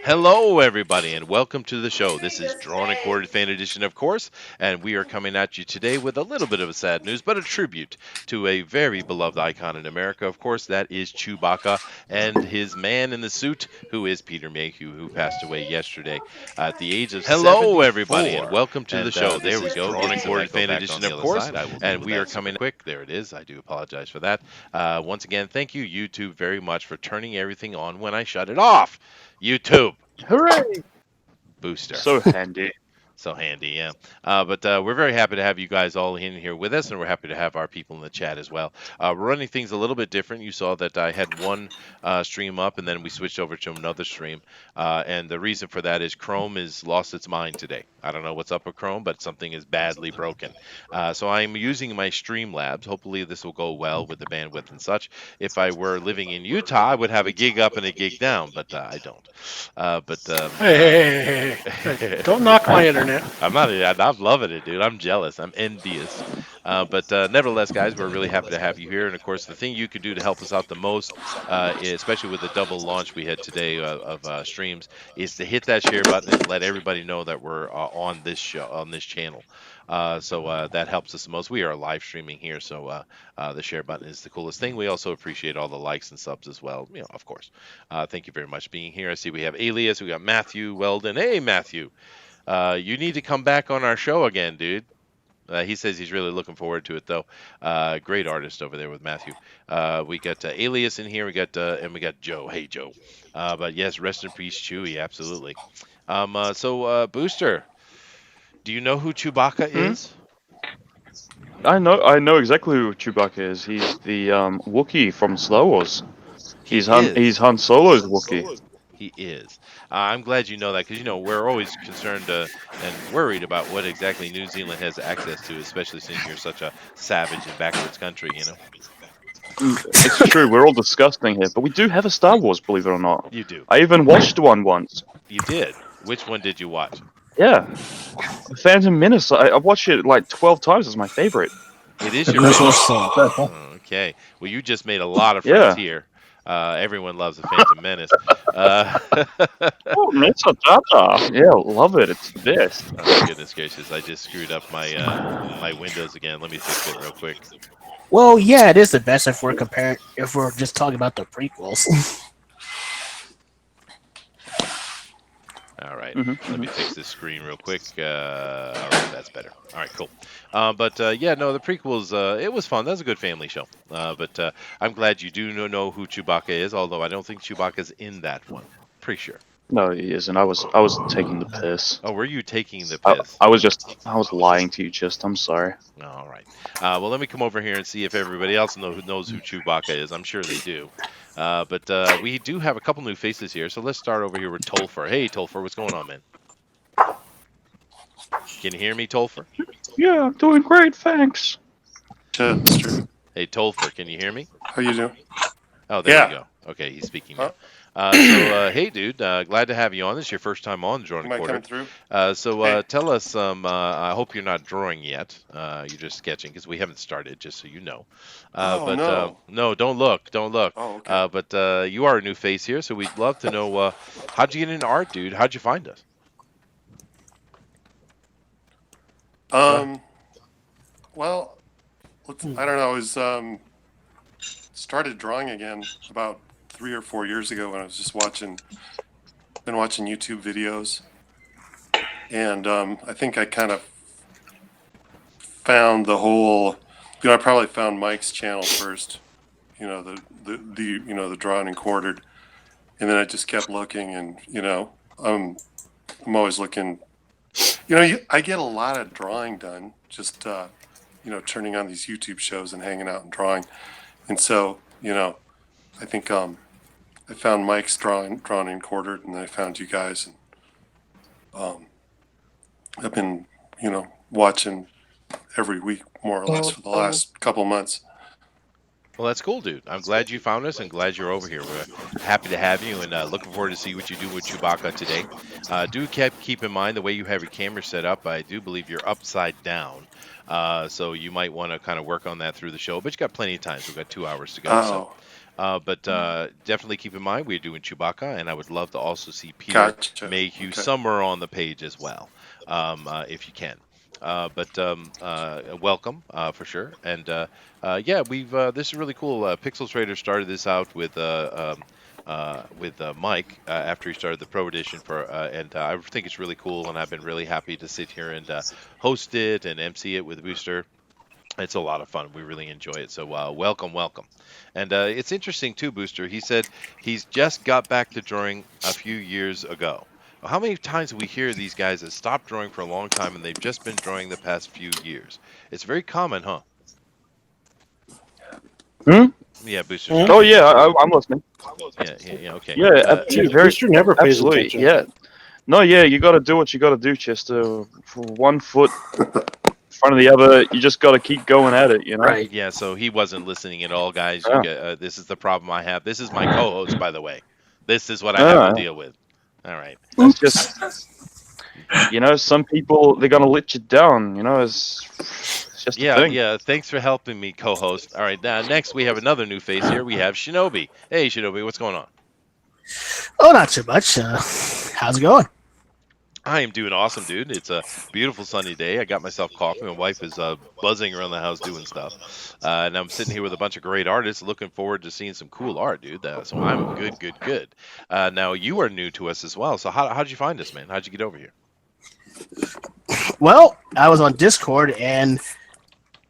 Hello, everybody, and welcome to the show. This is Drawn and Quartered Fan Edition, of course, and we are coming at you today with a little bit of a sad news, but a tribute to a very beloved icon in America. Of course, that is Chewbacca and his man in the suit, who is Peter Mayhew, who passed away yesterday at the age of Hello, everybody, and 74. welcome to the And show. There this we is go, Drawn getting and some Quartered echo Fan back on Edition, the of other course, side, I will deal and with we are that coming soon. quick. There it is. I do apologize for that. Once again, thank you, YouTube, very much for turning everything on when I shut it off. YouTube Hooray! booster. So handy. So handy, yeah. But we're very happy to have you guys all in here with us, and we're happy to have our people in the chat as well. We're running things a little bit different. You saw that I had one stream up, and then we switched over to another stream. And the reason for that is Chrome has lost its mind today. I don't know what's up with Chrome, but something is badly broken. So I'm using my Streamlabs. Hopefully, this will go well with the bandwidth and such. If I were living in Utah, I would have a gig up and a gig down, but I don't. But Don't knock my internet. I'm not. I'm loving it, dude. I'm jealous. I'm envious. But nevertheless, guys, we're really happy to have you here. And of course, the thing you could do to help us out the most, especially with the double launch we had today of streams, is to hit that share button and let everybody know that we're on this show, on this channel. So that helps us the most. We are live streaming here, so the share button is the coolest thing. We also appreciate all the likes and subs as well. Of course. Thank you very much for being here. I see we have Alias, we got Matthew Weldon. Hey, Matthew. You need to come back on our show again, dude. He says he's really looking forward to it, though. Great artist over there with Matthew. We got Alias in here. And we got Joe. Hey, Joe. But yes, rest in peace, Chewie. Absolutely. So, Booster, do you know who Chewbacca Hmm? is? I know exactly who Chewbacca is. He's the Wookiee from Star Wars. He He's is. Han Solo's Wookiee. He is. I'm glad you know that because we're always concerned and worried about what exactly New Zealand has access to, especially since you're such a savage and backwards country. It's true, we're all disgusting here, but we do have a Star Wars, believe it or not. You do. I even watched one once. You did. Which one did you watch? Yeah, Phantom Menace. I watched it like 12 times. It's my favorite. It is your That's favorite. what's up. Okay. Well, you just made a lot of friends Yeah. here. Everyone loves the Phantom Menace. Oh, Mesa Tata. Yeah, love it. It's the best. Oh, goodness gracious! I just screwed up my Windows again. Let me fix it real quick. Well, yeah, it is the best if we're just talking about the prequels. All right, Mm-hmm. let me fix this screen real quick. All right, that's better. All right, cool. But yeah, no, the prequels, it was fun. That was a good family show. But I'm glad you do know who Chewbacca is, although I don't think Chewbacca's in that one. Pretty sure. No, he isn't. I was taking the piss. Oh, were you taking the I, piss? I was lying to you. I'm sorry. All right. Well, let me come over here and see if everybody else knows who Chewbacca is. I'm sure they do. But we do have a couple new faces here, so let's start over here with Tolfer. Hey, Tolfer, what's going on, man? Can you hear me, Tolfer? Yeah, I'm doing great, thanks. Chester, Hey, Tolfer, can you hear me? how you doing? Oh, there Yeah. you go. Okay, he's speaking Huh? now. Hey, dude, glad to have you on. This is your first time on Drawn Am and I coming Quartered. through? Hey. Tell us, I hope you're not drawing yet. You're just sketching because we haven't started, just so you know. Oh, no. No, don't look. Oh, okay. But you are a new face here, so we'd love to know how'd you get into art, dude? How'd you find us? Well, I don't know. I was started drawing again about 3 or 4 years ago when I was just been watching YouTube videos, and I think I kind of found the whole. I probably found Mike's channel first. The drawn and quartered, and then I just kept looking, and I'm always looking. I get a lot of drawing done just turning on these YouTube shows and hanging out and drawing, and so I think I found Mike's drawn and quartered, and then I found you guys, and I've been watching every week more or less for the last couple months. Well, that's cool, dude. I'm glad you found us and glad you're over here. We're happy to have you and looking forward to see what you do with Chewbacca today. Do keep in mind the way you have your camera set up. I do believe you're upside down, so you might want to kind of work on that through the show. But you got plenty of time. So we've got 2 hours to go. So, Oh, but definitely keep in mind we're doing Chewbacca, and I would love to also see Peter gotcha. Mayhew Okay. somewhere on the page as well, if you can. But welcome for sure. And yeah, we've this is really cool. Pixel Trader started this out with Mike after he started the Pro Edition and I think it's really cool. And I've been really happy to sit here and host it and MC it with Booster. It's a lot of fun. We really enjoy it. So welcome, welcome. And it's interesting too, Booster. He said he's just got back to drawing a few years ago. How many times do we hear these guys that stopped drawing for a long time and they've just been drawing the past few years? It's very common, huh? Hmm? Yeah, Booster. Hmm? Oh yeah, I'm listening. Yeah. Okay. Yeah, very Booster never pays absolutely. attention. Yeah. No, yeah, you got to do what you got to do, Chester. For 1 foot in front of the other, you just got to keep going at it. You know. Right. Yeah. So he wasn't listening at all, guys. Yeah. This is the problem I have. This is my co-host, by the way. This is what I have to deal with. All right. That's just, some people they're gonna let you down. It's just a Yeah, thing. yeah. Thanks for helping me, co-host. All right, now next we have another new face here. We have Shinobi. Hey, Shinobi, what's going on? Oh, not too much. How's it going? I am doing awesome, dude. It's a beautiful sunny day. I got myself coffee. My wife is buzzing around the house doing stuff, and I'm sitting here with a bunch of great artists. Looking forward to seeing some cool art, dude. So I'm good. Now you are new to us as well. So how'd you find us, man? How'd you get over here? Well, I was on Discord and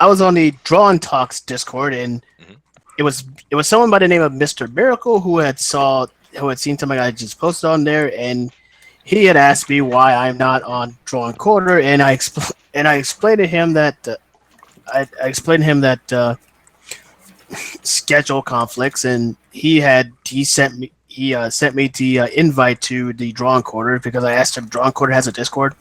I was on the Drawn Talks Discord, and Mhm. it was someone by the name of Mr. Miracle who had seen something I just posted on there, and he had asked me why I'm not on Drawn Quarter, and I explained to him that I explained to him that schedule conflicts, and he sent me the invite to the Drawn Quarter because I asked him if Drawn Quarter has a Discord,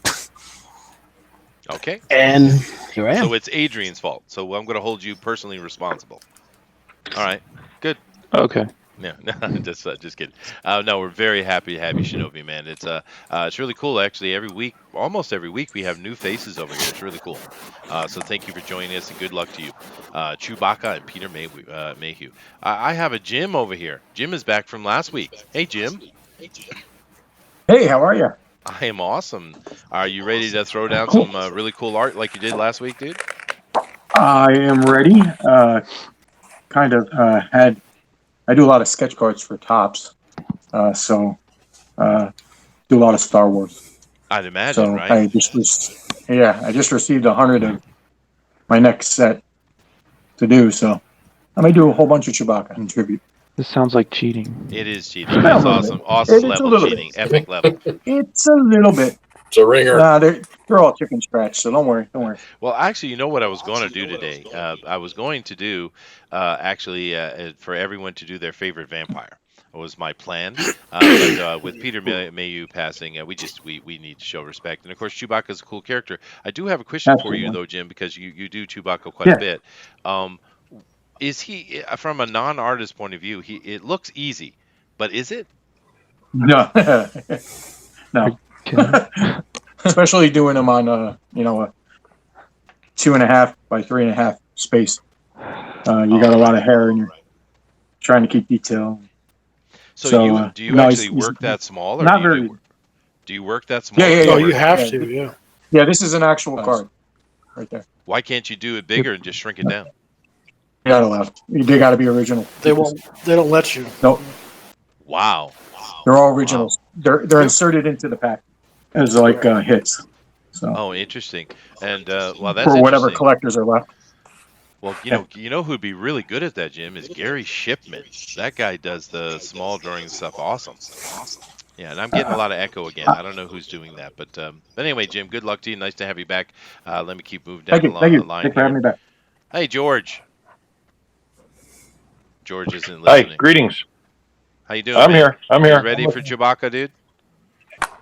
Okay. and here I am. So it's Adrian's fault. So I'm going to hold you personally responsible. All right. Good. Okay. No, just kidding. No, we're very happy to have you, Shinobi, man. It's really cool. Actually, almost every week, we have new faces over here. It's really cool. So thank you for joining us, and good luck to you, Chewbacca and Peter Mayhew. I have a Jim over here. Jim is back from last week. Hey, Jim. Hey, how are you? I am awesome. Are you ready to throw down some really cool art like you did last week, dude? I am ready. I do a lot of sketch cards for Tops, so do a lot of Star Wars. I'd imagine, So right? I just received 100 of my next set to do. So I may do a whole bunch of Chewbacca in tribute. This sounds like cheating. It is cheating. It's awesome. Awesome It's a level little cheating. Epic level. It's a little bit. It's a ringer. Nah, they're all chicken scratch, so don't worry. Well, actually, you know what I was going to do today? I was going to do for everyone to do their favorite vampire. It was my plan. But with Peter Mayhew passing, we need to show respect. And of course, Chewbacca is a cool character. I do have a question for you Absolutely. though, Jim, because you do Chewbacca quite Yeah. a bit. Is he, from a non-artist point of view, it looks easy, but is it? No, no. Okay. Especially doing them on a 2.5 by 3.5 space. You got a lot of hair and you're trying to keep detail. So So, do you no, actually he's work that small, or not do you very. do you work that small? Yeah. Oh, you have Yeah. to, yeah. Yeah, this is an actual card right there. Why can't you do it bigger and just shrink it down? You're not allowed. They got to be original. They don't let you. No, Wow. they're all originals. They're inserted into the pack as like hits. So Oh, interesting. And well, that's for whatever interesting. collectors are left. Well, you know who'd be really good at that, Jim, is Gary Shipman. That guy does the small drawing stuff awesome. Yeah, and I'm getting a lot of echo again. I don't know who's doing that, but anyway, Jim, good luck to you. Nice to have you back. Let me keep moving down Thank you. the Thank you. line Thanks for having me here. back. Hey, George. George isn't Hi, listening. greetings. How you doing? I'm man? here. I'm You here. ready for Chewbacca, dude?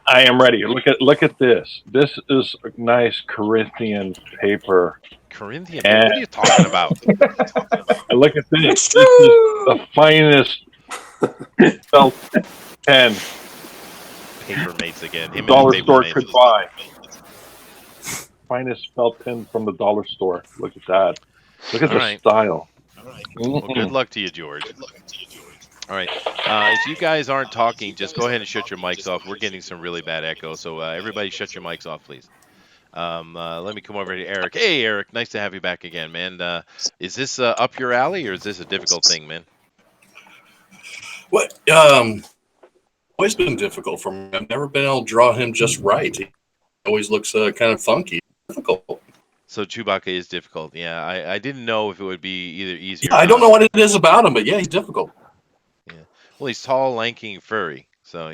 I am ready. Look at this. This is a nice Corinthian paper. Corinthian paper? And What are you talking about? look at this. It's This is true. the finest felt pen Paper mates again. the Him and his dollar paper store mates. could buy. Finest felt pen from the dollar store. Look at that. Look at All the right. style. Well, good luck to you, George. All right. If you guys aren't talking, just go ahead and shut your mics off. We're getting some really bad echo, so everybody shut your mics off, please. Let me come over to Eric. Hey, Eric, nice to have you back again, man. Is this up your alley, or is this a difficult thing, man? What? Always been difficult for me. I've never been able to draw him just right. He always looks kind of funky. Difficult. So Chewbacca is difficult. Yeah, I didn't know if it would be either easy or I don't not. know what it is about him, but yeah, he's difficult. Yeah. Well, he's tall, lanky, and furry. So,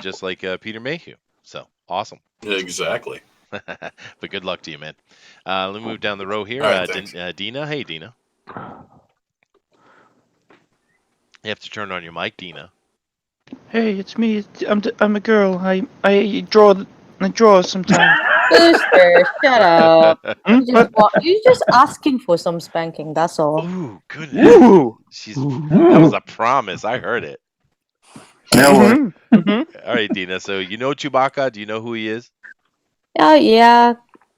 just like Peter Mayhew. So, awesome. Exactly. But good luck to you, man. Let me move down the row here. All right, thanks. Dina. Hey, Dina. You have to turn on your mic, Dina. Hey, it's me. I'm a girl. I draw sometimes. Booster, shut up. Hmm? You're just asking for some spanking, that's all. Ooh, goodness. Woo! That was a promise. I heard it. Yeah, we're Mm-hmm. All right, Dina. So, you know Chewbacca? Do you know who he is? Yeah.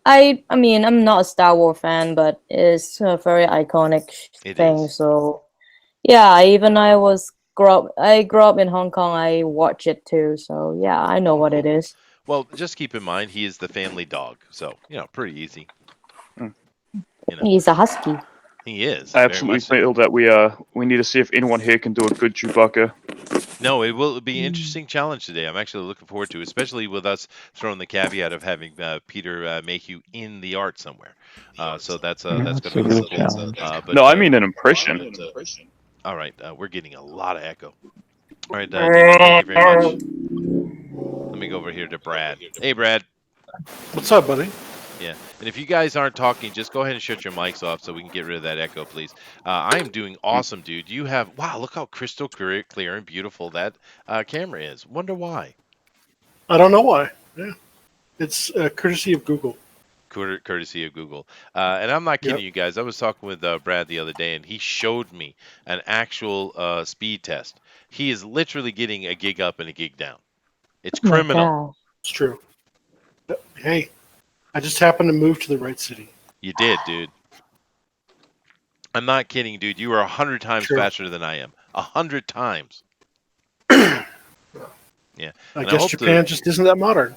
I mean, I'm not a Star Wars fan, but it's a very iconic It thing. is. So, yeah, I grew up in Hong Kong. I watch it too. So, yeah, I know what it is. Well, just keep in mind, he is the family dog. So, pretty easy. He's a husky. He is. I very absolutely much so. feel that we need to see if anyone here can do a good Chewbacca. No, it will be an interesting challenge today. I'm actually looking forward to it, especially with us throwing the caveat of having Peter Mayhew in the art somewhere. So that's going to be real cool. challenge. But, No, I mean an impression. all right, we're getting a lot of echo. All right, Dina, thank you very much. Let me go over here to Brad. Hey, Brad. What's up, buddy? Yeah, and if you guys aren't talking, just go ahead and shut your mics off so we can get rid of that echo, please. I am doing awesome, dude. You have, wow, look how crystal clear and beautiful that camera is. Wonder why. I don't know why. Yeah, it's courtesy of Google. Courtesy of Google. And I'm not kidding Yep. you guys. I was talking with Brad the other day, and he showed me an actual speed test. He is literally getting a gig up and a gig down. It's Oh my criminal. God. It's true. Hey, I just happened to move to the right city. You did, dude. I'm not kidding, dude. You are 100 times True. faster than I am. 100 times. Yeah. I And I guess hope Japan just isn't that modern.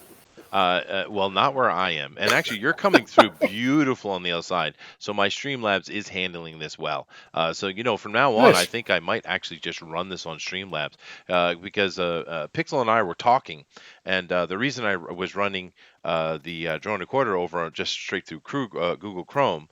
Well, not where I am. And actually, you're coming through beautiful on the other side. So my Streamlabs is handling this well. So, from now on, I Nice. think I might actually just run this on Streamlabs because Pixel and I were talking. And the reason I was running the drone recorder over just straight through Google Chrome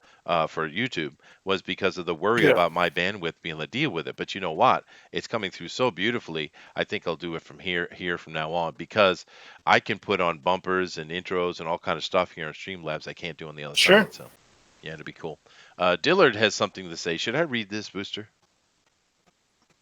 for YouTube was because of the worry Yeah. about my bandwidth being able to deal with it. But you know what? It's coming through so beautifully. I think I'll do it from here from now on because I can put on bumpers and intros and all kind of stuff here on Streamlabs I can't do on the other Sure. side. So, yeah, it'll be cool. Dillard has something to say. Should I read this, Booster?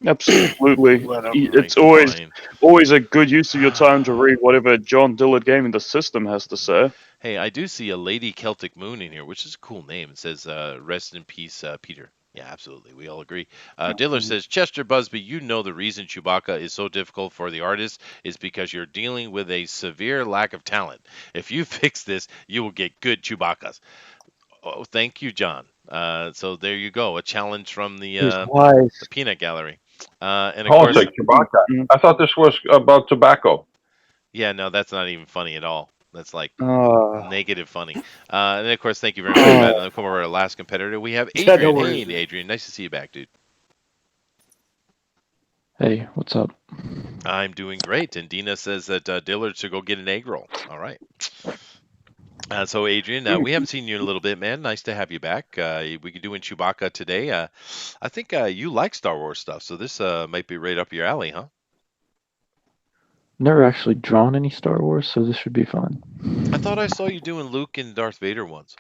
Absolutely. Let 'em. It's Right, fine. always a good use of your time to read whatever John Dillard Gaming the system has to say. Hey, I do see a Lady Celtic Moon in here, which is a cool name. It says, rest in peace, Peter. Yeah, absolutely. We all agree. Dillard says, Chester Busby, you know the reason Chewbacca is so difficult for the artist is because you're dealing with a severe lack of talent. If you fix this, you will get good Chewbaccas. Oh, thank you, John. So there you go. A challenge from the Peanut Gallery. And of course, Politics, Chewbacca. I thought this was about tobacco. yeah, no, that's not even funny at all. That's like Uh, negative funny. And then, of course, thank you very much, Matt. And then come over to our last competitor. We have Yeah, no Adrian. worries. Hey, Adrian. Nice to see you back, dude. Hey, what's up? I'm doing great. And Dina says that Dillard should go get an egg roll. All right. So, Adrian, we haven't seen you in a little bit, man. Nice to have you back. We could do in Chewbacca today. I think you like Star Wars stuff, so this might be right up your alley, huh? Never actually drawn any Star Wars, so this should be fun. I thought I saw you doing Luke and Darth Vader once.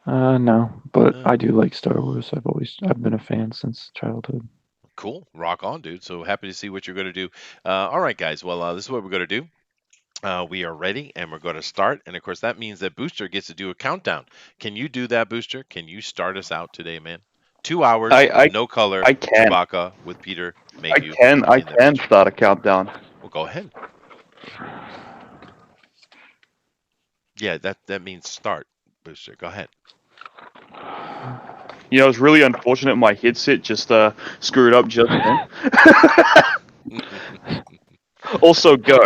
No, but Oh. I do like Star Wars. I've been a fan since childhood. Cool. Rock on, dude. So happy to see what you're going to do. All right, guys. Well, this is what we're going to do. We are ready and we're going to start. And of course, that means that Booster gets to do a countdown. Can you do that, Booster? Can you start us out today, man? 2 hours of I no color I can. Chewbacca with Peter I Mayhew can. I in the can future. start a countdown. Well, go ahead. Yeah, that means start, Booster. Go ahead. You know, it's really unfortunate my headset just screwed up just then. Also, go.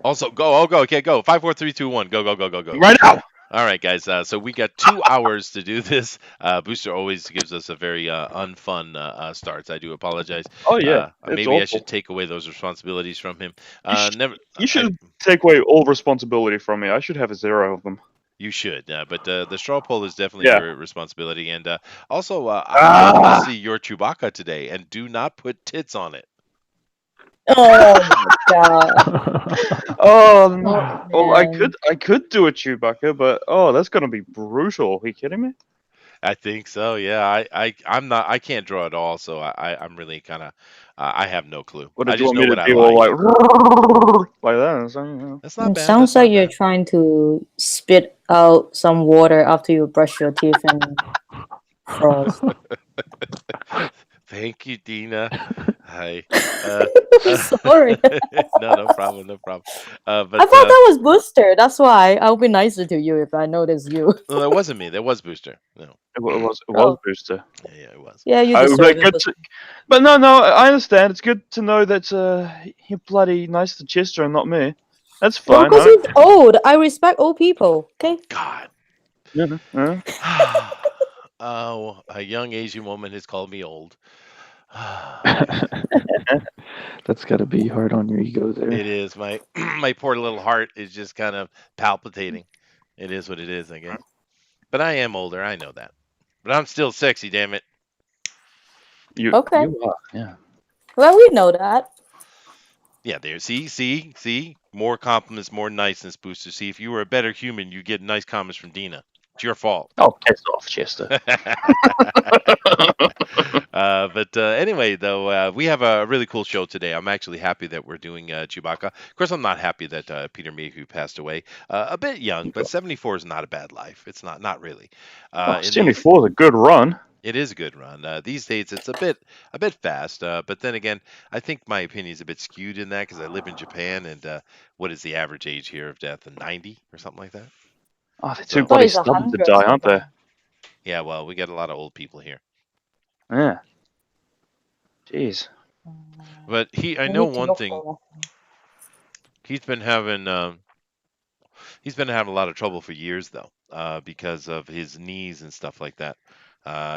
Also, go. Oh, go. Okay, go. 5, 4, 3, 2, 1. Go, go, go, go, go. Right now! All right, guys. So we got 2 hours to do this. Booster always gives us a very unfun starts. I do apologize. Oh, yeah. It's Maybe I awful. should take away those responsibilities from him. You should take away all responsibility from me. I should have 0 of them. You should, but the straw poll is definitely Yeah. your responsibility. And also, I want to see your Chewbacca today, and do not put tits on it. Oh my god. Oh, well, man. I could do a Chewbacca, but that's gonna be brutal. Are you kidding me? I think so. Yeah, I'm not. I can't draw at all, so I'm really kind of. I have no clue. What I did you just want know me to what I do? All like. like that? So, you know. That's not It bad. sounds That's not like you're bad. trying to spit out some water after you brush your teeth and frost. Thank you, Dina. Hi. Sorry. No problem. No problem. I But thought that was Booster. That's why I'll be nicer to you if I notice you. no, that wasn't me. That was Booster. No. It was Oh. Booster. Yeah, it was. Yeah, you But deserve it. but no, I understand. It's good to know that you're bloody nice to Chester and not me. That's Well, fine. because he's old. I respect old people. Okay. God. Yeah. Oh, a young Asian woman has called me old. That's got to be hard on your ego there. It is. My my poor little heart is just kind of palpitating. It is what it is, I guess. But I am older. I know that. But I'm still sexy, damn it. Okay. You are, yeah. Well, we know that. Yeah, there. See. More compliments, more niceness, Booster. See, if you were a better human, you get nice comments from Dina. It's your fault. Oh, piss off, Chester. But anyway, though, we have a really cool show today. I'm actually happy that we're doing Chewbacca. Of course, I'm not happy that Peter Mayhew passed away. A bit young, but 74 is not a bad life. It's not really. 74 is a good run. It is a good run. These days, it's a bit fast. But then again, I think my opinion is a bit skewed in that because I live in Japan, and what is the average age here of death? 90 or something like that. Oh, they're too bloody he's stubborn to 100 die, aren't they? Yeah, well, we got a lot of old people here. Yeah. Jeez. But I know one thing. He's been having a lot of trouble for years though, because of his knees and stuff like that.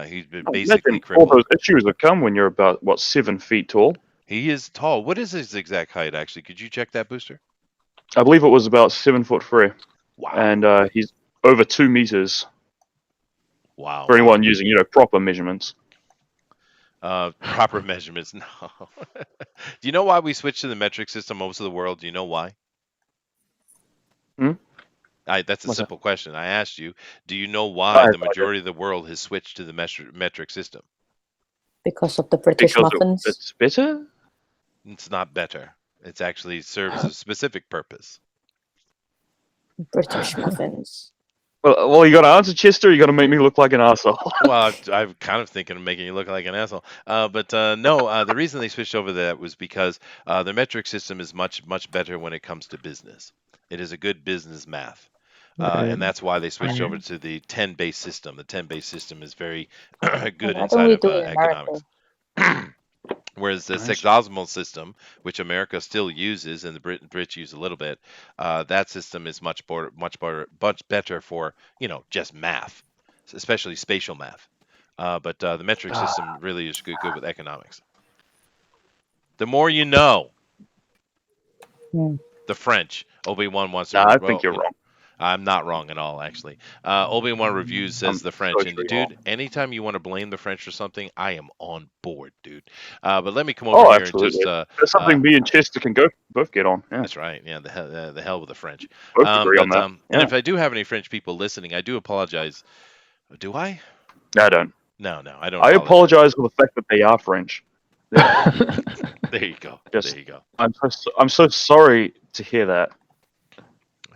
He's been basically All crippled. those issues that come when you're about 7 feet tall. He is tall. What is his exact height? Actually, could you check that, Booster? I believe it was about 7'3". Wow. And he's over 2 meters. Wow. For anyone using proper measurements. Proper measurements. No. Do you know why we switched to the metric system most of the world? Do you know why? That's a simple question. I asked you. Do you know why the majority of the world has switched to the metric system? Because of the British muffins. It's better? It's not better. It actually serves a specific purpose. British muffins. Well, you got to answer, Chester. Or you got to make me look like an asshole. Well, I'm kind of thinking of making you look like an asshole. But no, the reason they switched over to that was because the metric system is much better when it comes to business. It is a good business math. And that's why they switched over to the 10-base system. The 10-base system is very good inside of economics. Whereas the sexagesimal system, which America still uses and the Brits use a little bit, that system is much better for just math, especially spatial math. But the metric system really is good with economics. The more you know. The French. Obi-Wan wants to. I think you're wrong. I'm not wrong at all, actually. Obi-Wan Reviews says the French. And dude, anytime you want to blame the French for something, I am on board, dude. But let me come over here and just. That's something me and Chester can both get on. Yeah. That's right. Yeah, the hell with the French. Both agree on that. And if I do have any French people listening, I do apologize. Do I? No, I don't. No, I don't. I apologize for the fact that they are French. There you go. Just- There you go. I'm so sorry to hear that.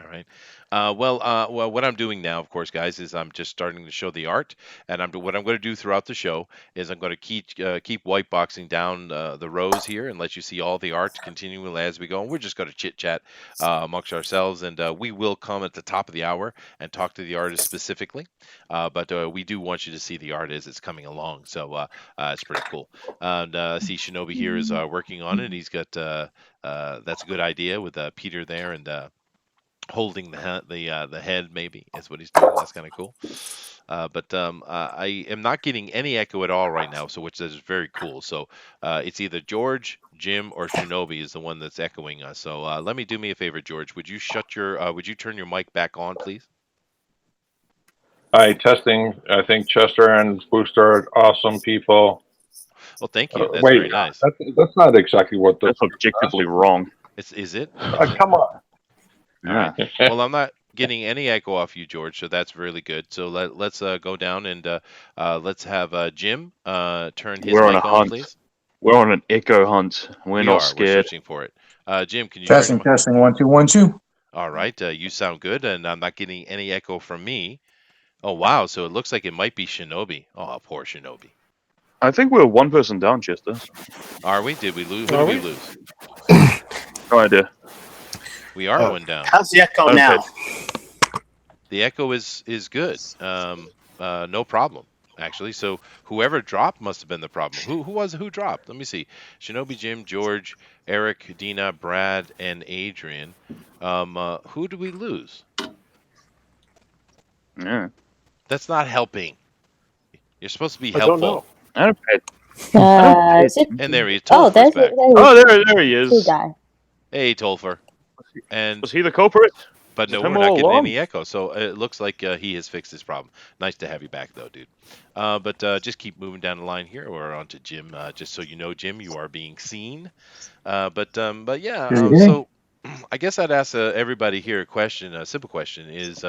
All right. Well, what I'm doing now, of course, guys, is I'm just starting to show the art, and what I'm going to do throughout the show is I'm going to keep whiteboxing down the rows here and let you see all the art continually as we go. And we're just going to chit chat amongst ourselves, and we will come at the top of the hour and talk to the artist specifically. But we do want you to see the art as it's coming along, so it's pretty cool. And I see Shinobi here is working on it. He's got that's a good idea with Peter there and. Holding the head maybe is what he's doing. That's kind of cool. But I am not getting any echo at all right now, so which is very cool. So it's either George, Jim, or Shinobi is the one that's echoing us. So let me do me a favor, George. Would you turn your mic back on, please? Hi, testing. I think Chester and Booster are awesome people. Well, thank you. That's Wait, very nice. that's not exactly what the. That's objectively wrong. Is it? Come on. All right. Well, I'm not getting any echo off you, George, so that's really good. So let's go down and let's have Jim turn his We're on mic a on, hunt. please. We're on an echo hunt. We're not We're scared. searching for it. Jim, can you turn Testing, your mic? testing, 1 2 1 2. All right, you sound good, and I'm not getting any echo from me. Oh wow, so it looks like it might be Shinobi. Oh, poor Shinobi. I think we're one person down, Chester. Are we? Did we lose? Who Are did we we? lose? No idea. We are one down. How's the echo Okay. now? The echo is good. No problem actually. So whoever dropped must have been the problem. Who dropped? Let me see. Shinobi, Jim, George, Eric, Dina, Brad, and Adrian. Who did we lose? Yeah. That's not helping. You're supposed to be I don't helpful. know. I don't pay. Is it? And there he is. Oh, Tolfer's there's back. Oh, there he two is. guy. Hey, Tolfer. And Was he the culprit? but no, Was him we're not all getting along? any echo. So it looks like he has fixed his problem. Nice to have you back, though, dude. But just keep moving down the line here. We're on to Jim. Just so you know, Jim, you are being seen. But yeah. So I guess I'd ask everybody here a question. A simple question is,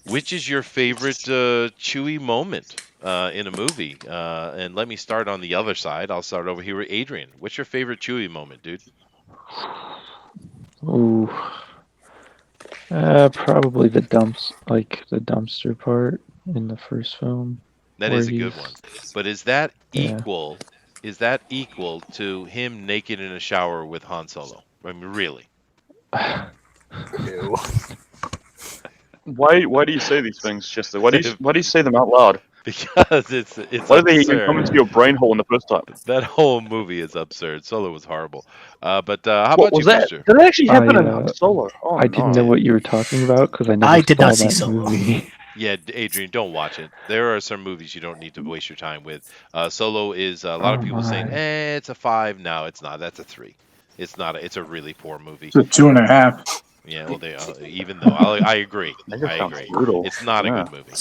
which is your favorite Chewie moment in a movie? And let me start on the other side. I'll start over here with Adrian. What's your favorite Chewie moment, dude? Ooh. Probably the dumpster part in the first film. That where is a good he's- one. But is that Yeah. equal? Is that equal to him naked in a shower with Han Solo? I mean, really? Why do you say these things, Chester? Why do you say them out loud? Because it's Why did they even come absurd. into your brain hole in the first time? That whole movie is absurd. Solo was horrible. But how What about was you, that? Booster? Did that actually happen I, in Han Solo? Oh, I didn't know what you were talking about because I never I did saw not see that Solo. movie. Yeah, Adrian, don't watch it. There are some movies you don't need to waste your time with. Solo is a lot of people saying, my. it's a 5. No, it's not. That's a 3. It's not. It's a really poor movie. It's a 2.5. Yeah, well, even though I agree. That I sounds agree. brutal. It's not a Yeah. good movie. Yeah.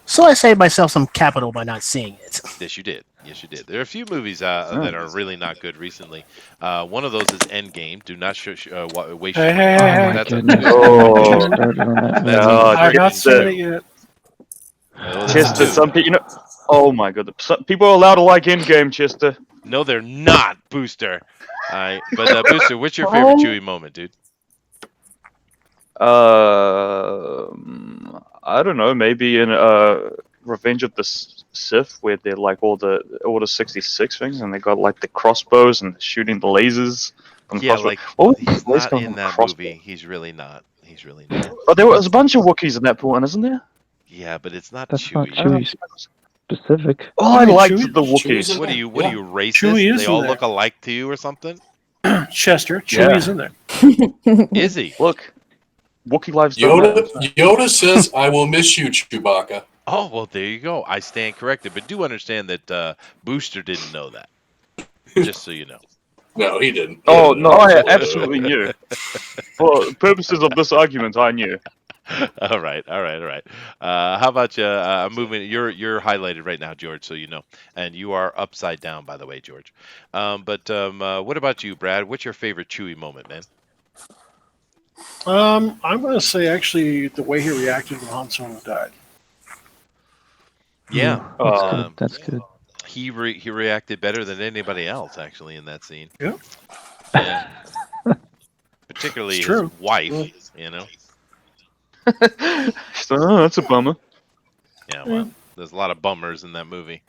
So I saved myself some capital by not seeing it. Yes, you did. Yes, you did. There are a few movies that are really not good recently. One of those is Endgame. Do not waste your Hey, time. hey, my That's goodness. Oh. I started on that That's movie. a I've not freaking seen two. it yet. Oh, that's Chester, a 2. some people, oh my god, some people are allowed to like Endgame, Chester. No, they're not, Booster. But Booster, what's your favorite Chewie moment, dude? I don't know, maybe in Revenge of the Sith, where they're like all the Order 66 things, and they got like the crossbows and shooting the lasers from the Yeah, crossbow. like What was he's the laser not gun in from that crossbow? movie. He's really not. He's really not. But there was a bunch of Wookiees in that one, isn't there? Yeah, but it's not That's not Chewie. Chewie specific. Oh, I Yeah, liked Chewie- the Chewie's Wookiees. in What are there. you? What Yeah. are you racist? Chewie is They in all there. look alike to you or something? Chester, Yeah. Chewie is in there. Is he? Look, Wookiee lives don't matter. Yoda says, "I will miss you, Chewbacca." Oh well, there you go. I stand corrected, but do understand that Booster didn't know that. Just so you know. No, he didn't. He Oh, didn't no, know. I absolutely knew. For purposes of this argument, I knew. All right. How about you? I'm moving. You're highlighted right now, George, so you know, and you are upside down, by the way, George. But what about you, Brad? What's your favorite Chewie moment, man? I'm going to say actually the way he reacted when Han Solo died. Yeah. That's good. That's good. He reacted better than anybody else actually in that scene. Yeah. Yeah, It's particularly his true. wife. You know. So, oh, that's a bummer. Yeah. Well, there's a lot of bummers in that movie.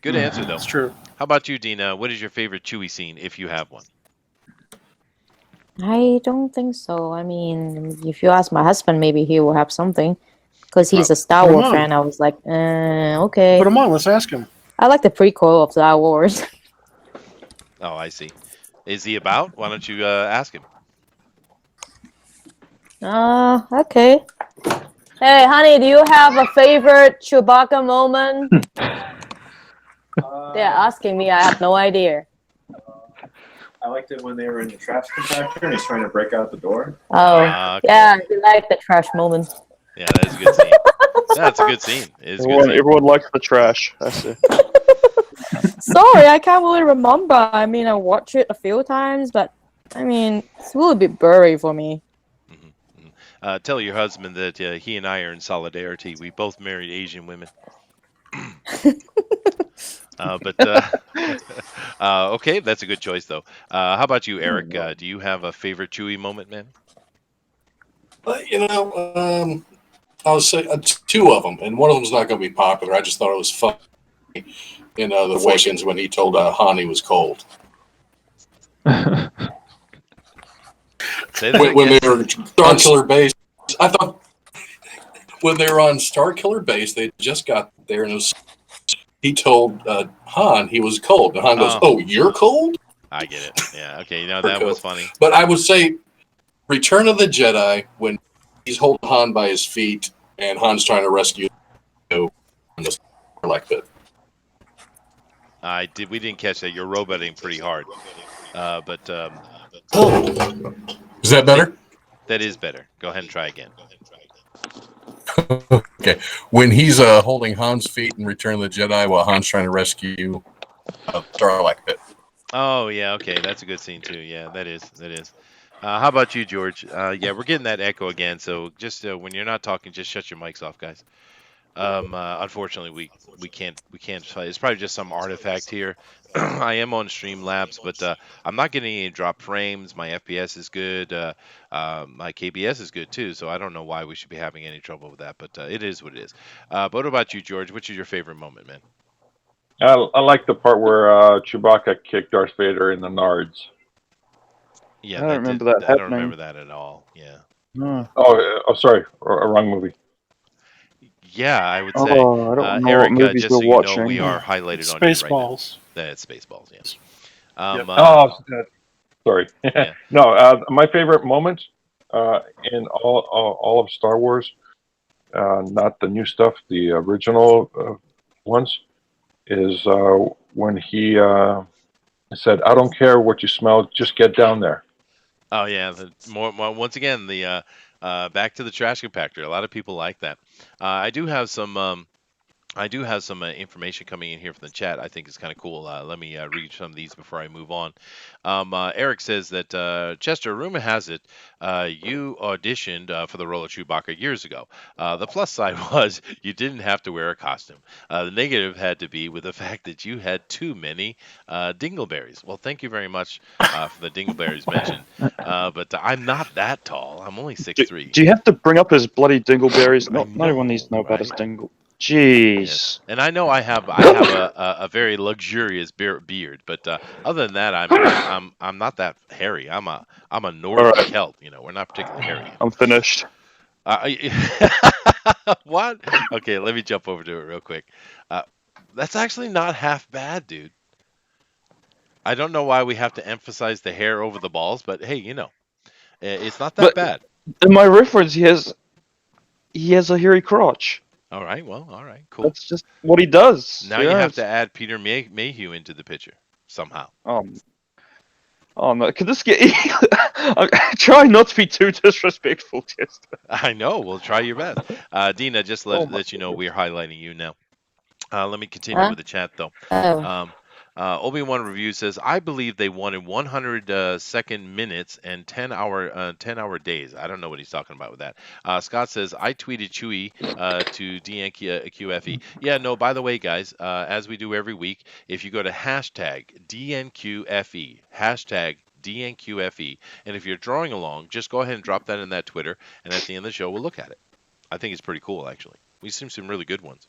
Good Hmm. answer though. It's true. How about you, Dina? What is your favorite Chewie scene, if you have one? I don't think so. I mean, if you ask my husband, maybe he will have something. Because he's a Star Put him Wars on. fan. I was like, okay. Put him on. Let's ask him. I like the prequel of Star Wars. Oh, I see. Is he about? Why don't you ask him? Okay. Hey, honey, do you have a favorite Chewbacca moment? They're asking me. I have no idea. I liked it when they were in the trash compactor and he's trying to break out the door. Oh, Okay. yeah, I like the trash moment. Yeah, that is a good scene. That's a good scene. It's a good scene. Everyone likes the trash. That's it. Sorry, I can't really remember. I mean, I watched it a few times, but I mean, it's a little bit blurry for me. Tell your husband that he and I are in solidarity. We both married Asian women. Okay, that's a good choice though. How about you, Eric? Do you have a favorite Chewie moment, man? I would say two of them, and one of them's not going to be popular. I just thought it was funny in The Force Awakens when he told Han he was cold. Say that when they again. were Star Killer Base, I thought when they were on Star Killer Base, they just got there, and he told Han he was cold, and Han goes, "Oh, you're cold?" I get it. Yeah. Okay. That was funny. But I would say Return of the Jedi when he's holding Han by his feet and Han's trying to rescue him, like that. We didn't catch that. You're roboting pretty hard. Is that better? That is better. Go ahead and try again. Okay. When he's holding Han's feet in Return of the Jedi while Han's trying to rescue Starlight Pit. Oh yeah, okay, that's a good scene too. Yeah, that is. How about you, George? Yeah, we're getting that echo again. So just when you're not talking, just shut your mics off, guys. Unfortunately, we can't. It's probably just some artifact here. I am on Streamlabs, but I'm not getting any drop frames. My FPS is good. My KBS is good too. So I don't know why we should be having any trouble with that. But it is what it is. But what about you, George? Which is your favorite moment, man? I like the part where Chewbacca kicked Darth Vader in the nards. Yeah, I don't remember that I don't happening. remember that at all. Yeah. No. Oh, sorry, wrong movie. Yeah, I would say. Oh, I don't know Eric, what movies just we're so you know, watching. we are highlighted on you right now. Spaceballs. That's Spaceballs, yes. Sorry. Yeah. No, my favorite moment in all of Star Wars, not the new stuff, the original ones, is when he said, "I don't care what you smell, just get down there." Oh yeah, once again the back to the trash compactor. A lot of people like that. I do have some information coming in here from the chat. I think is kind of cool. Let me read some of these before I move on. Eric says that Chester, rumor has it you auditioned for the role of Chewbacca years ago. The plus side was you didn't have to wear a costume. The negative had to be with the fact that you had too many dingleberries. Well, thank you very much for the dingleberries mention. But I'm not that tall. I'm only 6'3". Do you have to bring up his bloody dingleberries? Not everyone needs to know about his dingle. Jeez. Yes. And I know I have a very luxurious beard, but other than that, I'm not that hairy. I'm a northern Celt. We're not particularly hairy. I'm finished. What? Okay, let me jump over to it real quick. That's actually not half bad, dude. I don't know why we have to emphasize the hair over the balls, but hey, it's not that bad. In my reference, he has a hairy crotch. All right, cool. That's just what he does. Now you have to add Peter Mayhew into the picture somehow. Oh no! Could this get? I'm trying not to be too disrespectful, Chester. I know. We'll try your best. Dina, just let you know we're highlighting you now. Let me continue with the chat though. Obi-Wan Review says, I believe they wanted 100 second minutes and 10-hour days. I don't know what he's talking about with that. Scott says, I tweeted Chewie to DNQFE. Yeah, no, by the way, guys, as we do every week, if you go to hashtag DNQFE, hashtag DNQFE, and if you're drawing along, just go ahead and drop that in that Twitter, and at the end of the show, we'll look at it. I think it's pretty cool, actually. We've seen some really good ones.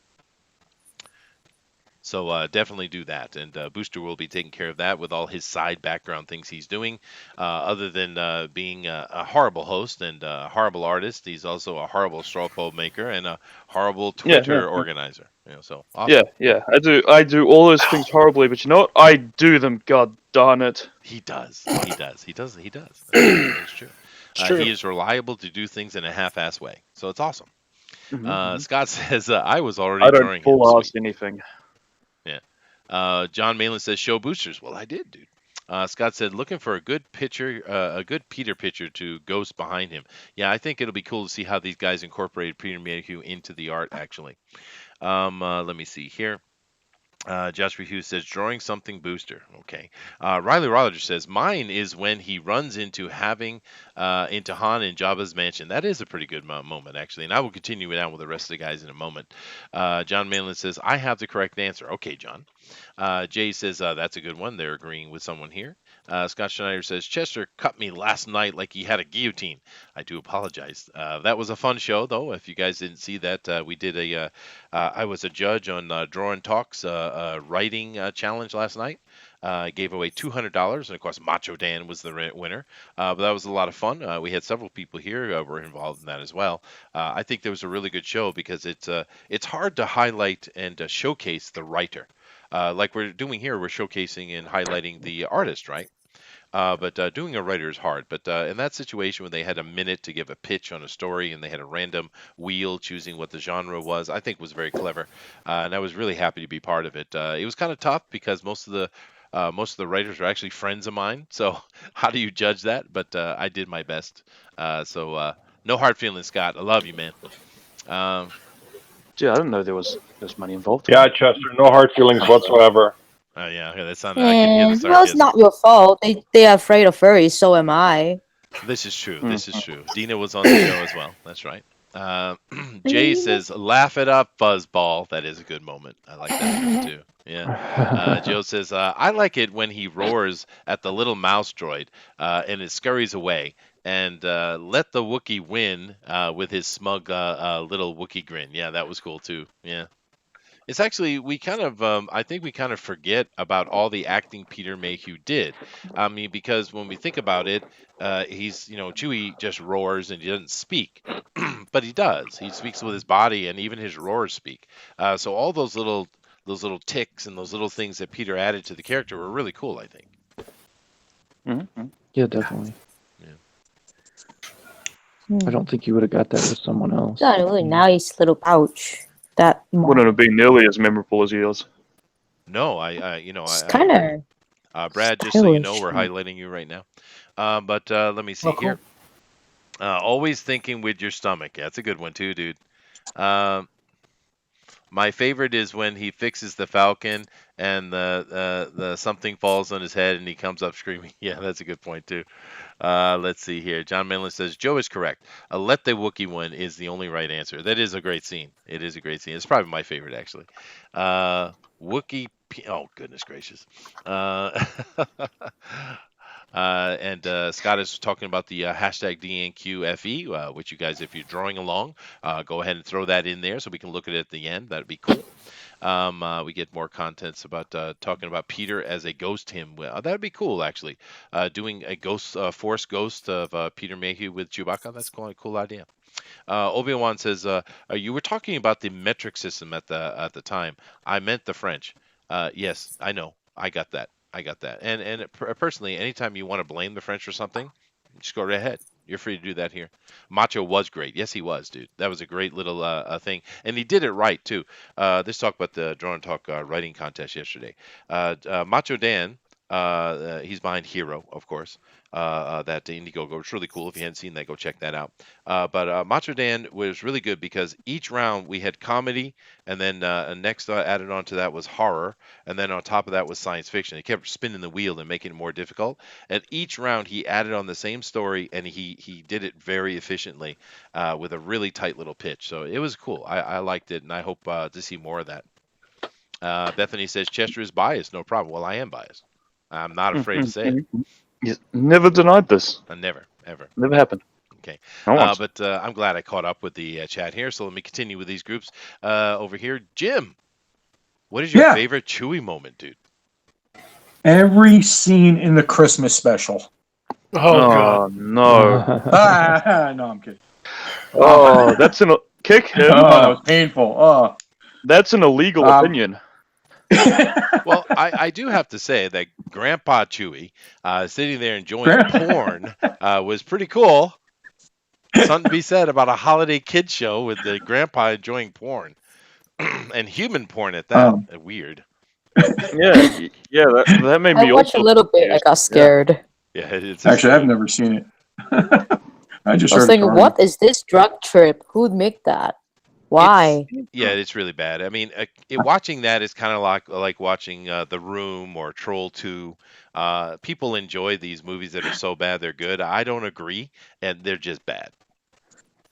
So definitely do that, and Booster will be taking care of that with all his side background things he's doing. Other than being a horrible host and a horrible artist, he's also a horrible straw poll maker and a horrible Yeah, Twitter yeah, yeah. organizer. So awesome. Yeah, yeah. I do all those things horribly, but you know what? I do them. God darn it. He does. He does. He does. He does. That's true. It's true. He is reliable to do things in a half-ass way, so it's awesome. Mhm. Scott says, I was already I drawing don't full him. ask anything. Yeah. John Malin says, show boosters. Well, I did, dude. Scott said, looking for a good picture, a good Peter picture to ghost behind him. Yeah, I think it'll be cool to see how these guys incorporated Peter Mayhew into the art, actually. Let me see here. Joshua Hughes says, drawing something booster. Okay. Riley Rogers says, mine is when he runs into into Han in Jabba's mansion. That is a pretty good moment, actually. And I will continue it on with the rest of the guys in a moment. John Malin says, I have the correct answer. Okay, John. Jay says, that's a good one. They're agreeing with someone here. Scott Schneider says, Chester cut me last night like he had a guillotine. I do apologize. That was a fun show, though. If you guys didn't see that, we did I was a judge on Draw and Talk's writing challenge last night. I gave away $200, and of course, Macho Dan was the winner. But that was a lot of fun. We had several people here who were involved in that as well. I think there was a really good show because it's hard to highlight and showcase the writer. Like we're doing here, we're showcasing and highlighting the artist, right? But doing a writer is hard. But in that situation, when they had a minute to give a pitch on a story and they had a random wheel choosing what the genre was, I think was very clever. And I was really happy to be part of it. It was kind of tough because most of the writers are actually friends of mine. So how do you judge that? But I did my best. So no hard feelings, Scott. I love you, man. Gee, I didn't know there's money involved. Yeah, Chester, no hard feelings whatsoever. Oh yeah, that sounded. I can hear the Well, it's sarcasm. not your fault. They are afraid of furries. So am I. This is true. This is true. Dina was on the show as well. That's right. Jay says, "Laugh it up, fuzzball." That is a good moment. I like that one too. Yeah. Joe says, "I like it when he roars at the little mouse droid, and it scurries away, and let the Wookiee win with his smug little Wookiee grin." Yeah, that was cool too. Yeah. It's actually we kind of I think we kind of forget about all the acting Peter Mayhew did. I mean, because when we think about it, he's Chewie just roars and he doesn't speak, but he does. He speaks with his body, and even his roars speak. So all those little ticks and those little things that Peter added to the character were really cool, I think. Mm-hmm. Yeah, definitely. Hmm. I don't think you would have got that with someone else. Got a really nice little pouch. That Wouldn't have been nearly as memorable as yours. No, it's I kind agree. of Brad, just so you know, stylish. we're highlighting you right now. But let me see Oh, cool. here. Always thinking with your stomach. That's a good one too, dude. My favorite is when he fixes the Falcon and the something falls on his head and he comes up screaming. Yeah, that's a good point too. Let's see here. John Manlin says Joe is correct. Let the Wookiee win is the only right answer. That is a great scene. It is a great scene. It's probably my favorite actually. Wookiee. Oh goodness gracious. And Scott is talking about the hashtag DNQFE, which you guys, if you're drawing along, go ahead and throw that in there so we can look at it at the end. That'd be cool. We get more contents about talking about Peter as a ghost hymn. That'd be cool, actually. Doing a ghost, force ghost of Peter Mayhew with Chewbacca. That's a cool idea. Obi-Wan says, you were talking about the metric system at the time. I meant the French. Yes, I know. I got that. And personally, anytime you want to blame the French for something, just go right ahead. You're free to do that here. Macho was great. Yes, he was, dude. That was a great little thing. And he did it right, too. Let's talk about the Draw and Talk writing contest yesterday. Macho Dan He's behind Hero, of course. That Indiegogo. It's really cool. If you hadn't seen that, go check that out. But Macho Dan was really good because each round we had comedy, and then next added on to that was horror, and then on top of that was science fiction. He kept spinning the wheel and making it more difficult. And each round he added on the same story, and he did it very efficiently with a really tight little pitch. So it was cool. I liked it, and I hope to see more of that. Bethany says Chester is biased. No problem. Well, I am biased. I'm not afraid to say it. He's never denied this. Never, ever. Never happened. Okay. Not once. But I'm glad I caught up with the chat here. So let me continue with these groups. Over here, Jim, what is your favorite Chewie moment, dude? Every scene in the Christmas special. Oh, God. No. No, I'm kidding. Oh, that's an kick him. Oh, that was painful. Oh. That's an illegal opinion. Well, I do have to say that Grandpa Chewie sitting there enjoying porn was pretty cool. Something to be said about a holiday kid show with the grandpa enjoying porn and human porn at that. Weird. Yeah, that made me. I watched a little bit. I got scared. Yeah, it's actually I've never seen it. I just I was heard thinking, what is this drug trip? Who'd make that? Why? It's really bad. I mean, watching that is kind of like watching The Room or Troll 2. People enjoy these movies that are so bad they're good. I don't agree, and they're just bad.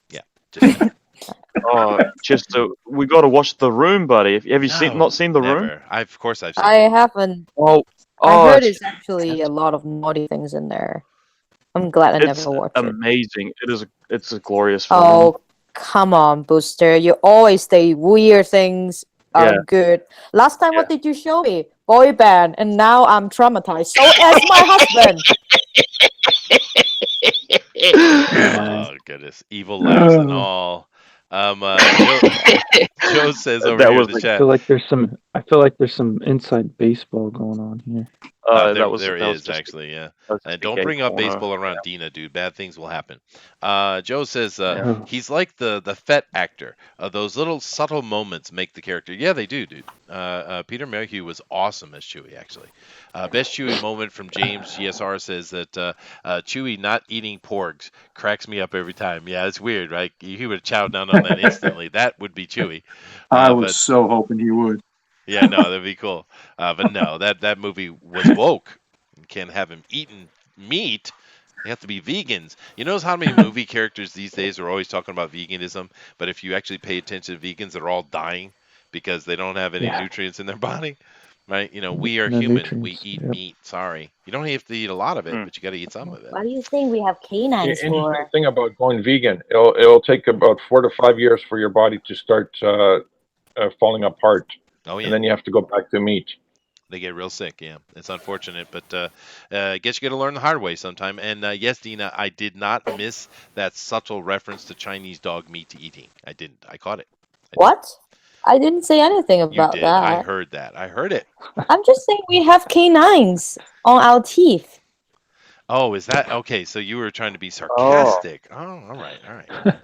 Yeah, just bad. Chester, we got to watch The Room, buddy. Have you not seen The Room? Of course I've seen I haven't. I heard it's actually a lot of naughty things in there. I'm glad I never watched it. Amazing. It's a glorious film. Oh, come on, Booster. You always say weird things are good. Last time, what did you show me? Boy band, and now I'm traumatized. So as my husband. Oh goodness, evil laughs and all. Joe says over here in the chat. I feel like there's some inside baseball going on here. There is actually, yeah. And don't bring up baseball around Dina, dude. Bad things will happen. Joe says he's like the Fett actor. Those little subtle moments make the character. Yeah, they do, dude. Peter Mayhew was awesome as Chewie, actually. Best Chewie moment from James GSR says that Chewie not eating porgs cracks me up every time. Yeah, it's weird, right? He would have chowed down on that instantly. That would be Chewie. I was so hoping he would. Yeah, no, that'd be cool. But no, that movie was woke. You can't have him eating meat. They have to be vegans. You notice how many movie characters these days are always talking about veganism, but if you actually pay attention to vegans, they're all dying because they don't have any nutrients in their body, right? You know, we are human. We eat meat. Sorry. You don't have to eat a lot of it, but you got to eat some of it. Why do you think we have canines The for? interesting thing about going vegan, it'll take about 4 to 5 years for your body to start falling apart. Oh, yeah. And then you have to go back to meat. They get real sick, yeah. It's unfortunate, but I guess you got to learn the hard way sometime. And yes, Dina, I did not miss that subtle reference to Chinese dog meat eating. I didn't. I caught it. What? I didn't say anything about You did. that. I heard that. I heard it. I'm just saying we have canines on our teeth. Oh, is that okay? So you were trying to be sarcastic. Oh, all right.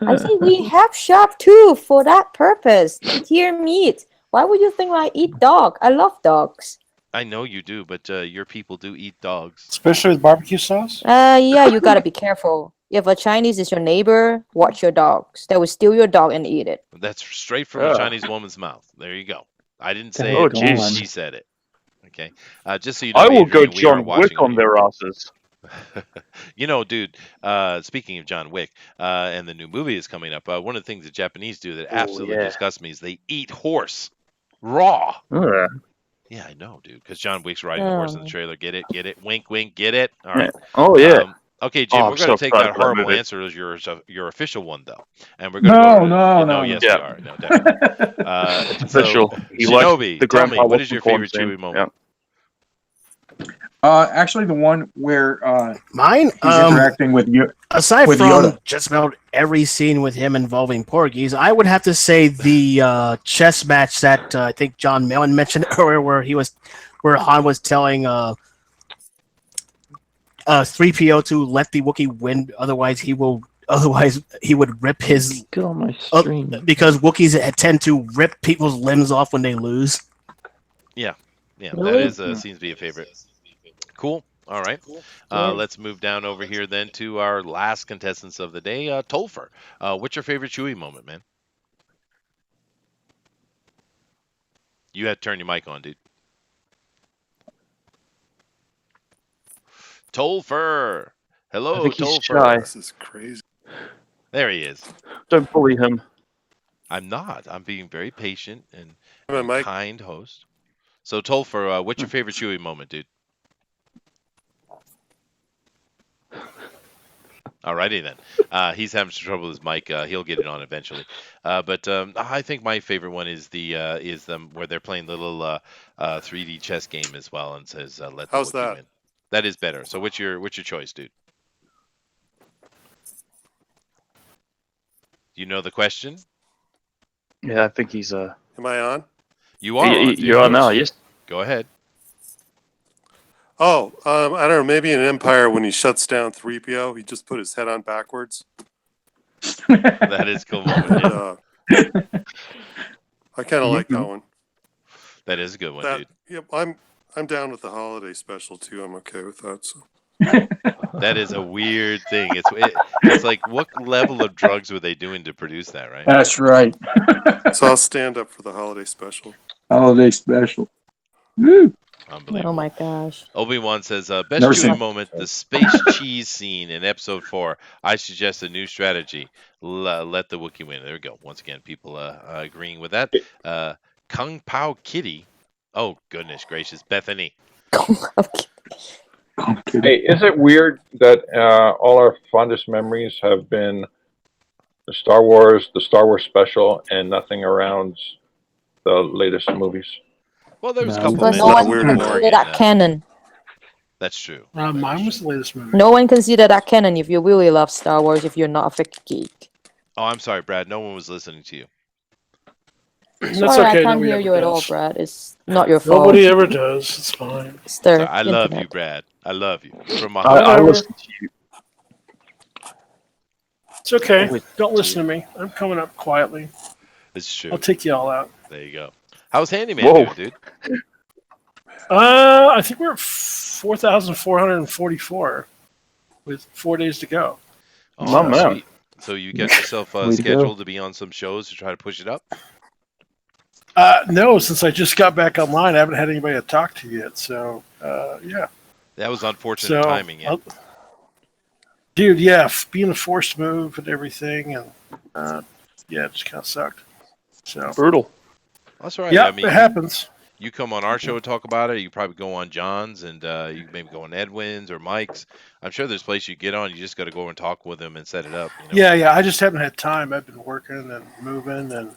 I say we have sharp tooth for that purpose. Eat your meat. Why would you think I eat dog? I love dogs. I know you do, but your people do eat dogs. Especially with barbecue sauce? Yeah, you gotta be careful. If a Chinese is your neighbor, watch your dogs. They will steal your dog and eat it. That's straight from a Chinese woman's mouth. There you go. I didn't say Oh, it. jeez. She said it. Okay. Just so you know, I will go Adrian, we are John watching Wick on their asses. You know, dude, speaking of John Wick, and the new movie is coming up, one of the things the Japanese do that absolutely disgusts me is they eat horse raw. Yeah, I know, dude, because John Wick's riding the horse in the trailer. Get it? Get it? Wink, wink, get it? All right. Oh, yeah. Okay, Jim, we're I'm going so to take proud that of that horrible movie. answer as your official one, though. And we're going to No. Yes, we are. No, definitely. It's official. He Shinobi, likes the tell me, grandpa what is your porn favorite scene. Chewie moment? Actually, the one where Mine, he's interacting with you. aside with from Yoda. just about every scene with him involving porgies, I would have to say the chess match that I think John Mellon mentioned earlier, where Han was telling 3PO to let the Wookiee win, otherwise he would rip his. Get on my stream. Because Wookiees tend to rip people's limbs off when they lose. Yeah, Really? that is seems to be a favorite. Cool. All right. Let's move down over here then to our last contestants of the day, Tolfer. What's your favorite Chewie moment, man? You had to turn your mic on, dude. Tolfer. I Hello, think he's Tolfer. shy. This is crazy. There he is. Don't bully him. I'm not. I'm being very patient and My a mic. kind host. So, Tolfer, what's your favorite Chewie moment, dude? Alrighty then. He's having some trouble with his mic. He'll get it on eventually. But I think my favorite one is them where they're playing the little 3D chess game as well, and says "Let the How's Wookiee that? win." That is better. So what's your choice, dude? You know the question? Yeah, I think he's Am I on? You are on, dude. you are now. Yes. Go ahead. Oh, I don't know. Maybe in Empire when he shuts down 3PO, he just put his head on backwards. That is a cool moment. And, Yeah. I kind of like that one. That is a good one, That, dude. yep, I'm down with the holiday special too. I'm okay with that. So That is a weird thing. It's like, what level of drugs were they doing to produce that, right? That's right. so I'll stand up for the holiday special. Holiday special. Woo. Unbelievable. Oh my gosh. Obi-Wan says, best Never Chewie seen- moment, the space cheese scene in Episode 4. I suggest a new strategy. Let the Wookiee win. There we go. Once again, people agreeing with that. Kung Pao Kitty. Oh, goodness gracious. Bethany. Hey, is it weird that all our fondest memories have been the Star Wars special, and nothing around the latest movies? Well, there was a No. couple Because of no minutes one that weird were considered in, that canon. That's true. Mine was the latest movie. No one considered that canon if you really love Star Wars, if you're not a fake geek. Oh, I'm sorry, Brad. No one was listening to you. That's Sorry, I okay. can't Nobody hear ever you at all, does. Brad. It's not your fault. Nobody ever does. It's fine. It's the Sorry, I love internet. you, Brad. I love you. From my I heart. Whatever. listen to you. It's okay. Always Don't listen to me. I'm coming up quietly. It's true. I'll take you all out. There you go. How's Handyman Whoa. doing, dude? I think we're at 4,444 with 4 days to go. Oh, My man. sweet. So you get yourself Way to go. scheduled to be on some shows to try to push it up? No, since I just got back online, I haven't had anybody to talk to yet. So, yeah. That was unfortunate So, timing, yeah. dude, yeah, being a forced move and everything, and yeah, it just kind of sucked. So, Brutal. That's all right. yeah, I mean, it happens. you come on our show to talk about it. You probably go on John's, and you maybe go on Edwin's or Mike's. I'm sure there's a place you get on. You just got to go and talk with them and set it up. You know? Yeah, I just haven't had time. I've been working and moving and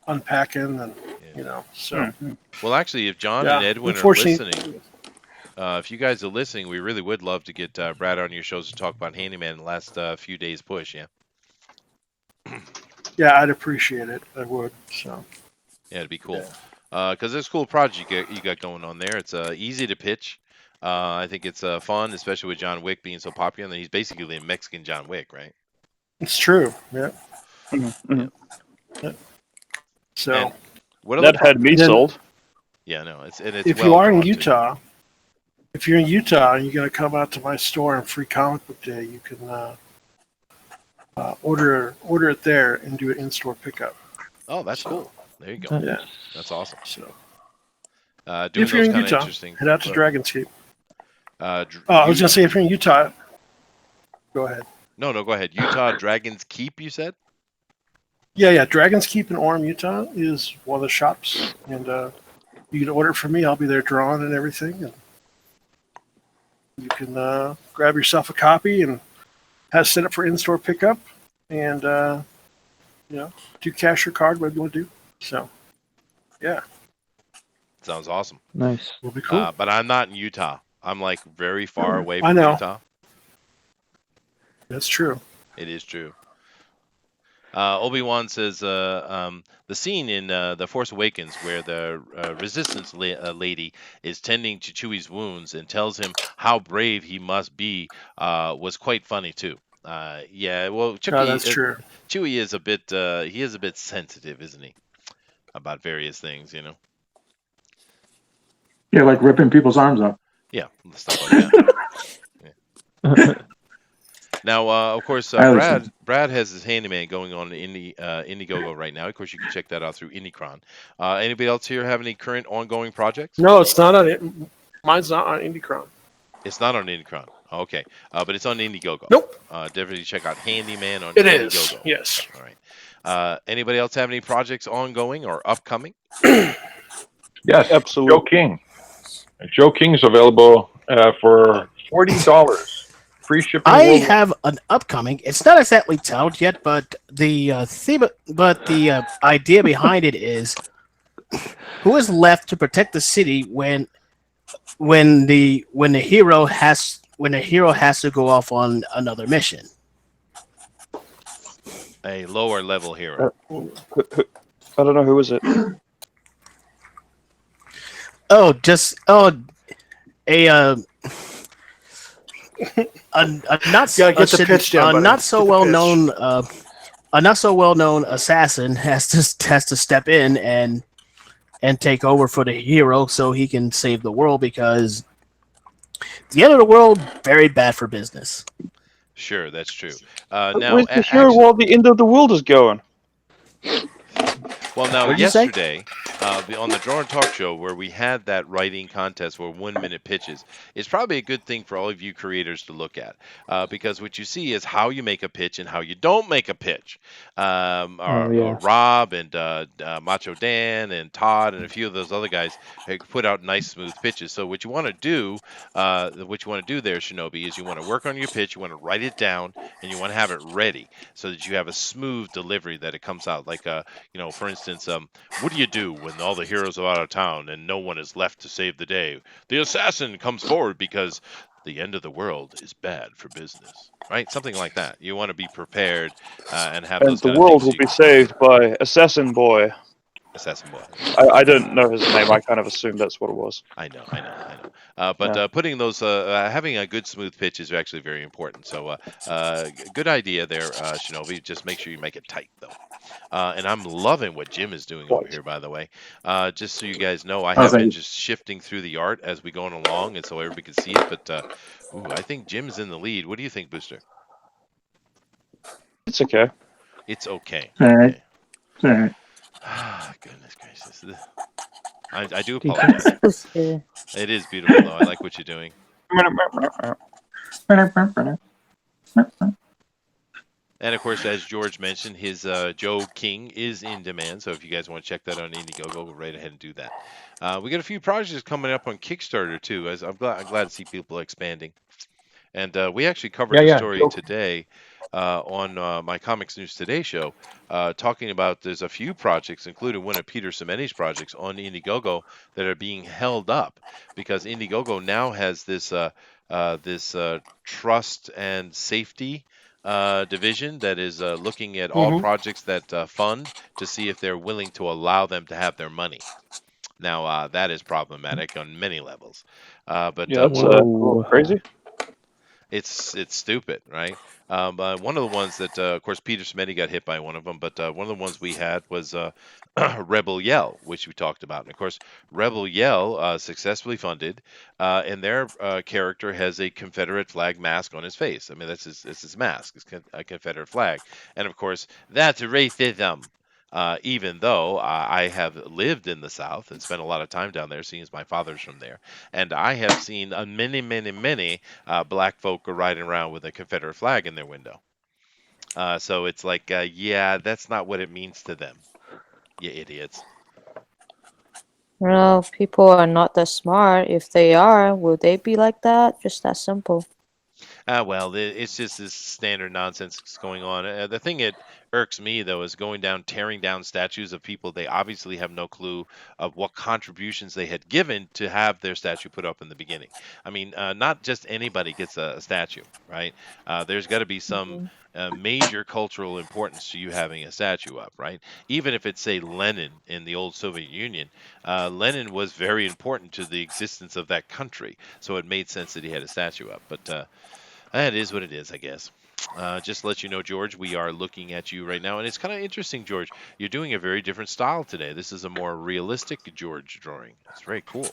unpacking, and you know. So, Well, actually, if John yeah, and Edwin are unfortunately- listening, if you guys are listening, we really would love to get Brad on your shows to talk about Handyman in the last few days push. Yeah. yeah, I'd appreciate it. I would. So, Yeah, it'd be cool. Because it's a cool project you got going on there. It's easy to pitch. I think it's fun, especially with John Wick being so popular. And he's basically a Mexican John Wick, right? it's true. Yeah. So, And what That other had me Then- sold. Yeah, no, it's if well you are in drawn, too. Utah, if you're in Utah and you're going to come out to my store on Free Comic Book Day, you can order it there and do an in-store pickup. Oh, that's cool. There you go. Yeah. That's awesome. So, Doing if you're those in kind of Utah, interesting. head out to Dragonscape. I I was going to say, if you're in Utah, go ahead. No, go ahead. Utah Dragons Keep, you said? Yeah. Dragon's Keep in Orem, Utah is one of the shops, and you can order it from me. I'll be there drawing and everything, and you can grab yourself a copy and have set up for in-store pickup, and do cash or card, whatever you want to do. So, yeah, Sounds awesome. Nice. will be cool. But I'm not in Utah. I'm like very far away I from know. Utah. That's true. It is true. Obi-Wan says the scene in The Force Awakens where the Resistance lady is tending to Chewie's wounds and tells him how brave he must be was quite funny too. Yeah, well, That's true. Chewie is a bit sensitive, isn't he, about various things, you know. Yeah, like ripping people's arms off. Yeah, stuff like that. Yeah. Now, of course, I listen. Brad has his handyman going on in Indiegogo right now. Of course, you can check that out through Indicron. Anybody else here have any current ongoing projects? No, it's not on it. Mine's not on Indicron. It's not on Indicron. Okay, but it's on Indiegogo. Nope. Definitely check out Handyman on It is. Indiegogo. Yes. All right. Anybody else have any projects ongoing or upcoming? Yes, Absolutely. Joe King. Joe King's available for $40. Free shipping. I worldwide. have an upcoming. It's not exactly titled yet, but the theme, but the idea behind it is who is left to protect the city when the hero has to go off on another mission. A lower level hero. I don't know, who is it? A not Gotta get the pitch down, buddy. not so Get the well pitch. known a not so well known assassin has to step in and take over for the hero so he can save the world, because the end of the world very bad for business. Sure, that's true. But Now, where's the hero while the end of the world is going? well, now What'd you say? yesterday, on the Draw and Talk show where we had that writing contest where 1 minute pitches, it's probably a good thing for all of you creators to look at, because what you see is how you make a pitch and how you don't make a pitch. yeah. Rob and Macho Dan and Todd and a few of those other guys put out nice smooth pitches. So what you want to do, there, Shinobi, is you want to work on your pitch, you want to write it down, and you want to have it ready so that you have a smooth delivery that it comes out. Like, for instance, what do you do when all the heroes are out of town and no one is left to save the day? The assassin comes forward because the end of the world is bad for business, right? Something like that. You want to be prepared and have And those the kind of world things. will be saved by Assassin Boy. Assassin Boy. I don't know his name. I kind of assumed that's what it was. I know. But putting those, having a good smooth pitch is actually very important. So, good idea there, Shinobi. Just make sure you make it tight, though. And I'm loving what Jim is doing over here, by the way. Just so you guys know, I have been just shifting through the art as we going along, and so everybody can see it. But I think Jim's in the lead. What do you think, Booster? It's okay. It's okay. All right. Okay. All right. Goodness gracious. I do apologize. It is beautiful, though. I like what you're doing. And of course, as George mentioned, his Joe King is in demand. So if you guys want to check that on Indiegogo, go right ahead and do that. We got a few projects coming up on Kickstarter too. As I'm glad to see people expanding. And we actually covered the story today on my Comics News Today show, talking about there's a few projects, including one of Peter Semeni's projects on Indiegogo, that are being held up because Indiegogo now has this trust and safety division that is looking at all projects that fund to see if they're willing to allow them to have their money. Now, that is problematic on many levels. But yeah, that's a little crazy. It's stupid, right? But one of the ones that, of course, Peter Semeni got hit by one of them, but one of the ones we had was Rebel Yell, which we talked about. And of course, Rebel Yell successfully funded, and their character has a Confederate flag mask on his face. I mean, that's his mask. It's a Confederate flag. And of course, that's racism. Even though I have lived in the South and spent a lot of time down there, seeing as my father's from there, and I have seen many black folk riding around with a Confederate flag in their window. So it's like, yeah, that's not what it means to them, you idiots. Well, people are not that smart. If they are, will they be like that? Just that simple. Well, it's just this standard nonsense that's going on. The thing that irks me, though, is tearing down statues of people they obviously have no clue of what contributions they had given to have their statue put up in the beginning. I mean, not just anybody gets a statue, right? There's got to be some major cultural importance to you having a statue up, right? Even if it's, say, Lenin in the old Soviet Union, Lenin was very important to the existence of that country, so it made sense that he had a statue up. But that is what it is, I guess. Just to let you know, George, we are looking at you right now, and it's kind of interesting, George. You're doing a very different style today. This is a more realistic George drawing. It's very cool.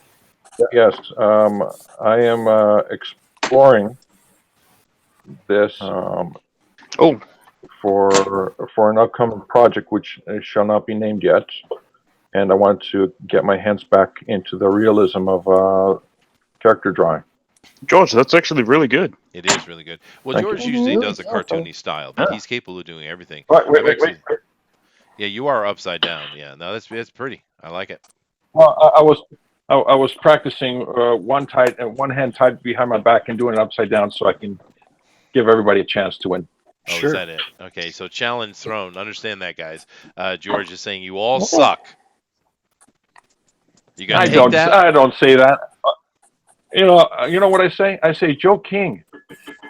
Yes, I am exploring this Oh, for an upcoming project which shall not be named yet, and I want to get my hands back into the realism of character drawing. George, that's actually really good. It is really good. Well, Thank you. George usually Mhm. does a cartoony style, but Yeah. he's capable of doing everything. Wait, I've actually, yeah, you are upside down. Yeah, no, that's pretty. I like it. Well, I was practicing one hand tied behind my back and doing it upside down so I can give everybody a chance to win. Oh, is Sure. that it? Okay, so challenge thrown. Understand that, guys. George is saying you all Okay. suck. You gonna take that? I don't say that. You know what I say? I say Joe King,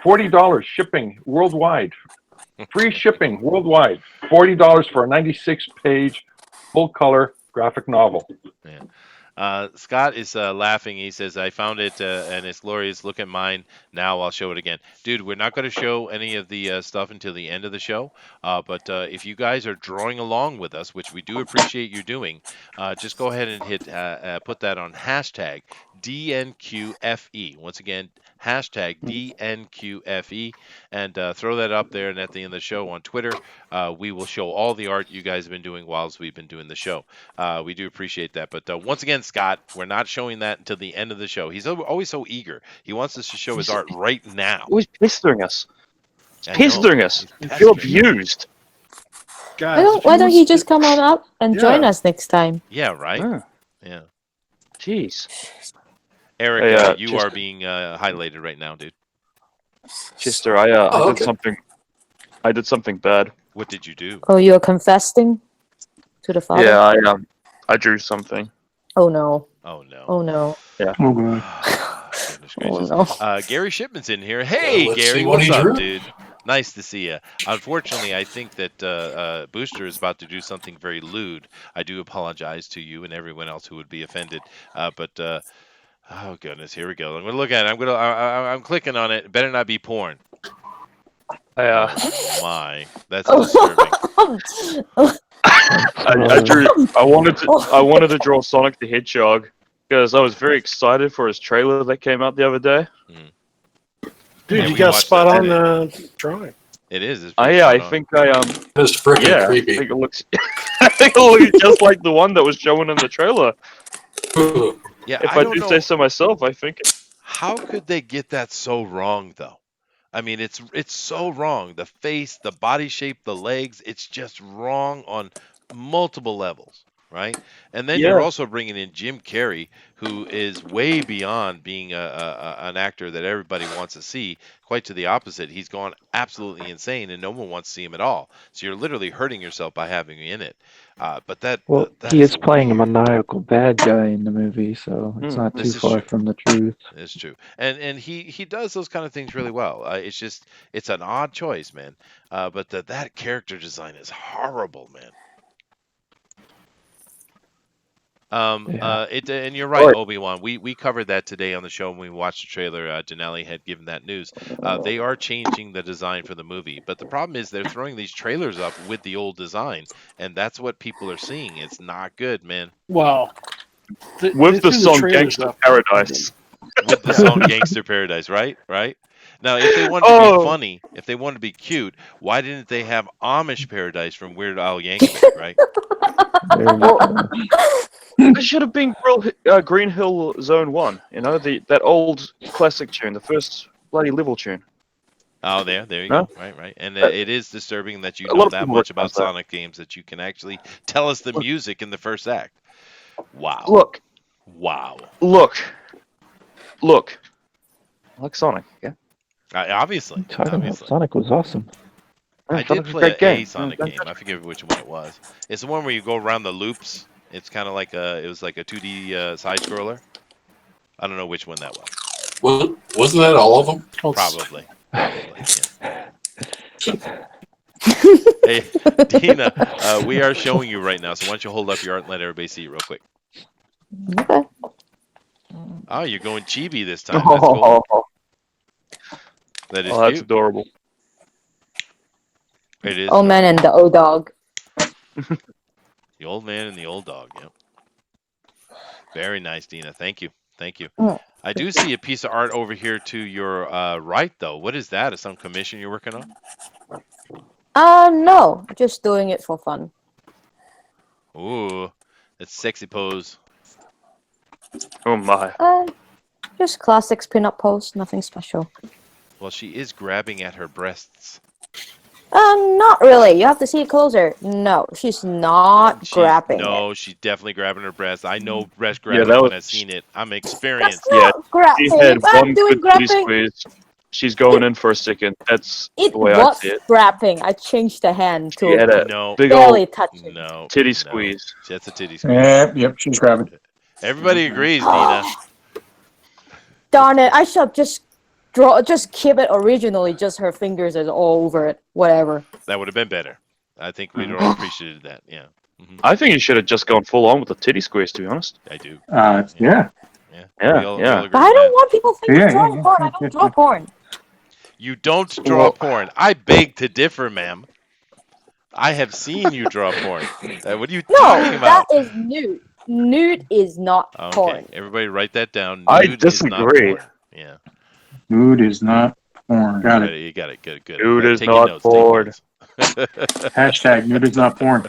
$40 shipping worldwide, free shipping worldwide, $40 for a 96-page full color graphic novel. Yeah. Scott is laughing. He says, I found it and it's glorious. Look at mine. Now I'll show it again. Dude, we're not going to show any of the stuff until the end of the show. But if you guys are drawing along with us, which we do appreciate you doing, just go ahead and hit put that on hashtag DNQFE. Once again, hashtag DNQFE, and throw that up there. And at the end of the show on Twitter, we will show all the art you guys have been doing whilst we've been doing the show. We do appreciate that. But once again, Scott, we're not showing that until the end of the show. He's always so eager. He wants us to show his art right now. Always pestering us. I know. Pestering us. He's I feel pestering. abused. Guys, Why don't he just come on up and join Yeah. us next time? Yeah, right? Ah, Yeah. jeez. Eric, Hey, you just- are being highlighted right now, dude. Chester, I Oh, did okay. something. I did something bad. What did you do? Oh, you're confessing to the father? Yeah, I drew something. Oh no. Oh, no. Oh no. Oh, God. Goodness Oh gracious. no. Gary Shipman's in here. Hey, let's Gary, see what what's he up, drew. dude? Nice to see you. Unfortunately, I think that Booster is about to do something very lewd. I do apologize to you and everyone else who would be offended. Oh goodness, here we go. I'm gonna look at it. I'm clicking on it. It better not be porn. Oh my, that's disturbing. I drew. I wanted to draw Sonic the Hedgehog because I was very excited for his trailer that came out the other day. Dude, Yeah, you we got watched spot that on today. drawing. It is. It's I pretty yeah, I spot on. think I It's freaking yeah, I creepy. think it looks. I think it looks just like the one that was shown in the trailer. Yeah, If I I don't do know. say so myself, I think. How could they get that so wrong, though? I mean, it's so wrong. The face, the body shape, the legs, it's just wrong on multiple levels, right? And then you're Yeah. also bringing in Jim Carrey, who is way beyond being an actor that everybody wants to see. Quite to the opposite. He's gone absolutely insane, and no one wants to see him at all. So you're literally hurting yourself by having him in it. But Well, that he is is playing a weird. maniacal bad guy in the movie, so it's not too This is far true. from the truth. It's true, and he does those kind of things really well. It's an odd choice, man. But that character design is horrible, man. Yeah. And you're right, Right. Obi-Wan. We covered that today on the show when we watched the trailer. Denali had given that news. They are changing the design for the movie, but the problem is they're throwing these trailers up with the old design, and that's what people are seeing. It's not good, man. Wow. With the song "Gangsta Paradise." With the song "Gangster Paradise," right? Right. Now, if they wanted to be Oh. funny, if they wanted to be cute, why didn't they have Amish Paradise from Weird Al Yankovic, right? There you go. It should have been Green Hill Zone 1. You know, that old classic tune, the first bloody level tune. Oh, there you No? go. Right. And it is disturbing that you A know lot of that people much about recognize that. Sonic games that you can actually tell us the music in the first act. Wow. Look. Wow. Look. I like Sonic, yeah? Obviously. Talking about Obviously. Sonic was awesome. I did Sonic's a play great a game. Sonic game. I forget which one it was. It's the one where you go around the loops. It's kind of like it was like a 2D side scroller. I don't know which one that was. Wasn't that all of them? Probably. Yeah. Hey, Dina, we are showing you right now. So why don't you hold up your art and let everybody see it real quick? Okay. Oh, you're going chibi this time. That's cool. That is That's cute. adorable. It is. Old man and the old dog. The old man and the old dog. Yep. Very nice, Dina. Thank you. Thank you. Mm. I do see a piece of art over here to your right, though. What is that? Is some commission you're working on? No, just doing it for fun. Ooh, that's sexy pose. Oh my. Just classics pin-up pose, nothing special. Well, she is grabbing at her breasts. Not really. You have to see it closer. No, she's not grabbing it. No, she's definitely grabbing her breast. I know breast Yeah, grabbing that when was- I've seen it. I'm That's experienced. Yeah, not grabbing. She had I'm one doing good titty grabbing. squeeze. She's going in for a second. That's It the way I was see it. grabbing. I changed the hand She had to a No, big barely old touching. no. titty no. squeeze. That's a titty squeeze. Yep, she's grabbing. Everybody agrees, Dina. Darn it! I should just keep it originally. Just her fingers is all over it. Whatever. That would have been better. I think we'd all appreciated that. Yeah. I think you should have just gone full on with the titty squeeze, to be honest. I do. Yeah. Yeah. Yeah, We all yeah. agree But I with don't that. want people thinking Yeah, drawing yeah, porn. yeah, I don't yeah, draw yeah. porn. You don't draw porn. I beg to differ, ma'am. I have seen you draw porn. What are you talking No, about? that is nude. Nude is not Okay, porn. everybody write that down. I Nude is not disagree. porn. Yeah. Nude is not porn. Got it. You got it. Good. Nude is Take not notes, take porn. notes. Hashtag nude is not porn.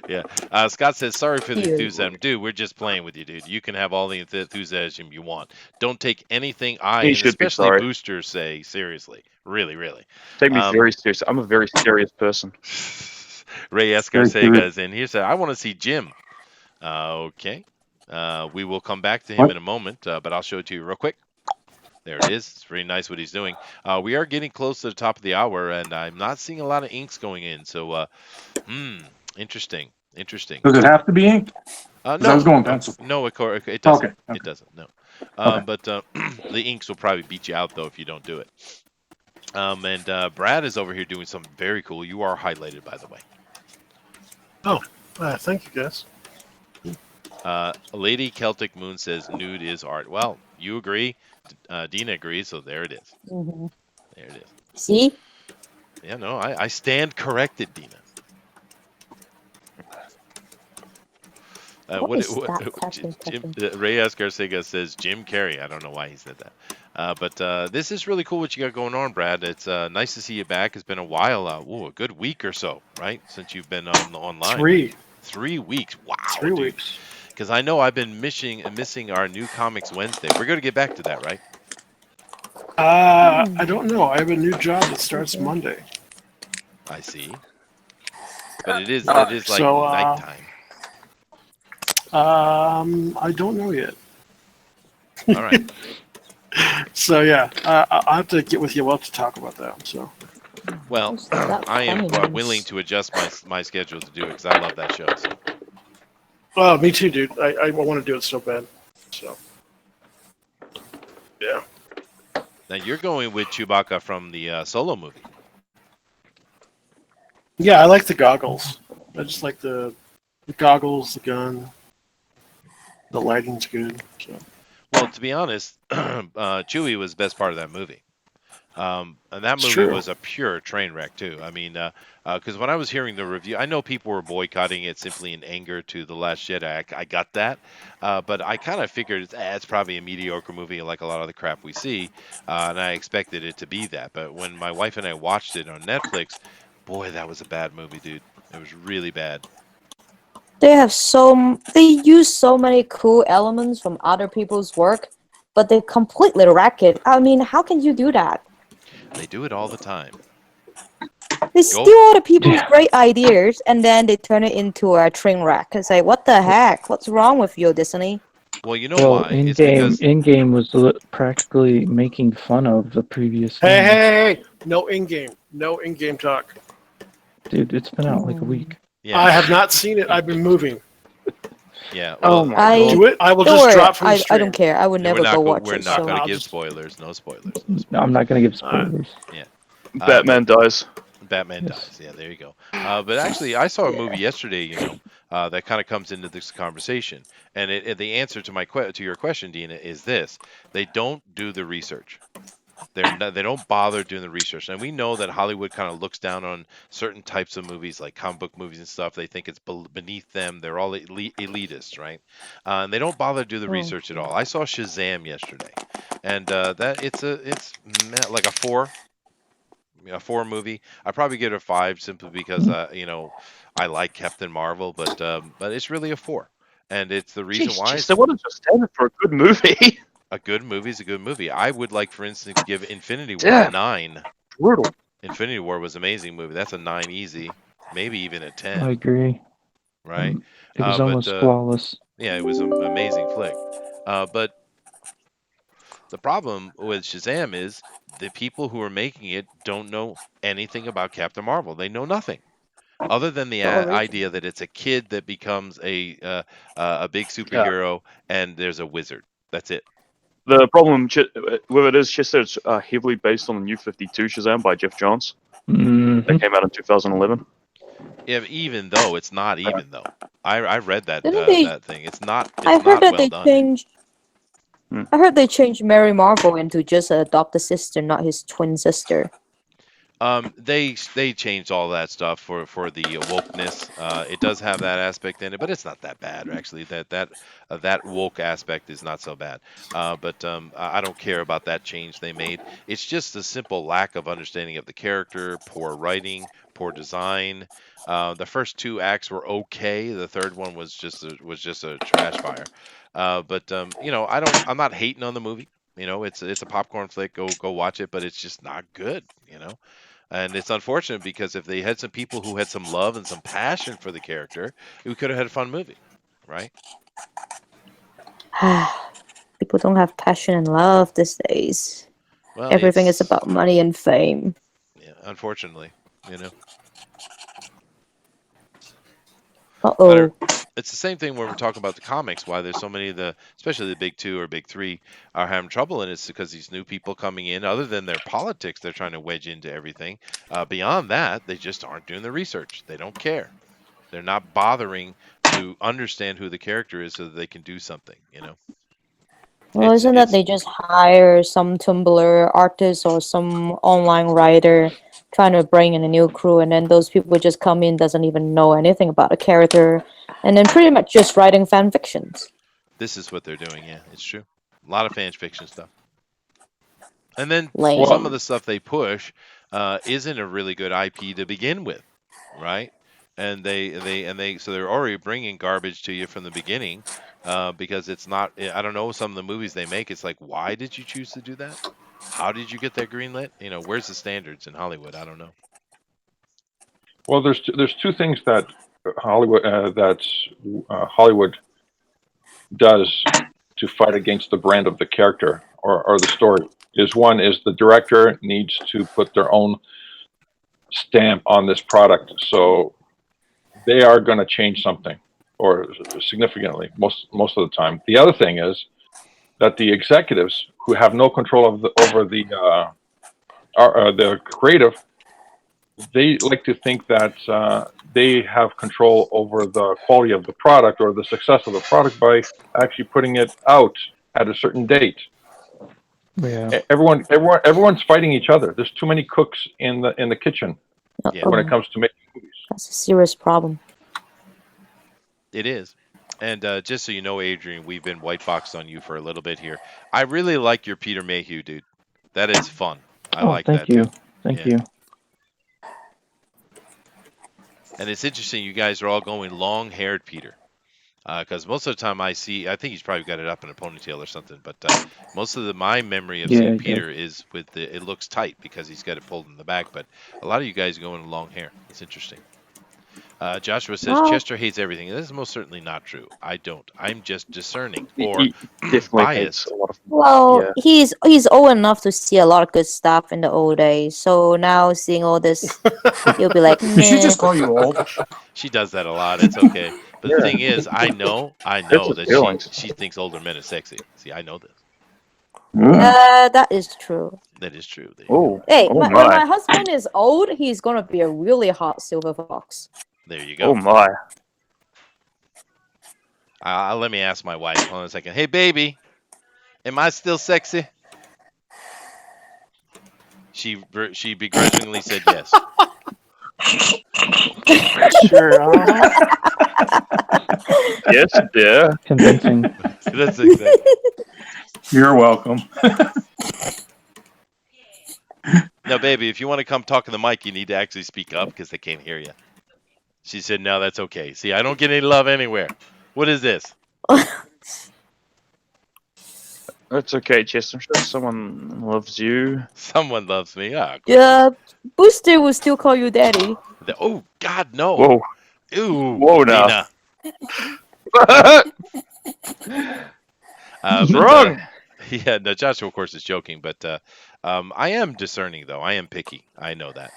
Yeah. Scott says, sorry for the Ew. enthusiasm. Dude, we're just playing with you, dude. You can have all the enthusiasm you want. Don't take anything He and should be especially sorry. boosters say seriously. Really, really. Take me very serious. I'm a very serious person. Ray Very Escarcega serious. is in here. Said, I want to see Jim. Okay. We will come back to him What? in a moment, but I'll show it to you real quick. There it is. It's pretty nice what he's doing. We are getting close to the top of the hour, and I'm not seeing a lot of inks going in. So, interesting. Interesting. Does it have to be ink? 'Cause I was going pencil. No, it doesn't. Okay. It doesn't. No. Okay. But the inks will probably beat you out though if you don't do it. And Brad is over here doing something very cool. You are highlighted, by the way. Thank you, guys. Lady Celtic Moon says nude is art. Well, you agree. Dina agrees, so there it is. Mhm. There it is. See? Yeah, no, I stand corrected, Dina. What is that tapping? Ray Escarcega says Jim Carrey. I don't know why he said that. But this is really cool what you got going on, Brad. It's nice to see you back. It's been a while. A good week or so, right? Since you've been online. 3 weeks. Wow. 3 dude. weeks. Because I know I've been missing our new Comics Wednesday. We're going to get back to that, right? I don't know. I have a new job that starts Monday. I see. But it is like nighttime. I don't know yet. All right. So yeah, I'll have to get with you to talk about that. So. Well, I am willing to adjust my schedule to do it because I love that show. So. Oh, me too, dude. I want to do it so bad. So. Yeah. Now you're going with Chewbacca from the Solo movie. Yeah, I like the goggles. I just like the goggles, the gun. The lighting's good. So. Well, to be honest, Chewie was the best part of that movie. And that movie true. was a pure train wreck too. I mean, because when I was hearing the review, I know people were boycotting it simply in anger to The Last Jedi. I got that, but I kind of figured it's probably a mediocre movie like a lot of the crap we see, and I expected it to be that. But when my wife and I watched it on Netflix, boy, that was a bad movie, dude. It was really bad. They use so many cool elements from other people's work, but they completely wreck it. I mean, how can you do that? They do it all the time. They steal other people's great ideas and then they turn it into a train wreck. It's like, what the heck? What's wrong with you, Disney? Well, you know why? It's because in-game was practically making fun of the previous Hey, game. hey, no in-game. No in-game talk. Dude, it's been out like a week. Yeah. I have not seen it. I've been moving. Yeah. Oh Well, my Do it. I will Don't just worry, drop from the I stream. don't care. I would never go watch we're it. not So. going to I'll give just- spoilers. No spoilers. No, I'm not gonna give spoilers. Batman dies. Batman dies. Yeah, there you go. But actually, I saw a movie yesterday. That kind of comes into this conversation, and the answer to to your question, Dina, is this: they don't do the research. They don't bother doing the research, and we know that Hollywood kind of looks down on certain types of movies, like comic book movies and stuff. They think it's beneath them. They're all elitist, right? And they don't bother to do the research at all. I saw Shazam yesterday, and that it's like a 4 movie. I probably give it a 5 simply because I like Captain Marvel, but it's really a 4, and it's the reason Jeez, why they would have just done it for a good movie. a good movie is a good movie. I would like, for instance, give Infinity War Yeah. a 9. Brutal. Infinity War was an amazing movie. That's a 9 easy, maybe even a 10. I agree. Right? It was almost flawless. Yeah, it was an amazing flick. But the problem with Shazam is the people who are making it don't know anything about Captain Marvel. They know nothing other than the idea that it's a kid that becomes a big superhero and there's a wizard. That's it. The problem with it is just that it's heavily based on the New 52 Shazam by Jeff Johns. That came out in 2011. Yeah, even though it's not even though. I read that Didn't they- that thing. It's not I heard that well they done. changed. I heard they changed Mary Marvel into just an adopted sister, not his twin sister. They changed all that stuff for the wokeness. It does have that aspect in it, but it's not that bad actually. That woke aspect is not so bad. But I don't care about that change they made. It's just a simple lack of understanding of the character, poor writing, poor design. The first 2 acts were okay. The third one was just a trash fire. But I'm not hating on the movie. It's a popcorn flick. Go watch it, but it's just not good. And it's unfortunate because if they had some people who had some love and some passion for the character, we could have had a fun movie, right? People don't have passion and love these days. Well, Everything is about money and fame. Yeah, unfortunately, Uh-oh. It's the same thing when we're talking about the comics. Why there's so many of especially the big 2 or big 3, are having trouble, and it's because these new people coming in. Other than their politics, they're trying to wedge into everything. Beyond that, they just aren't doing the research. They don't care. They're not bothering to understand who the character is so that they can do something. Well, isn't that they just hire some Tumblr artist or some online writer trying to bring in a new crew, and then those people just come in, doesn't even know anything about a character, and then pretty much just writing fan fictions. This is what they're doing. Yeah, it's true. A lot of fan fiction stuff. And then Lame. some of the stuff they push isn't a really good IP to begin with, right? And so they're already bringing garbage to you from the beginning because it's not. I don't know, some of the movies they make. It's like, why did you choose to do that? How did you get that greenlit? Where's the standards in Hollywood? I don't know. Well, there's 2 things that Hollywood Hollywood does to fight against the brand of the character or the story. One is the director needs to put their own stamp on this product, so they are going to change something or significantly most of the time. The other thing is that the executives who have no control over the creative, they like to think that they have control over the quality of the product or the success of the product by actually putting it out at a certain date. Yeah. Everyone's fighting each other. There's too many cooks in the kitchen when it comes to making movies. That's a serious problem. It is. And just so you know, Adrian, we've been white boxed on you for a little bit here. I really like your Peter Mayhew, dude. That is fun. I like thank that. you. Too. Thank you. And it's interesting, you guys are all going long-haired Peter. Because most of the time I think he's probably got it up in a ponytail or something. But most of my memory of seeing Peter is with it looks tight because he's got it pulled in the back. But a lot of you guys are going with long hair. It's interesting. Joshua says Chester hates everything. This is most certainly not true. I don't. I'm just discerning or biased. Well, he's old enough to see a lot of good stuff in the old days. So now seeing all this, you'll be like, Did she just call you old? She does that a lot. It's okay. But the thing is, I know that she thinks older men are sexy. See, I know this. That is true. That is true. Hey, when my husband is old, he's gonna be a really hot silver fox. There you go. Oh my. Let me ask my wife. Hold on a second. Hey, baby, am I still sexy? She begrudgingly said yes. Sure. Yes, dear. Convincing. That's exactly. You're welcome. Now, baby, if you want to come talk in the mic, you need to actually speak up because they can't hear you. She said, "No, that's okay. See, I don't get any love anywhere. What is this?" That's okay, Chess. I'm sure someone loves you. Someone loves me. Ah, of course. Yeah, Booster will still call you daddy. Oh God, no. Whoa. Ew. Whoa, now. Dina. What's But, wrong? yeah, no, Joshua, of course, is joking, but I am discerning, though. I am picky. I know that.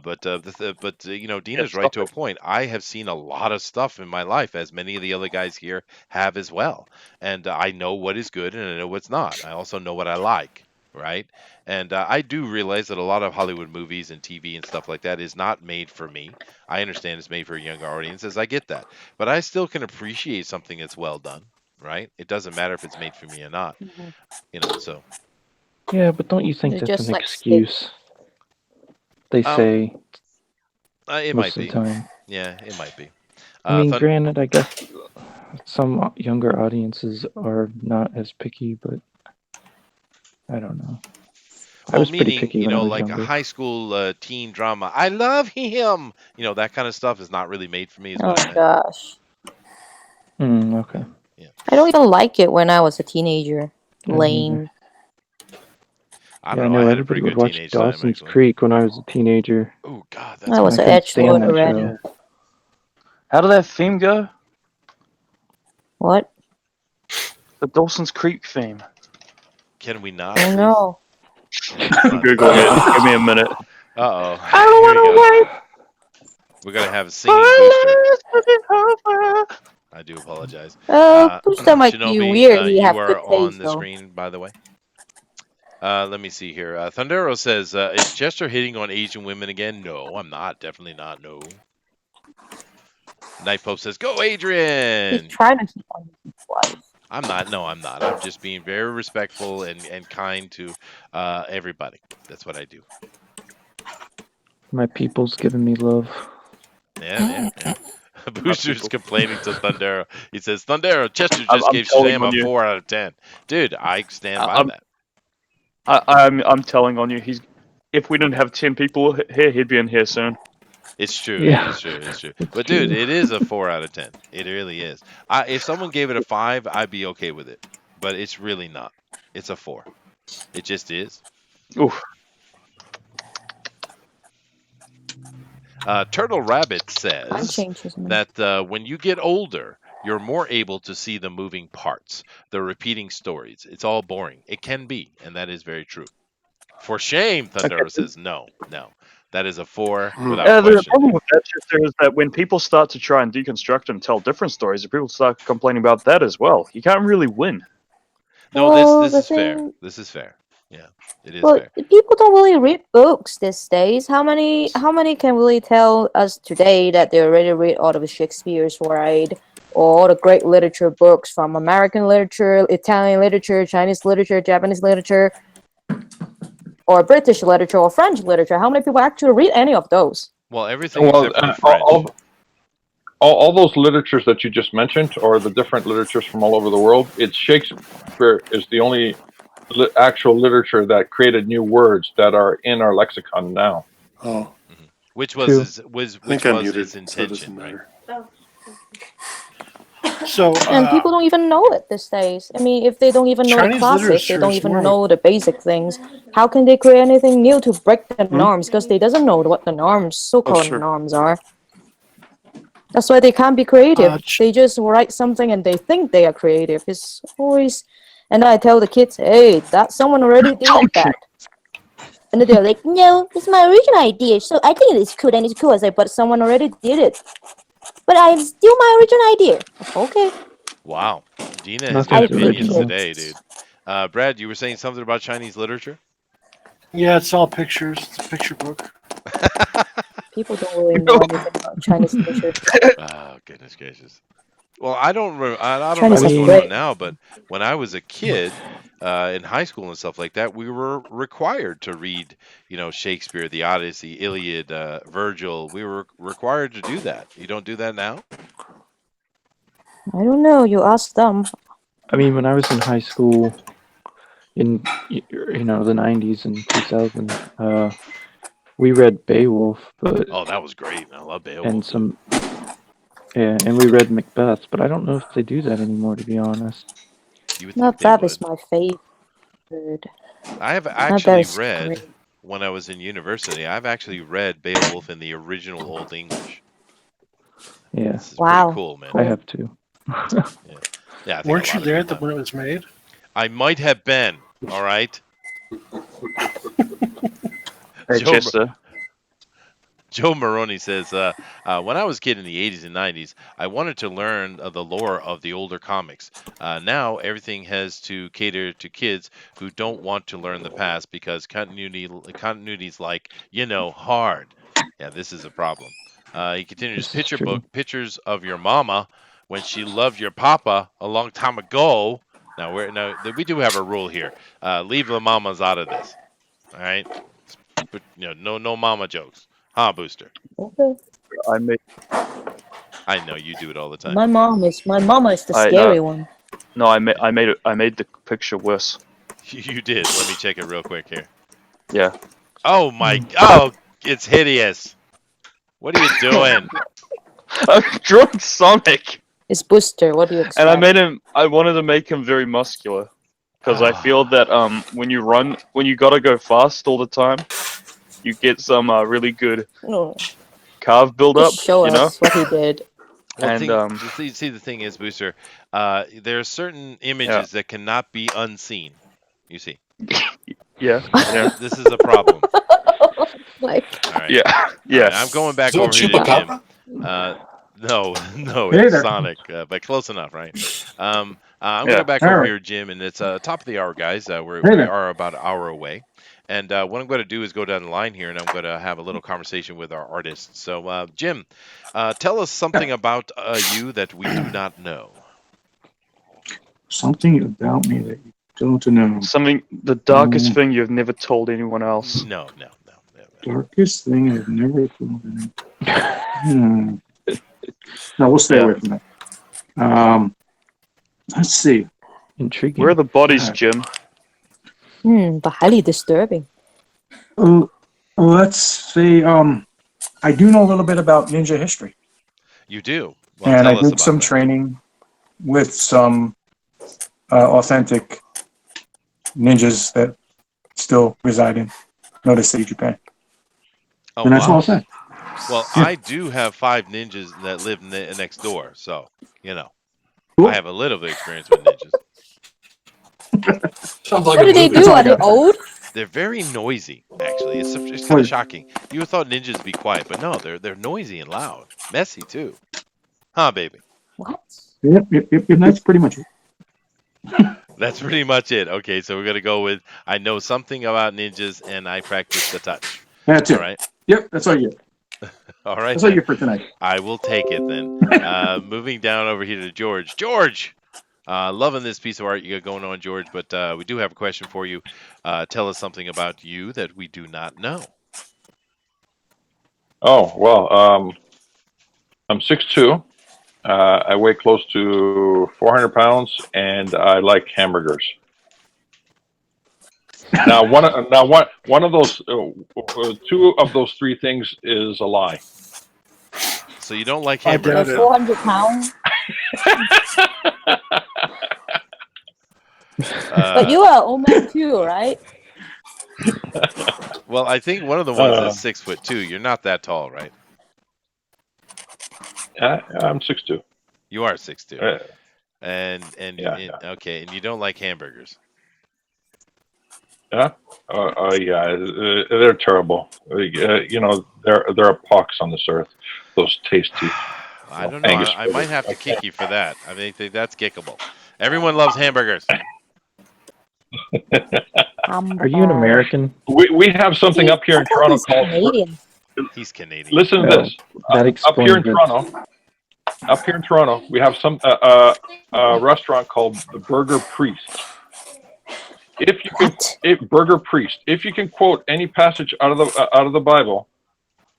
But you know, Dina's right to a point. I have seen a lot of stuff in my life, as many of the other guys here have as well, and I know what is good and I know what's not. I also know what I like, right? And I do realize that a lot of Hollywood movies and TV and stuff like that is not made for me. I understand it's made for younger audiences. I get that, but I still can appreciate something that's well done. Right? It doesn't matter if it's made for me or not. You know, so. Yeah, but don't you think It's that's just an like excuse? They say It most might of the be. time. Yeah, it might be. I mean, granted, I guess some younger audiences are not as picky, but I don't know. I Well, was pretty meaning, picky you when I know, was like a younger. high school teen drama. I love him. You know, that kind of stuff is not really made for me. Is Oh what I meant. gosh. Okay. Yeah. I don't even like it when I was a teenager. I don't Lame. either. I Yeah, don't I know. know I had a everybody pretty would good watch teenage time, Dawson's actually. Creek when I was a teenager. Oh God, I that's. was I an couldn't edge lord stand that already. show. How did that theme go? What? The Dawson's Creek theme. Can we not? Oh Please? no. I'm googling it. Give me a minute. Uh oh. I don't Here we want go. to wait. We're gonna have a singing booster. I do apologize. Booster might be Shinobi, weird. He you have good are on taste the though. screen, by the way. Let me see here. Thundero says, "Is Chester hitting on Asian women again?" No, I'm not. Definitely not. No. Night Pope says, "Go, He's Adrian." trying to hit on his wife. I'm not. No, I'm not. I'm just being very respectful and kind to everybody. That's what I do. My people's giving me love. Yeah. Booster's complaining to Thundero. He says, "Thundero, Chester I'm just gave telling Shazam on a you. 4 out of 10." Dude, I stand by that. I'm telling on you. If we didn't have 10 people here, he'd be in here soon. It's true. Yeah, It's true. It's true. it's But dude, true. it is a 4 out of 10. It really is. If someone gave it a 5, I'd be okay with it. But it's really not. It's a 4. It just is. Oof. Turtle Rabbit Time says changes, man. that when you get older, you're more able to see the moving parts, the repeating stories. It's all boring. It can be, and that is very true. For shame, Thundero says no. That is a 4 without The question. problem with that, Chester, is that when people start to try and deconstruct and tell different stories, people start complaining about that as well. You can't really win. No, Well, this the is fair. thing- This is fair. Yeah, it is Well, fair. people don't really read books these days. How many can really tell us today that they already read all of Shakespeare's right, or all the great literature books from American literature, Italian literature, Chinese literature, Japanese literature, or British literature or French literature? How many people actually read any of those? Well, everything except for the French. All those literatures that you just mentioned, or the different literatures from all over the world, it's Shakespeare is the only actual literature that created new words that are in our lexicon now. Oh, Which Two. was I think I'm muted, his so it intention, doesn't right? matter. So, And people don't even know it these days. I mean, if they don't even know the Chinese classics, they literature don't is even more- know the basic things. How can they create anything new to break the norms? Because they doesn't know what the norms, so-called sure. norms, are. That's why they can't be creative. They just write something and they think they are creative. It's always, and I tell the kids, "Hey, that someone already did that." And they're like, "No, it's my original idea, so I think it's cool and it's cool." I say, "But someone already did it." "But I'm still my original idea." "Okay." Wow. Dina has Nothing's got opinions original. today, dude. Brad, you were saying something about Chinese literature? Yeah, it's all pictures. It's a picture book. People don't really know anything about Chinese literature. Oh, goodness gracious. Well, I don't know Chinese what's is going great. on now, but when I was a kid, in high school and stuff like that, we were required to read, Shakespeare, the Odyssey, Iliad, Virgil. We were required to do that. You don't do that now? I don't know. You ask them. I mean, when I was in high school, in the 90s and 2000, we read Beowulf, but Oh, that was great. I love Beowulf. and some and we read Macbeth, but I don't know if they do that anymore, to be honest. You would think Not they bad would. is my favorite. I have Not bad actually is read great. when I was in university. I've actually read Beowulf in the original Old English. Yeah, This is Wow. pretty cool, man. I have to. Yeah, I think a Weren't lot you of there people have. when it was made? I might have been. All right. Hey, Joe, Chester. Joe Maroney says, when I was a kid in the 80s and 90s, I wanted to learn the lore of the older comics. Now, everything has to cater to kids who don't want to learn the past because continuity's like, hard. Yeah, this is a problem. He continues, This is picture true. book, pictures of your mama when she loved your papa a long time ago. Now, we do have a rule here. Leave the mamas out of this. All right? But, no mama jokes. Huh, Booster? Okay. I made I know you do it all the time. My mama is the I scary one. no, I made the picture worse. You did. Let me check it real quick here. Yeah. Oh my! Oh, it's hideous. What are you doing? I'm drawing Sonic, It's Booster. What do you expect? and I wanted to make him very muscular, because I feel that when you gotta go fast all the time, you get some really good No, carve build up. just show us what he did. Well, And the thing is, Booster, there are certain images that cannot be unseen. You see. yeah. This is a problem. Like, All right. Yeah. All Yeah. right, I'm going back Is that over here to Jim. Chupacabra? No, Hey it's there. Sonic, but close enough, right? I'm Yeah. going to back All over right. here, Jim, and it's top of the hour, guys. Hey We there. are about an hour away. And what I'm going to do is go down the line here, and I'm going to have a little conversation with our artists. So, Jim, tell us something about you that we do not know. Something about me that you don't know. Something, the darkest thing you've never told anyone else. No. Darkest thing I've never told anyone. No, we'll stay away from that. Let's see. Intriguing. Where are the bodies, God. Jim? but highly disturbing. Let's see. I do know a little bit about ninja history, You do. Well, and tell I us did about some that. training with some authentic ninjas that still reside in Noda City, Japan. Oh, And that's all wow. I'll say. Well, I do have 5 ninjas that live next door, so Cool. I have a little bit of experience with ninjas. Sounds like What a do they movie. do? Are they old? They're very noisy, actually. It's kind of shocking. You would thought ninjas would be quiet, but no, they're noisy and loud, messy too. Huh, baby? What? Yep, and that's pretty much it. That's pretty much it. Okay, so we're gonna go with I know something about ninjas and I practice the touch. That's it. All right. Yep, that's all you get. All right. That's all you Then. get for tonight. I will take it then. Moving down over here to George. George, loving this piece of art you got going on, George. But we do have a question for you. Tell us something about you that we do not know. Oh, well, I'm 6'2". I weigh close to 400 pounds, and I like hamburgers. Now, one of those, 2 of those 3 things is a lie. So you don't like I doubt hamburgers? it. 400 pounds. But you are old man too, right? Well, I think one of the ones is 6'2". You're not that tall, right? I'm 6'2". You are 6'2". Yeah. Okay, and you don't like hamburgers. Yeah. Yeah. They're terrible. There are pox on this earth. Those tasty. I don't know. Angus I might have to kick you for that. I think that's kickable. Everyone loves hamburgers. Are you an American? We have something up here in Toronto called. Canadian. He's Canadian. Listen to this. That Up here in explains it. Toronto. Up here in Toronto, we have a restaurant called the Burger Priest. If you can, Burger Priest, if you can quote any passage out of the Bible,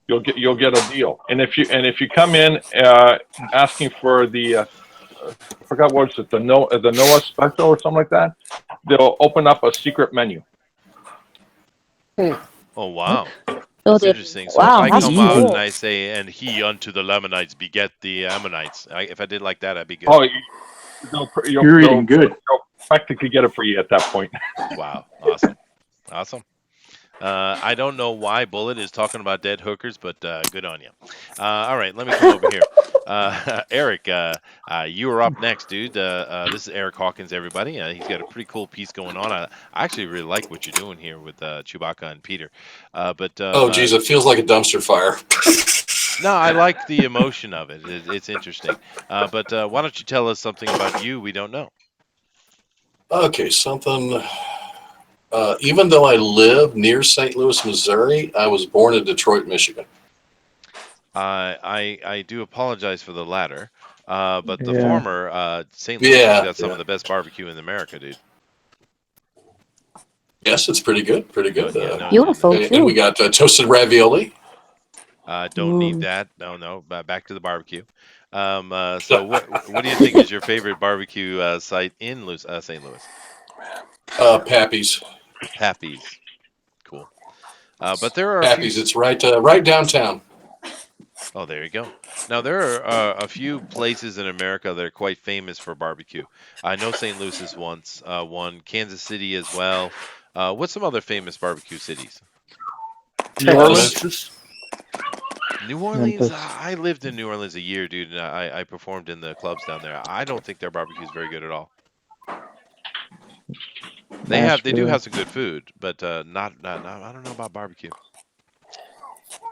you'll get a deal. And if you come in asking for the I forgot what it's the Noah special or something like that, they'll open up a secret menu. Oh wow, So that's they, interesting. So if wow, I that's come out cool. and I say, "And he unto the Lamanites beget the Ammonites," if I did like that, I'd be good. Oh, You're eating good. You'll practically get it free at that point. Wow, awesome, awesome. I don't know why Bullet is talking about dead hookers, but good on you. All right, let me come over here. Eric, you are up next, dude. This is Eric Hawkins, everybody. He's got a pretty cool piece going on. I actually really like what you're doing here with Chewbacca and Peter. Oh, geez, it feels like a dumpster fire. No, I like the emotion of it. It's interesting. But why don't you tell us something about you we don't know? Okay, something. Even though I live near St. Louis, Missouri, I was born in Detroit, Michigan. I do apologize for the latter, but the Yeah. former, St. Louis has got some of the best barbecue in America, dude. Yes, it's pretty good. Pretty good. Beautiful And too. we got toasted ravioli. Don't need that. No. Back to the barbecue. So what do you think is your favorite barbecue site in St. Louis? Pappy's. Pappy's. Cool. But there are Pappy's. It's right downtown. Oh, there you go. Now there are a few places in America that are quite famous for barbecue. I know St. Louis is one, Kansas City as well. What's some other famous barbecue cities? New Orleans. New Orleans. Memphis. I lived in New Orleans a year, dude, and I performed in the clubs down there. I don't think their barbecue is very good at all. They do Nashville. have some good food, but not I don't know about barbecue.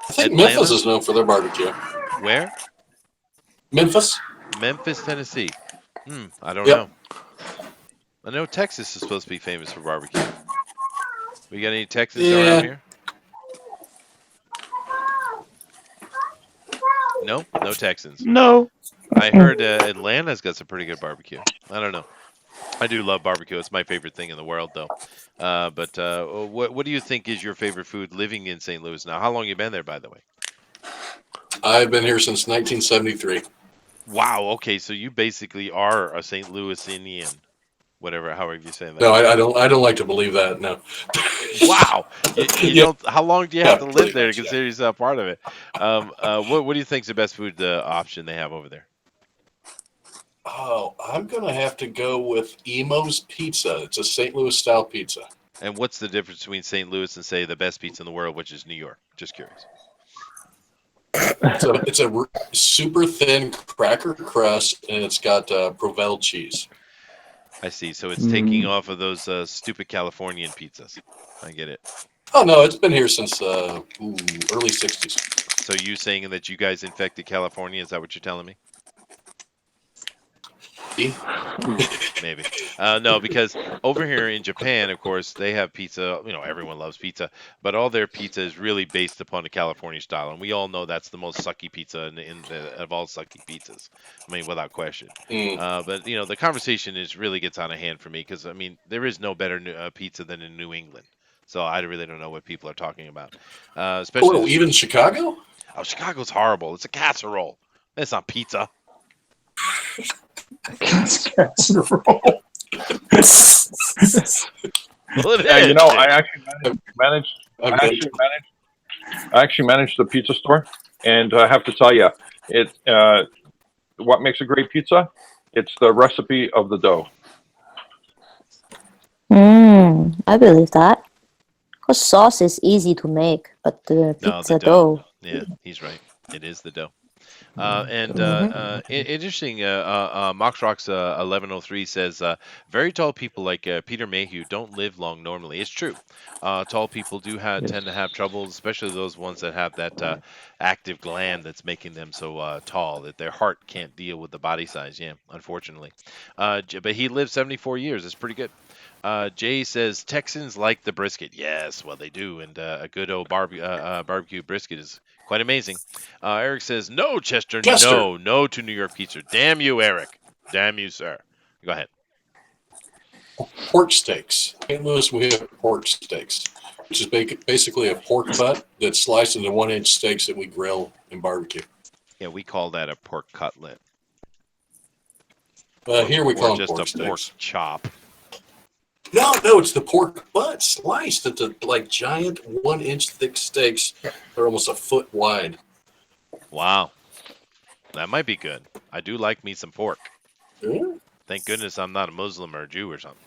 I think Atlanta? Memphis is known for their barbecue. Where? Memphis. Memphis, Tennessee. I don't Yep. know. I know Texas is supposed to be famous for barbecue. We got any Texans around here? No Texans. No. I heard Atlanta's got some pretty good barbecue. I don't know. I do love barbecue. It's my favorite thing in the world, though. But what do you think is your favorite food living in St. Louis now? How long you been there, by the way? I've been here since 1973. Wow. Okay, so you basically are a St. Louisian, however you say that. No, I don't like to believe that. No. Wow. You Yeah. don't. How long do you have to Yeah, live pretty there to much, yeah. consider yourself part of it? What do you think is the best food option they have over there? Oh, I'm gonna have to go with Emo's Pizza. It's a St. Louis style pizza. And what's the difference between St. Louis and, say, the best pizza in the world, which is New York? Just curious. It's a super thin cracker crust, and it's got Provel cheese. I see. So it's taking off of those stupid Californian pizzas. I get it. Oh no, it's been here since early '60s. So you saying that you guys infected California? Is that what you're telling me? Maybe. No, because over here in Japan, of course, they have pizza. Everyone loves pizza, but all their pizza is really based upon the California style, and we all know that's the most sucky pizza of all sucky pizzas. I mean, without question. But the conversation really gets out of hand for me because there is no better pizza than in New England. So I really don't know what people are talking about. Especially even Chicago? Oh, Chicago's horrible. It's a casserole. It's not pizza. Casserole. Well, I actually managed the pizza store, and I have to tell you, what makes a great pizza? It's the recipe of the dough. I believe that. Because sauce is easy to make, but the pizza dough. Yeah, he's right. It is the dough. Interesting, Moxrox 1103 says, very tall people like Peter Mayhew don't live long normally. It's true. Tall people do tend to have trouble, especially those ones that have that active gland that's making them so tall that their heart can't deal with the body size. Yeah, unfortunately. But he lived 74 years. It's pretty good. Jay says Texans like the brisket. Yes, well they do, and a good old barbecue brisket is quite amazing. Eric says no, Chester. No to New York pizza. Damn you, Eric. Damn you, sir. Go ahead. pork steaks. St. Louis, we have pork steaks, which is basically a pork butt that's sliced into 1-inch steaks that we grill and barbecue. Yeah, we call that a pork cutlet. Here we or call them just pork a pork steaks. chop. No, it's the pork butt sliced into like giant 1-inch thick steaks. They're almost a foot wide. Wow, that might be good. I do like me some pork. Yeah. Thank goodness I'm not a Muslim or a Jew or something.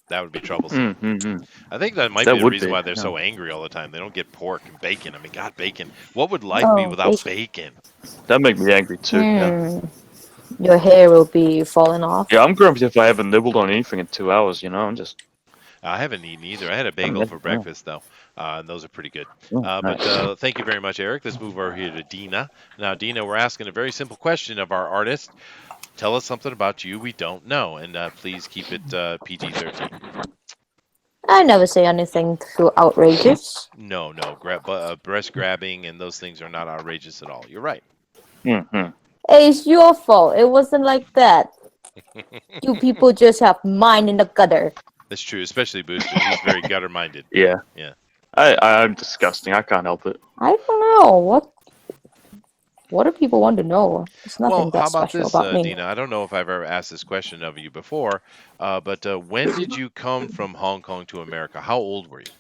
That would be troublesome. Mm-hmm. I think that might That be the would reason be, why they're yeah. so angry all the time. They don't get pork and bacon. I mean, God, bacon. What would life be without bacon? That make me angry too. Yeah. Your hair will be falling off. Yeah, I'm grumpy if I haven't nibbled on anything in 2 hours. I'm just. I haven't eaten either. I had a bagel for breakfast, though, and those are pretty good. Nice. But thank you very much, Eric. Let's move over here to Dina. Now, Dina, we're asking a very simple question of our artist. Tell us something about you we don't know, and please keep it PG-13. I never say anything too outrageous. No. Breast grabbing and those things are not outrageous at all. You're right. Mm-hmm. It's your fault. It wasn't like that. You people just have mind in the gutter. That's true, especially Booster. He's very gutter-minded. Yeah. Yeah. I'm disgusting. I can't help it. I don't know. What do people want to know? There's nothing Well, how that about special this, about me. Dina? I don't know if I've ever asked this question of you before, but when did you come from Hong Kong to America? How old were you?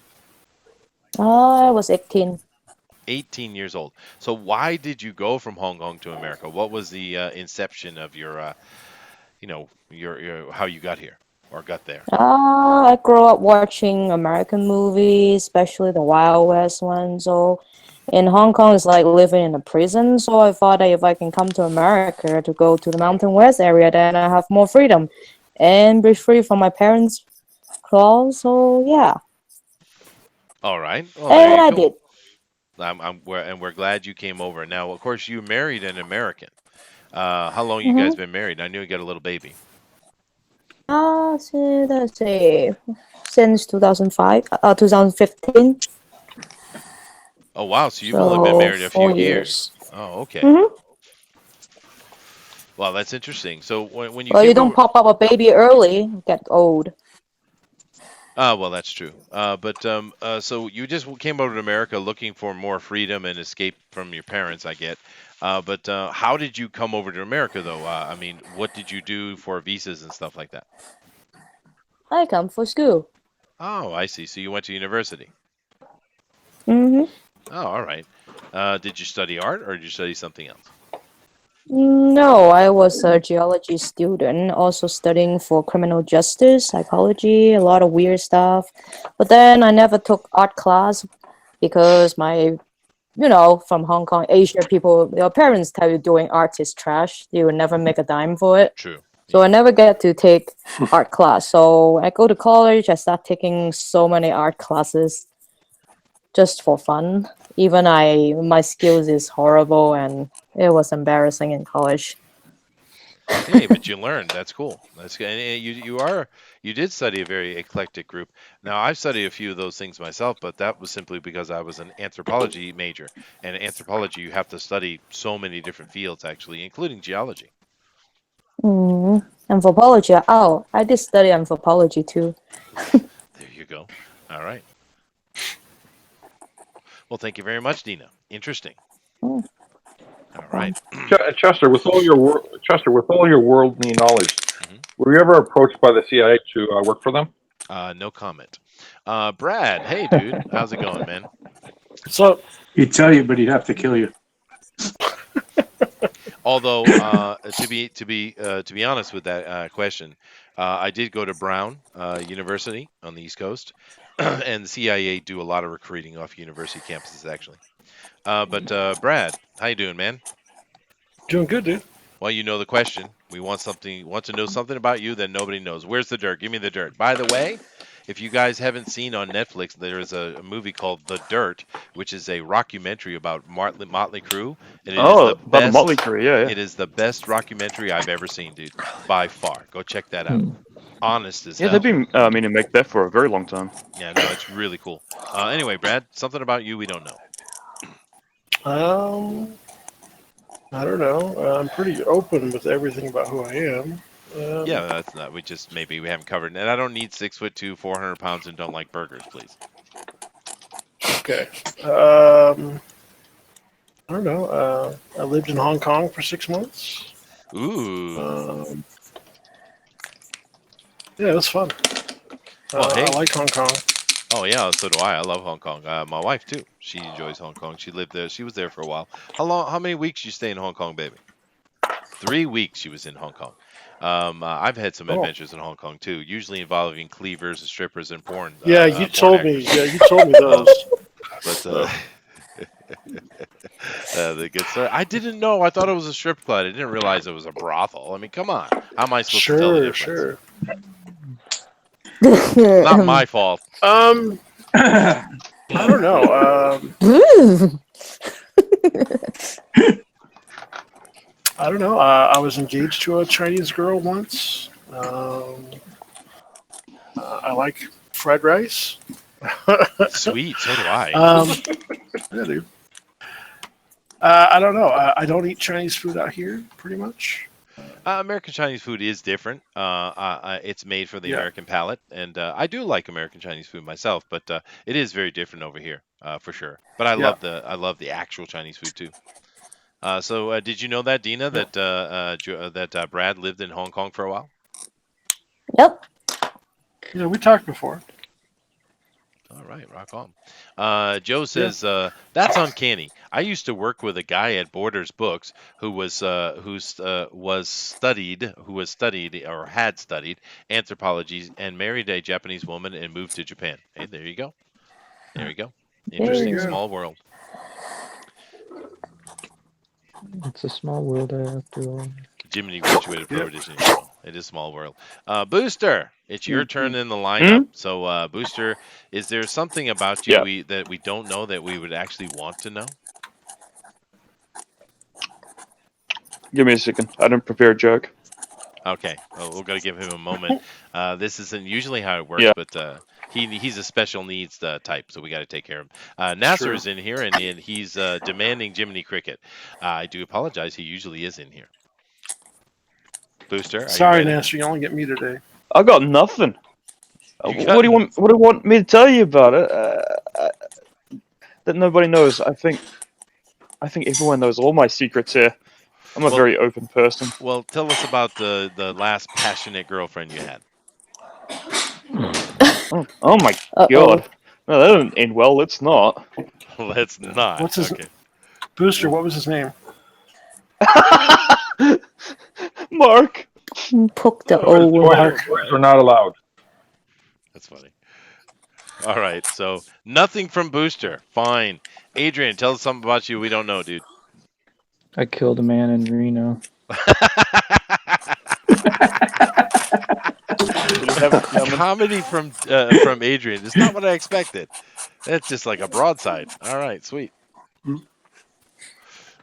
I was 18. 18 years old. So why did you go from Hong Kong to America? What was the inception of your, your how you got here or got there? I grew up watching American movies, especially the Wild West ones. So in Hong Kong, it's like living in a prison. So I thought that if I can come to America to go to the Mountain West area, then I have more freedom and be free from my parents' claws. So yeah. All right. Well, And I did. We're glad you came over. Now, of course, you married an American. How long you guys been married? I knew you got a little baby. Let's see, since 2015. Oh wow! So you've only been married a few 4 years. Oh, okay. Well, that's interesting. So when you Well, came you don't over, pop up a baby early, you get old. well, that's true. So you just came over to America looking for more freedom and escape from your parents, I get. But how did you come over to America, though? I mean, what did you do for visas and stuff like that? I come for school. Oh, I see. So you went to university. Mm-hmm. Oh, all right. Did you study art or did you study something else? No, I was a geology student, also studying for criminal justice, psychology, a lot of weird stuff. But then I never took art class because from Hong Kong, Asia people, their parents tell you doing art is trash. You will never make a dime for it. True. So I never get to take art class. So I go to college, I start taking so many art classes just for fun. Even my skills is horrible and it was embarrassing in college. Hey, but you learned. That's cool. That's good. And you did study a very eclectic group. Now I've studied a few of those things myself, but that was simply because I was an anthropology major. And in anthropology, you have to study so many different fields, actually, including geology. Anthropology. Oh, I did study anthropology too. There you go. All right. Well, thank you very much, Dina. Interesting. All right. Chester, with all your worldly knowledge, were you ever approached by the CIA to work for them? No comment. Brad, hey dude, how's it going, man? So He'd tell you, but he'd have to kill you. Although, to be honest with that question, I did go to Brown University on the East Coast, and the CIA do a lot of recruiting off university campuses, actually. But Brad, how you doing, man? doing good, dude. Well, you know the question. We want to know something about you that nobody knows. Where's the dirt? Give me the dirt. By the way, if you guys haven't seen on Netflix, there is a movie called The Dirt, which is a rockumentary about Motley Crue. And About the Motley Crue, yeah. It is the best rockumentary I've ever seen, dude, by far. Go check that out. Honest as hell. Yeah, they've been meaning to make that for a very long time. Yeah, no, it's really cool. Anyway, Brad, something about you we don't know. I don't know. I'm pretty open with everything about who I am. Yeah, that's not. We just maybe we haven't covered. And I don't need 6'2", 400 pounds, and don't like burgers, please. Okay. I don't know. I lived in Hong Kong for 6 months. Ooh. Yeah, it was fun. Well, hey. I like Hong Kong. Oh yeah, so do I. I love Hong Kong. My wife too. She enjoys Hong Kong. She lived there. She was there for a while. How long? How many weeks you stay in Hong Kong, baby? 3 weeks she was in Hong Kong. I've had some adventures in Hong Kong too, usually involving cleavers and strippers and porn. Yeah, you porn told me. actors. Yeah, you told me those. But the good story. I didn't know. I thought it was a strip club. I didn't realize it was a brothel. I mean, come on. How am I supposed to tell the difference? Sure. Not my fault. I don't know. I don't know. I was engaged to a Chinese girl once. I like fried rice. Sweet, so do I. Yeah, dude. I don't know. I don't eat Chinese food out here, pretty much. American Chinese food is different. It's made for the American palate, and I do like American Chinese food myself, but it is very different over here, for sure. But I love the actual Chinese food too. So did you know that, Dina, that Brad lived in Hong Kong for a while? Yep. Yeah, we talked before. All right, rock on. Joe says that's uncanny. I used to work with a guy at Borders Books who had studied anthropology and married a Japanese woman and moved to Japan. Hey, there you go. There you go. Interesting, small world. It's a small world after all. Jiminy graduated pro edition. It is small world. Booster, it's your turn in the lineup. So, Booster, is there something about you that we don't know that we would actually want to know? Give me a second. I didn't prepare a joke. Okay, well, we're gonna give him a moment. This isn't usually how it works, but he's a special needs type, so we got to take care of him. Nasser is in here, and he's demanding Jiminy Cricket. I do apologize. He usually is in here. Booster, Sorry, Nasser, you only get me today. I got nothing. What do you want? What do you want me to tell you about it? That nobody knows. I think everyone knows all my secrets here. I'm a very open person. Well, tell us about the last passionate girlfriend you had. Oh my god! No, that didn't end well. Let's not. Let's not. What's his Booster? What was his name? Mark. Poke the old Words are not allowed. That's funny. All right, so nothing from Booster. Fine. Adrian, tell us something about you we don't know, dude. I killed a man in Reno. Comedy from Adrian. It's not what I expected. That's just like a broadside. All right, sweet.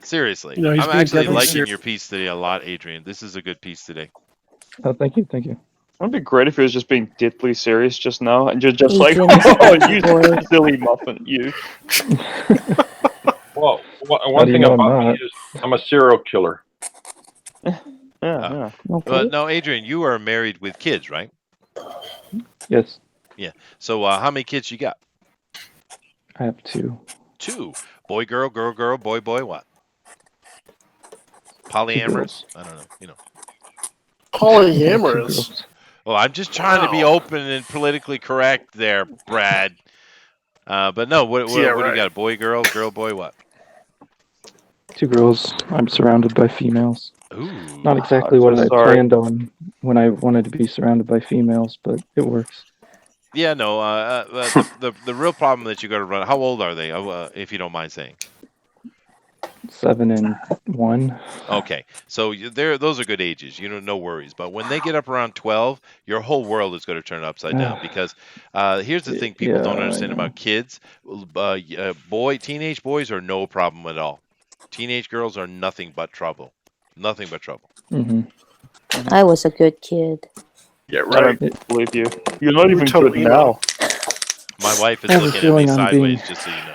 Seriously, I'm actually liking your piece today a lot, Adrian. This is a good piece today. Oh, thank you. It'd be great if he was just being deadly serious just now, and just like, oh, you silly muffin, you. Well, one thing about me is I'm a serial killer. Yeah. But no, Adrian, you are married with kids, right? Yes. Yeah. So how many kids you got? I have 2. 2. Boy, girl, girl, girl, boy, boy, what? Polyamorous? I don't know. You know. Polyamorous. Well, I'm just trying to be open and politically correct there, Brad. But no, what do you got? Boy, girl, girl, boy, what? 2 girls. I'm surrounded by females. Ooh. Not exactly what I planned on when I wanted to be surrounded by females, but it works. Yeah, no. The real problem that you got to run. How old are they? If you don't mind saying. 7 and 1. Okay, so those are good ages. You know, no worries. But when they get up around 12, your whole world is going to turn upside down. Because here's the thing: people don't understand about kids. Teenage boys are no problem at all. Teenage girls are nothing but trouble. Nothing but trouble. Mm-hmm. I was a good kid. Yeah, right. I don't believe you. You're not even good now. My wife is looking at me sideways, just so you know.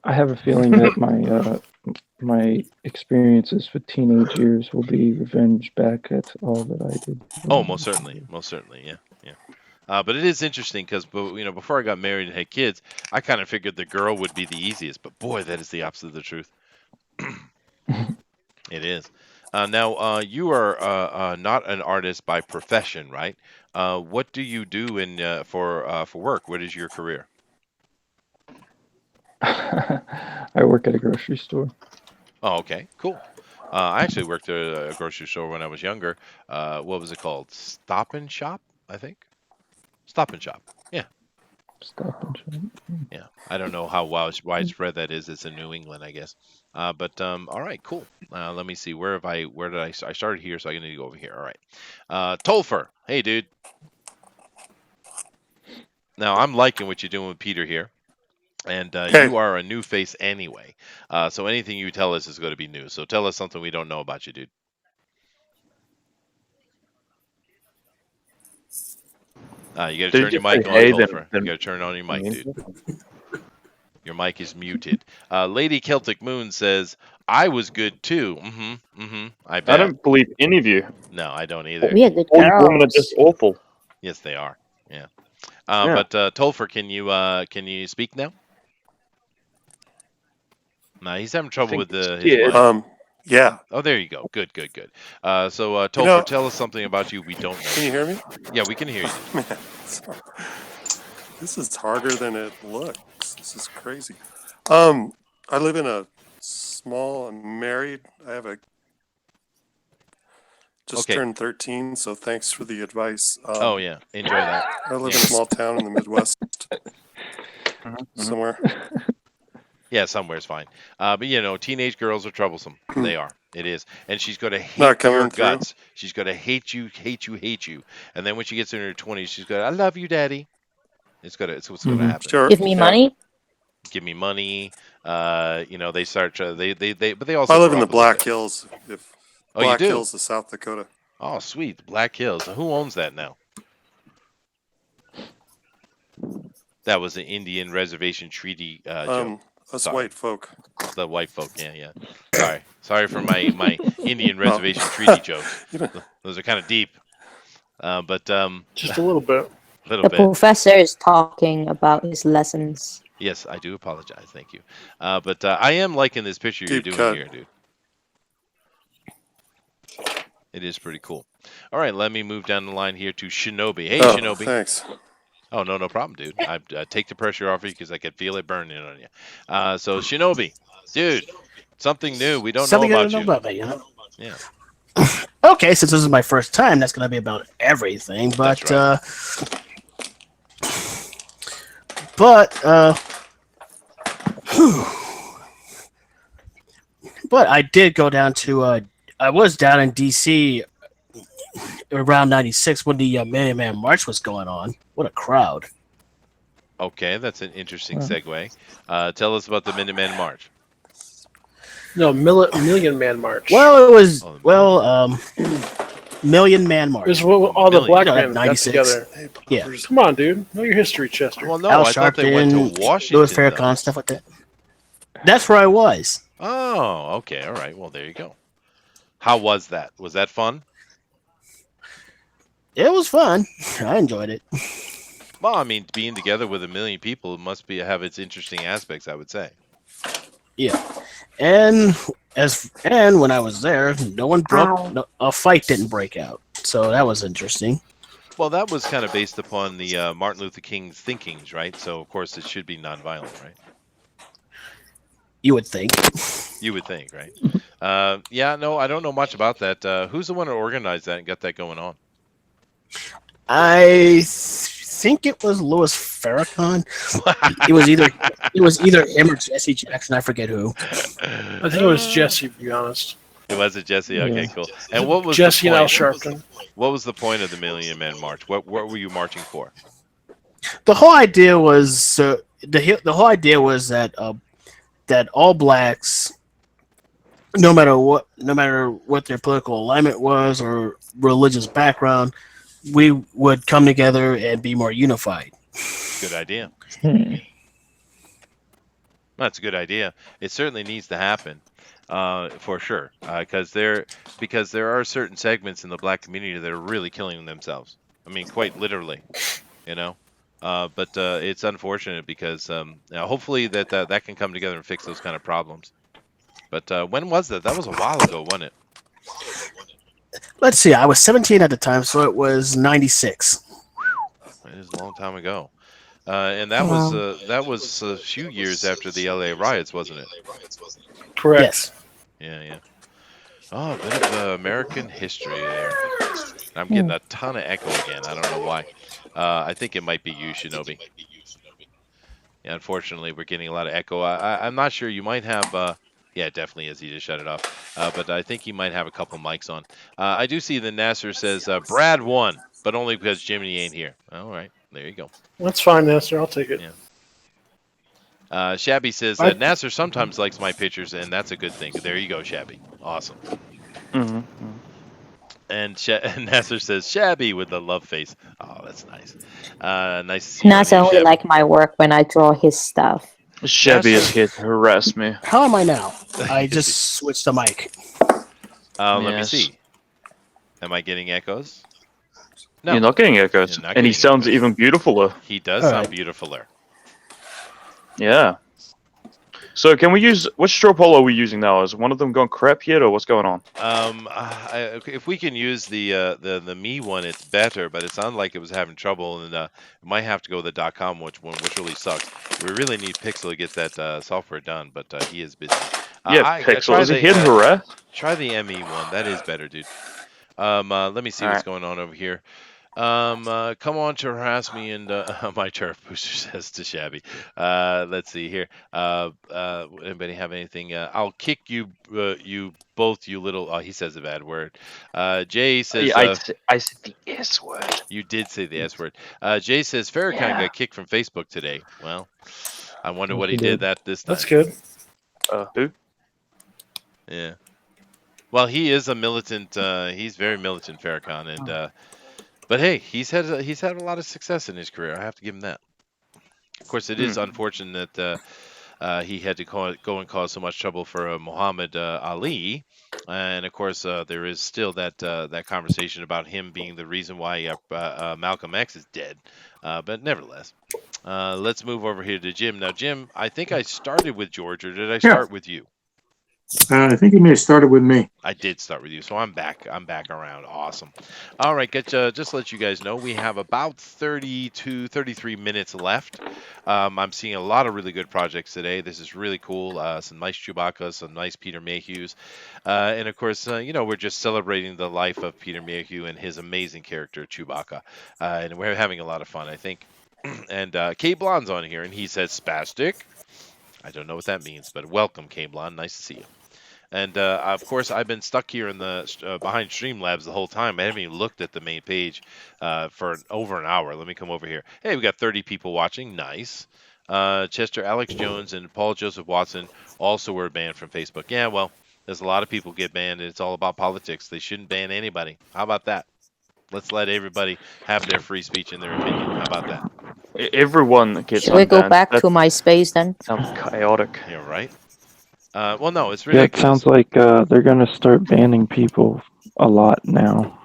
I have a feeling that my experiences with teenage years will be revenge back at all that I did. Oh, most certainly, yeah, yeah. But it is interesting because, before I got married and had kids, I kind of figured the girl would be the easiest. But boy, that is the opposite of the truth. It is. Now, you are not an artist by profession, right? What do you do for work? What is your career? I work at a grocery store. Oh, okay, cool. I actually worked at a grocery store when I was younger. What was it called? Stop and Shop, I think. Stop and Shop. Yeah. Stop and Shop. Yeah. I don't know how widespread that is. It's in New England, I guess. But all right, cool. Let me see. Where did I started here, so I need to go over here. All right. Tolfer. Hey, dude. Now I'm liking what you're doing with Peter here. And you are a new face anyway. So anything you tell us is going to be new. So tell us something we don't know about you, dude. You got to turn your mic on, Tolfer. You got to turn on your mic, dude. Your mic is muted. Lady Celtic Moon says, I was good too. I bet. I don't believe any of you. No, I don't either. We are good All you women are girls. just awful. Yes, they are. Yeah. Yeah. But Tolfer, can you speak now? No, he's having trouble with his mic. Yeah. Oh, there you go. Good. So, Tolfer, tell us something about you we don't know. Can you hear me? Yeah, we can hear you. Man, this is harder than it looks. This is crazy. I live in a I'm married. I have just turned 13, so thanks for the advice. Oh, yeah. Enjoy that. I live in a small town in the Midwest somewhere. Yeah, somewhere's fine. But teenage girls are troublesome. They are. It is. And she's going to hate your guts. She's going to hate you. And then when she gets in her 20s, she's going to, I love you, Daddy. It's what's going to happen. Sure. Give me money. Give me money. They start. But they also. I live in the Black Hills. Black Hills of South Dakota. Oh, sweet, Black Hills. Who owns that now? That was an Indian Reservation Treaty joke. Us white folk. The white folk, yeah. Sorry for my Indian Reservation Treaty joke. Those are kind of deep. But just a little bit. The professor is talking about his lessons. Yes, I do apologize. Thank you. But I am liking this picture you're doing here, dude. It is pretty cool. All right, let me move down the line here to Shinobi. Hey, Shinobi. Thanks. Oh, no problem, dude. I take the pressure off you because I can feel it burning on you. So, Shinobi, dude, something new. We don't know about you. Yeah. Okay, since this is my first time, that's going to be about everything. But, but I did go down to. I was down in D.C. around '96 when the Million Man March was going on. What a crowd! Okay, that's an interesting segue. Tell us about the Minuteman March. No, Million Man March. Well, it was Million Man March. It was all the black men got 96. together. Yeah, come on, dude. Know your history, Chester. Well, no, Al I thought they went to Washington. Louis Farrakhan, stuff like that. That's where I was. Oh, okay, all right. Well, there you go. How was that? Was that fun? It was fun. I enjoyed it. Well, I mean, being together with 1 million people must have its interesting aspects, I would say. Yeah, and when I was there, a fight didn't break out, so that was interesting. Well, that was kind of based upon the Martin Luther King's thinkings, right? So, of course, it should be nonviolent, right? You would think. You would think, right? Yeah, no, I don't know much about that. Who's the one who organized that and got that going on? I think it was Louis Farrakhan. It was either him or Jesse Jackson. I forget who. I think it was Jesse, to be honest. It was Jesse. Okay, cool. And what was Jesse and Al Sharpton? What was the point of the Million Man March? What were you marching for? The whole idea was the whole idea was that that all blacks, no matter what their political alignment was or religious background, we would come together and be more unified. Good idea. That's a good idea. It certainly needs to happen. for sure. Because there are certain segments in the black community that are really killing themselves. I mean, quite literally, you know. But it's unfortunate because hopefully that can come together and fix those kind of problems. But when was that? That was a while ago, wasn't it? Let's see. I was 17 at the time, so it was 96. It is a long time ago. And Wow. that was a few years after the LA riots, wasn't it? Correct. Yes. Yeah, yeah. Oh, a bit of American history there. I'm Hmm. getting a ton of echo again. I don't know why. I think it might be you, Shinobi. Yeah, unfortunately, we're getting a lot of echo. I'm not sure. You might have. Yeah, it definitely is. He just shut it off. But I think he might have a couple mics on. I do see that Nasser says Brad won, but only because Jimmy ain't here. All right, there you go. That's fine, Nestor. I'll take it. Yeah. Shabby says I- Nasser sometimes likes my pictures, and that's a good thing. There you go, Shabby. Awesome. Mm-hmm. And Nasser says Shabby with the love face. Oh, that's nice. Nice to see you on Nasa here, only Shabby. like my work when I draw his stuff. Shabby is Nasser- here to harass me. How am I now? I just switched the mic. Let me Yes. see. Am I getting echoes? No. You're not getting echoes, You're not and he getting sounds echoes. even beautifuler. He does All sound right. beautifuler. Yeah. So can we use which straw poll are we using now? Is one of them gone crap yet, or what's going on? If we can use the me one, it's better. But it sounded like it was having trouble, and we might have to go with the .com which really sucks. We really need Pixel to get that software done, but he is busy. Yeah, Pixel. Is he here to harass? Try the ME one. That is better, dude. Let me see what's going on over here. Come on to harass me, and my turf booster says to Shabby. Let's see here. Anybody have anything? I'll kick you, you both, you little. Oh, he says a bad word. Jay says. I said the S word. You did say the S word. Jay says Farrakhan got kicked from Facebook today. Well, I wonder what he did that this time. That's good. Who? Yeah. Well, he is a militant. He's very militant, Farrakhan, and. But hey, he's had a lot of success in his career. I have to give him that. Of course, it is unfortunate that he had to go and cause so much trouble for Muhammad Ali, and of course, there is still that conversation about him being the reason why Malcolm X is dead. But nevertheless, let's move over here to Jim. Now, Jim, I think I started with George, or did I start with you? I think you may have started with me. I did start with you, so I'm back. I'm back around. Awesome. All right, just to let you guys know, we have about 30 to 33 minutes left. I'm seeing a lot of really good projects today. This is really cool. Some nice Chewbacca, some nice Peter Mayhews. And of course, we're just celebrating the life of Peter Mayhew and his amazing character, Chewbacca. And we're having a lot of fun, I think. And K Blonde's on here, and he says spastic. I don't know what that means, but welcome, K Blonde. Nice to see you. And of course, I've been stuck here in the behind Streamlabs the whole time. I haven't even looked at the main page for over an hour. Let me come over here. Hey, we got 30 people watching. Nice. Chester, Alex Jones, and Paul Joseph Watson also were banned from Facebook. Yeah, well, there's a lot of people get banned, and it's all about politics. They shouldn't ban anybody. How about that? Let's let everybody have their free speech and their opinion. How about that? Everyone gets. Should we go unbanned. back to MySpace then? Sounds chaotic. Yeah, right. Well, no, it's ridiculous. Yeah, it sounds like they're going to start banning people a lot now.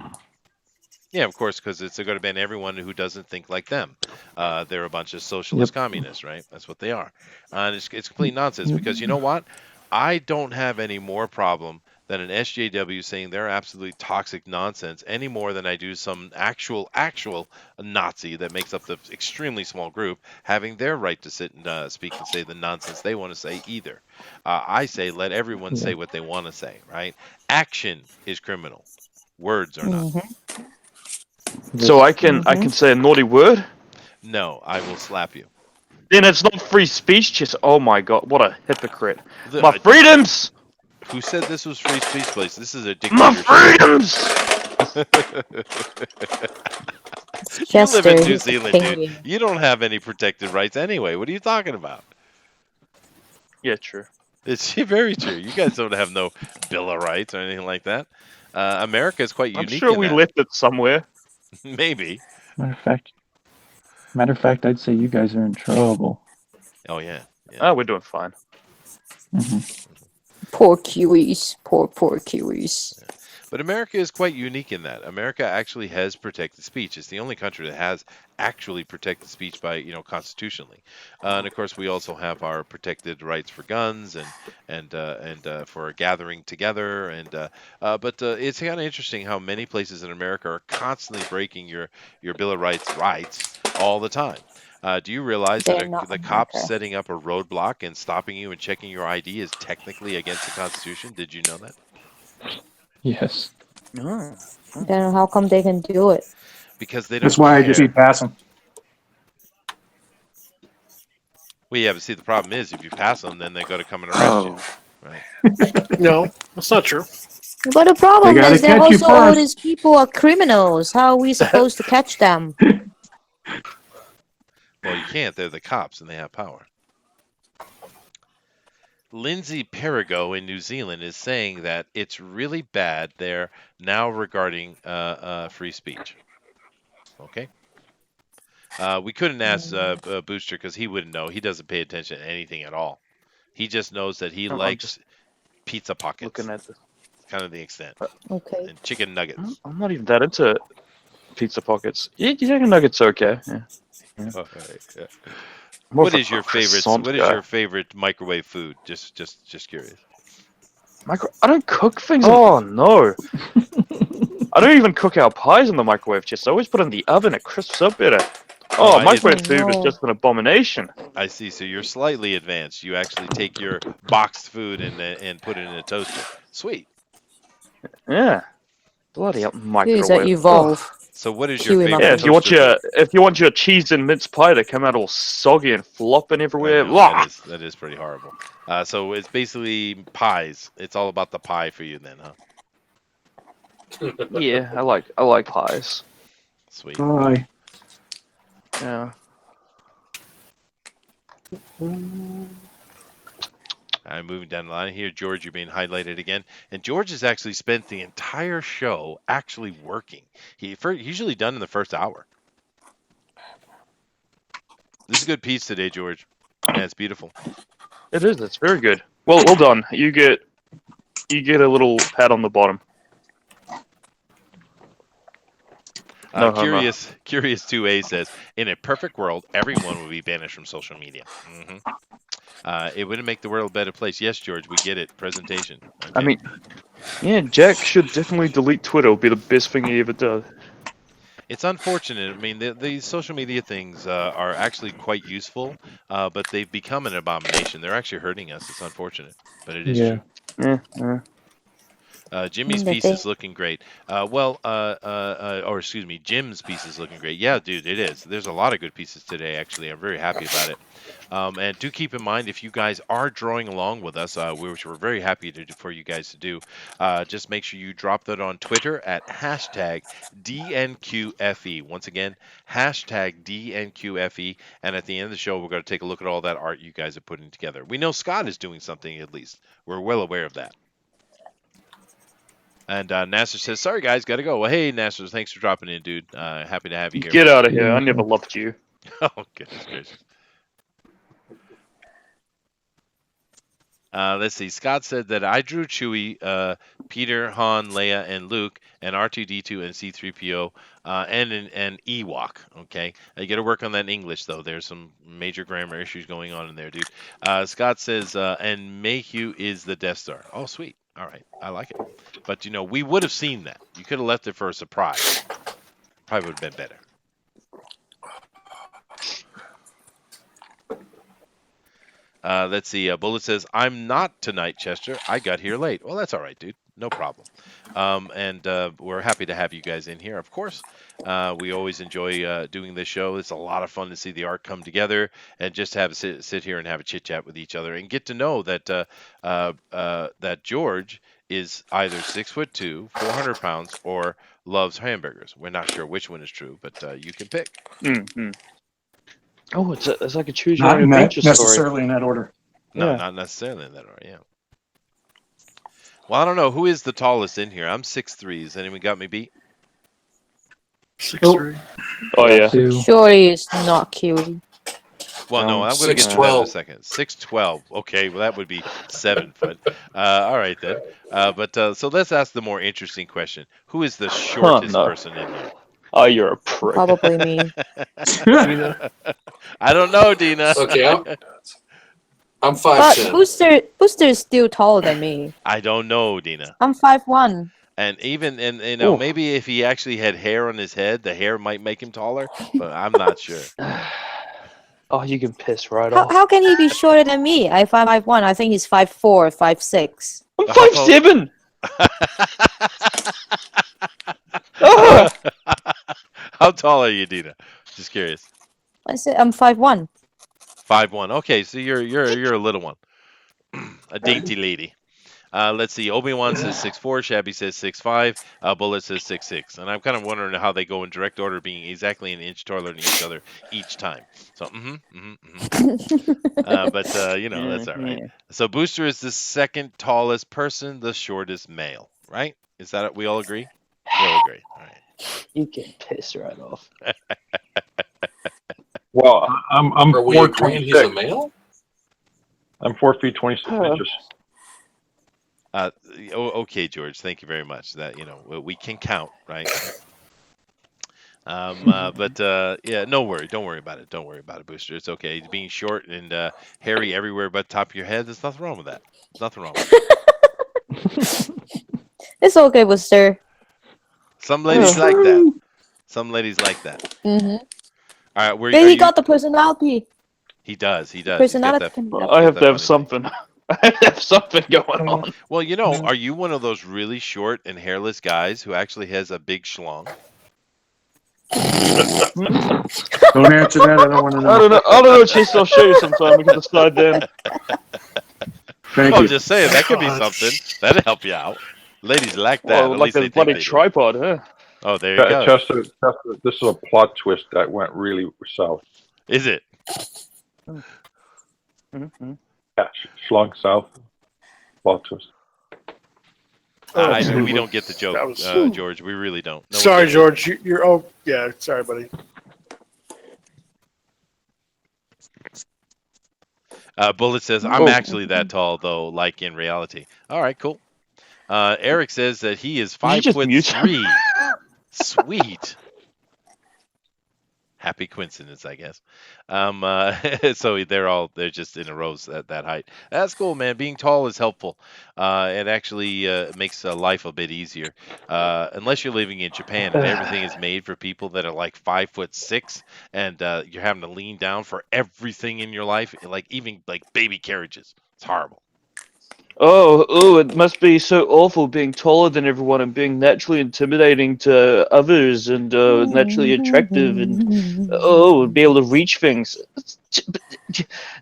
Yeah, of course, because it's going to ban everyone who doesn't think like them. They're a bunch of socialist communists, right? That's what they are. And it's complete nonsense because you know what? I don't have any more problem than an SJW saying they're absolutely toxic nonsense any more than I do some actual Nazi that makes up the extremely small group having their right to sit and speak and say the nonsense they want to say either. I say let everyone say what they want to say, right? Action is criminal. Words are not. So I can say a naughty word? No, I will slap you. Then it's not free speech, just oh my god, what a hypocrite. My freedoms! Who said this was free speech, place? This is a My dictatorship. freedoms! You live in New Chester, Zealand, dude. You don't have any protected rights anyway. What are you talking about? Yeah, true. It's very true. You guys don't have no Bill of Rights or anything like that. America is quite I'm unique. sure we left it somewhere. Maybe. Matter of fact, I'd say you guys are in trouble. Oh yeah. Oh, we're doing fine. Poor Kiwis. Poor Kiwis. But America is quite unique in that America actually has protected speech. It's the only country that has actually protected speech by, constitutionally. And of course, we also have our protected rights for guns and for gathering together. But it's kind of interesting how many places in America are constantly breaking your Bill of Rights all the time. Do you realize that They're not the cops America. setting up a roadblock and stopping you and checking your ID is technically against the Constitution? Did you know that? Yes. Oh. Then how come they can do it? Because they That's don't why I just care. eat past them. Well, yeah, but see, the problem is if you pass them, then they got to come and arrest you. Right. No, that's not true. But the problem gotta is that catch you also all first. these people are criminals. How are we supposed to catch them? Well, you can't. They're the cops and they have power. Lindsay Perigo in New Zealand is saying that it's really bad there now regarding free speech. Okay. We couldn't ask Booster because he wouldn't know. He doesn't pay attention to anything at all. He just knows that he I'm likes just pizza pockets. looking at this. Kind of the extent. Okay. And chicken nuggets. I'm not even that into pizza pockets. Yeah, chicken nuggets are okay. Yeah. All right, yeah. More What of a is your favorite? croissant What is guy. your favorite microwave food? Just curious. I don't cook things. Oh no! I don't even cook our pies in the microwave. Just I always put it in the oven. It crisps up better. Oh, Microwave Oh, food is no. just an abomination. I see. So you're slightly advanced. You actually take your boxed food and put it in a toaster. Sweet. Yeah. Bloody hell, Jeez, microwave. that evolve. So what is your Kiwi favorite? Yeah, muffin. if you want your cheese and mince pie to come out all soggy and flopping I everywhere. know, Blah. that is pretty horrible. So it's basically pies. It's all about the pie for you then, huh? Yeah, I like pies. Sweet. Bye. Yeah. I'm moving down the line here. George, you're being highlighted again. And George has actually spent the entire show actually working. He's usually done in the first hour. This is a good piece today, George. Yeah, it's beautiful. It is. It's very good. Well done. You get a little pat on the bottom. No homo. Curious 2A says, in a perfect world, everyone would be banished from social media. It wouldn't make the world a better place. Yes, George, we get it. Presentation. Okay. I mean, yeah, Jack should definitely delete Twitter. It'll be the best thing he ever does. It's unfortunate. I mean, these social media things are actually quite useful, but they've become an abomination. They're actually hurting us. It's unfortunate, but it is true. Yeah. Jimmy's piece is looking great. Or excuse me, Jim's piece is looking great. Yeah, dude, it is. There's a lot of good pieces today, actually. I'm very happy about it. And do keep in mind, if you guys are drawing along with us, which we're very happy for you guys to do, just make sure you drop that on Twitter at hashtag DNQFE. Once again, hashtag DNQFE. And at the end of the show, we're going to take a look at all that art you guys are putting together. We know Scott is doing something, at least. We're well aware of that. And Nasser says, sorry, guys, got to go. Well, hey, Nasser, thanks for dropping in, dude. Happy to have you here. Get out of here. I never loved you. Oh, goodness gracious. Let's see. Scott said that I drew Chewie, Peter, Han, Leia, and Luke, and R2-D2 and C-3PO, and an Ewok. Okay, you got to work on that in English though. There's some major grammar issues going on in there, dude. Scott says, and Mayhew is the Death Star. Oh, sweet. All right, I like it. But we would have seen that. You could have left it for a surprise. Probably would have been better. Let's see. Bullet says, I'm not tonight, Chester. I got here late. Well, that's all right, dude. No problem. And we're happy to have you guys in here, of course. We always enjoy doing this show. It's a lot of fun to see the art come together and just have sit here and have a chit chat with each other and get to know that that George is either 6'2", 400 pounds, or loves hamburgers. We're not sure which one is true, but you can pick. Mm-hmm. Oh, it's like a choose your Not own in that, adventure story. necessarily in that order. No, Yeah. not necessarily in that order. Yeah. Well, I don't know who is the tallest in here. I'm 6'3". Has anyone got me beat? 6'3". Oh yeah. Two. Surely it's not Kiwi. Well, no, I'm going to get to that in a second. 6'12". Okay, well that would be 7 foot. All right then. So let's ask the more interesting question: who is the shortest person in here? Oh, you're a prick. Probably me. Dina. I don't know, Dina. Okay, I'm But 5'10". Booster is still taller than me. I don't know, Dina. I'm 5'1". And even maybe if he actually had hair on his head, the hair might make him taller, but I'm not sure. Oh, you can piss right off. How can he be shorter than me? I'm 5'1". I think he's 5'4", 5'6". I'm 5'7". How tall are you, Dina? Just curious. I said I'm 5'1". 5'1". Okay, so you're a little one, a dainty lady. Let's see. Obi-Wan says 6'4", Shabby says 6'5", Bullet says 6'6", and I'm kind of wondering how they go in direct order, being exactly an inch taller than each other each time. So, but that's all right. So Booster is the second tallest person, the shortest male, right? Is that we all agree? We all agree. All right. You can piss right off. Well, I'm Are we agreeing he's a male? I'm 4 feet 26 inches. Okay, George. Thank you very much. That we can count, right? Yeah, no worry. Don't worry about it. Don't worry about it, Booster. It's okay. Being short and hairy everywhere but top of your head, there's nothing wrong with that. There's nothing wrong with it. It's okay, Booster. Some ladies like that. Some ladies like that. Mm-hmm. All right, He got the personality. He does. Personality can be I have to have something. I have something going on. Well, are you one of those really short and hairless guys who actually has a big schlong? Don't answer that. I don't want to know. I don't know, Chase. I'll show you sometime. We can decide then. Thank I'm you. just saying that could be something. That'd help you out. Ladies like that. Well, At like least they a bloody think they do. tripod, huh? Oh, there you go. Chester, this is a plot twist that went really south. Is it? Mm-hmm. Yeah, slunk south. Plot twist. We don't get the joke, That was- George. We really don't. No, Sorry, George. You're. Oh, yeah. Sorry, buddy. Bullet says, I'm actually that tall, though, like in reality. All right, cool. Eric says that he is 5'3". Sweet. Happy coincidence, I guess. So they're just in a row at that height. That's cool, man. Being tall is helpful. It actually makes life a bit easier. Unless you're living in Japan and everything is made for people that are like 5'6", and you're having to lean down for everything in your life, like even like baby carriages. It's horrible. Oh, it must be so awful being taller than everyone and being naturally intimidating to others and naturally attractive and be able to reach things.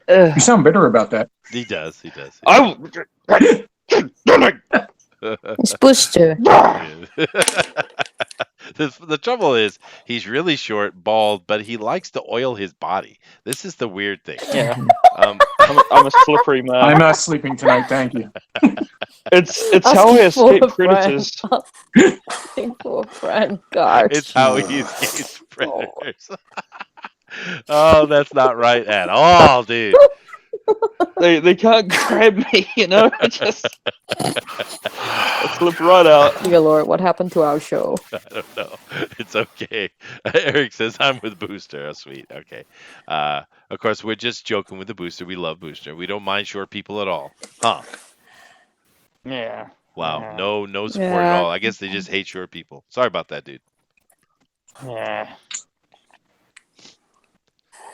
You sound bitter about that. He does. It's Booster. The trouble is, he's really short, bald, but he likes to oil his body. This is the weird thing. Yeah. I'm a slippery man. I'm not sleeping tonight, thank you. It's how I escape predators. Poor friend, gosh. It's how he escapes predators. Oh, that's not right at all, dude. They can't grab me, Just I slip right out. Dear Lord, what happened to our show? I don't know. It's okay. Eric says I'm with Booster. Oh, sweet. Okay. Of course, we're just joking with the Booster. We love Booster. We don't mind short people at all. Huh? Yeah. Wow. Yeah. No support at all. I guess they just hate short people. Sorry about that, dude. Yeah.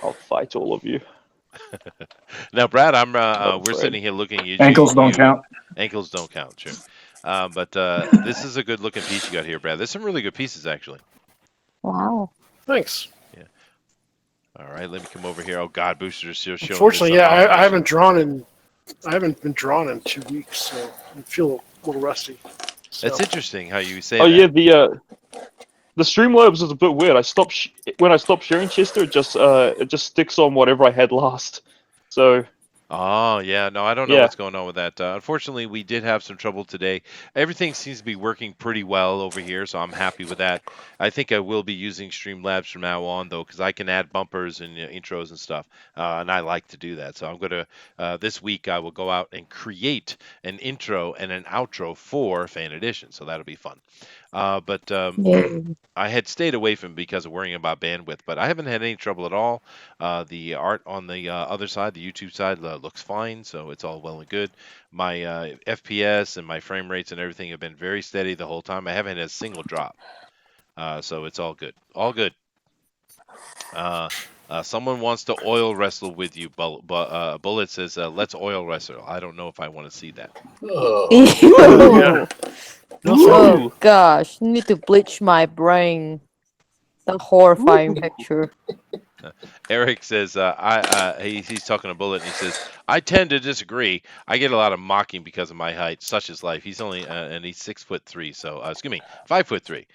I'll fight all of you. Now, Brad, we're sitting here looking at you. Ankles don't count. Ankles don't count, sure. But this is a good looking piece you got here, Brad. There's some really good pieces, actually. Wow. Thanks. Yeah. All right, let me come over here. Oh God, Booster's still showing. Unfortunately, I haven't been drawn in 2 weeks, so I feel a little rusty. So. That's interesting how you say. Oh that. yeah, the Streamlabs is a bit weird. When I stopped sharing Chester, it just sticks on whatever I had last. So Oh, yeah. No, I don't know Yeah. what's going on with that. Unfortunately, we did have some trouble today. Everything seems to be working pretty well over here, so I'm happy with that. I think I will be using Streamlabs from now on, though, because I can add bumpers and intros and stuff, and I like to do that. So I'm going to, this week, I will go out and create an intro and an outro for Fan Edition, so that'll be fun. But Yeah. I had stayed away from it because of worrying about bandwidth, but I haven't had any trouble at all. The art on the other side, the YouTube side, looks fine, so it's all well and good. My FPS and my frame rates and everything have been very steady the whole time. I haven't had a single drop, so it's all good. All good. Someone wants to oil wrestle with you, Bullet says, let's oil wrestle. I don't know if I want to see that. Oh, Ew. No, Oh thank gosh, need to bleach my brain. The horrifying picture. Eric says, he's talking to Bullet, and he says, I tend to disagree. I get a lot of mocking because of my height. Such is life. He's only, and he's 6'3", so, excuse me, 5'3".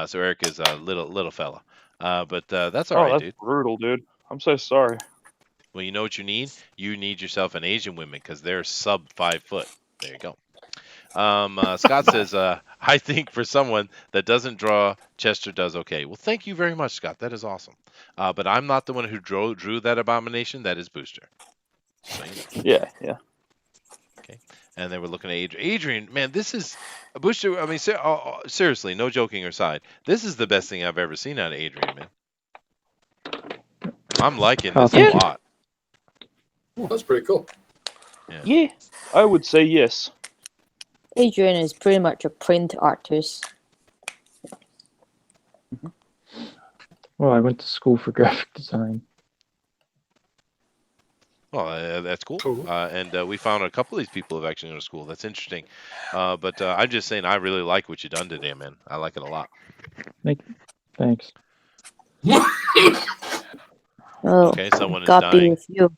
So Eric is a little fella. But that's all Oh, right, that's dude. brutal, dude. I'm so sorry. Well, you know what you need? You need yourself an Asian woman because they're sub 5 foot. There you go. Scott says, I think for someone that doesn't draw, Chester does okay. Well, thank you very much, Scott. That is awesome. But I'm not the one who drew that abomination. That is Booster. So you know. Yeah. Okay. And then we're looking at Adrian. Adrian, man, this is Booster. I mean, seriously, no joking aside. This is the best thing I've ever seen out of Adrian, man. I'm liking this a thank you. lot. well, that's pretty cool. Yeah, I would say yes. Adrian is pretty much a print artist. Well, I went to school for graphic design. Well, that's cool. Cool. And we found a couple of these people have actually gone to school. That's interesting. But I'm just saying, I really like what you done today, man. I like it a lot. Thanks. Oh, Okay, someone is God be dying. with you.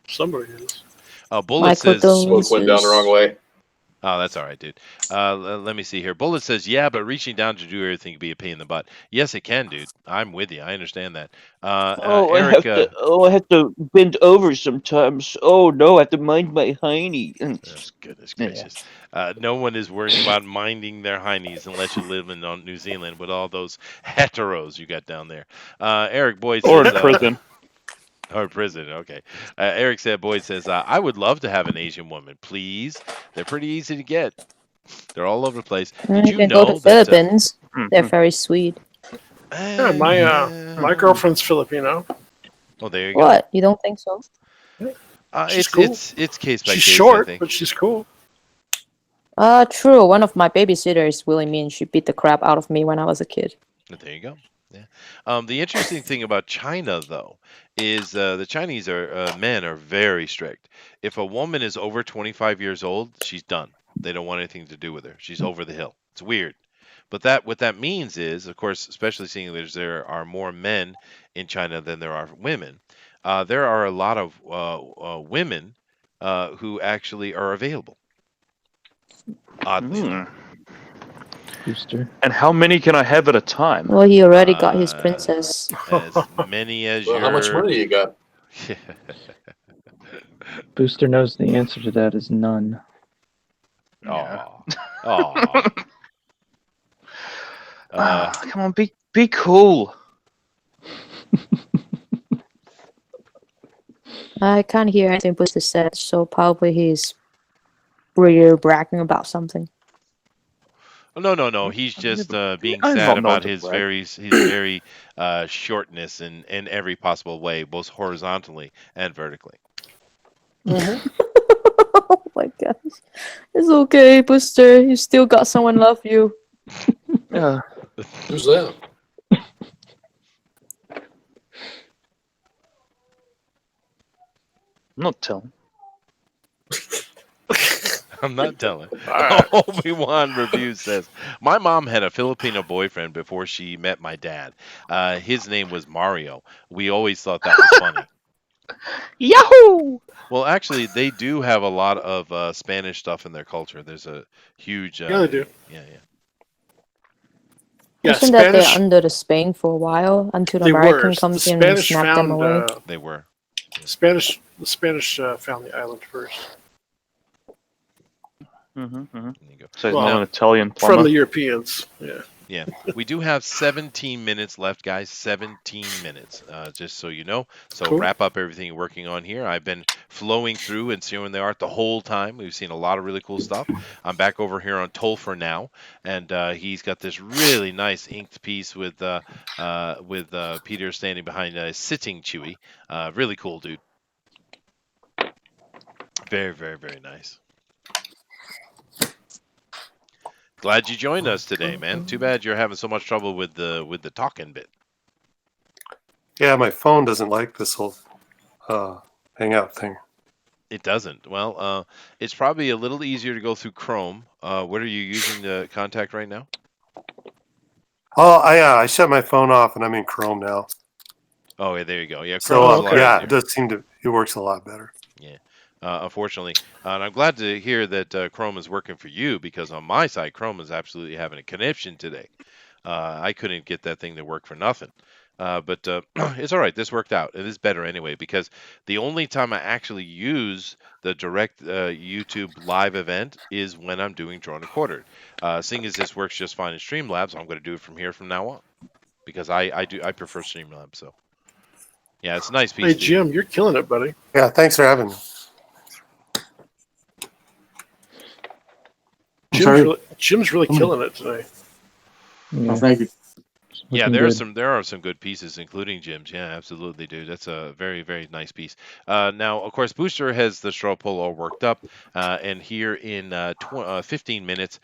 Somebody is. Bullet My says, Smoke went down the wrong way. oh, that's all right, dude. Let me see here. Bullet says, yeah, but reaching down to do everything can be a pain in the butt. Yes, it can, dude. I'm with you. I understand that. Eric, I have to bend over sometimes. Oh no, I have to mind my hiney. goodness Yeah. gracious. No one is worrying about minding their heinies unless you live in New Zealand with all those heteros you got down there. Eric Boyd Or says, in prison. Or prison, okay. Eric Boyd says, I would love to have an Asian woman, please. They're pretty easy to get. They're all over the place. Did You you can go know to that? Philippines. They're very sweet. Yeah, my girlfriend's Filipino. Oh, there you go. What? You don't think so? She's cool. It's case by She's case. short, I think. but she's cool. True. One of my babysitters really mean she beat the crap out of me when I was a kid. There you go. Yeah. The interesting thing about China, though, is the Chinese men are very strict. If a woman is over 25 years old, she's done. They don't want anything to do with her. She's over the hill. It's weird. But what that means is, of course, especially seeing there are more men in China than there are women, there are a lot of women who actually are available. Oddly enough. Booster. And how many can I have at a time? Well, he already got his princess. As many as Well, how much money you got? Booster knows the answer to that is none. Oh. Come on, be cool. I can't hear anything Booster said, so probably he's really bragging about something. No. He's just being I'm sad not about to his brag. very shortness in every possible way, both horizontally and vertically. Oh my gosh. It's okay, Booster. You still got someone love you. Yeah. Who's that? I'm not telling. I'm not telling. Obi-Wan Review says, my mom had a Filipino boyfriend before she met my dad. His name was Mario. We always thought that was funny. Yahoo! Well, actually, they do have a lot of Spanish stuff in their culture. There's a huge... Yeah, they do. Yeah. Yeah, Isn't that Spanish. they're under the Spain for a while until the They American were. comes The in and Spanish snap them found. away? They were. The Spanish found the island first. There you go. So he's Well, not an Italian plumber. From the Europeans, yeah. Yeah, we do have 17 minutes left, guys. 17 minutes, just so you know. So Cool. wrap up everything you're working on here. I've been flowing through and showing the art the whole time. We've seen a lot of really cool stuff. I'm back over here on Tolfer now, and he's got this really nice inked piece with Peter standing behind sitting Chewie. Really cool, dude. Very, very, very nice. Glad you joined us today, man. Too bad you're having so much trouble with the talking bit. Yeah, my phone doesn't like this whole Hangout thing. It doesn't. Well, it's probably a little easier to go through Chrome. What are you using to contact right now? Oh, I shut my phone off and I'm in Chrome now. Oh, yeah, there you go. Yeah, So Chrome's yeah, it does seem to. It works a lot better. Yeah. Unfortunately, and I'm glad to hear that Chrome is working for you, because on my side, Chrome is absolutely having a conniption today. I couldn't get that thing to work for nothing. But it's all right. This worked out. It is better anyway, because the only time I actually use the direct YouTube live event is when I'm doing Drawn and Quartered. Seeing as this works just fine in Streamlabs, I'm going to do it from here from now on, because I prefer Streamlabs. So yeah, it's a nice piece. Hey Jim, you're killing it, buddy. Yeah, thanks for having me. Jim's really killing it today. Oh, thank you. Yeah, Looking there are some good pieces, including Jim's. Yeah, absolutely, dude. That's a very, very nice piece. Now, of course, Booster has the straw poll all worked up, and here in 15 minutes,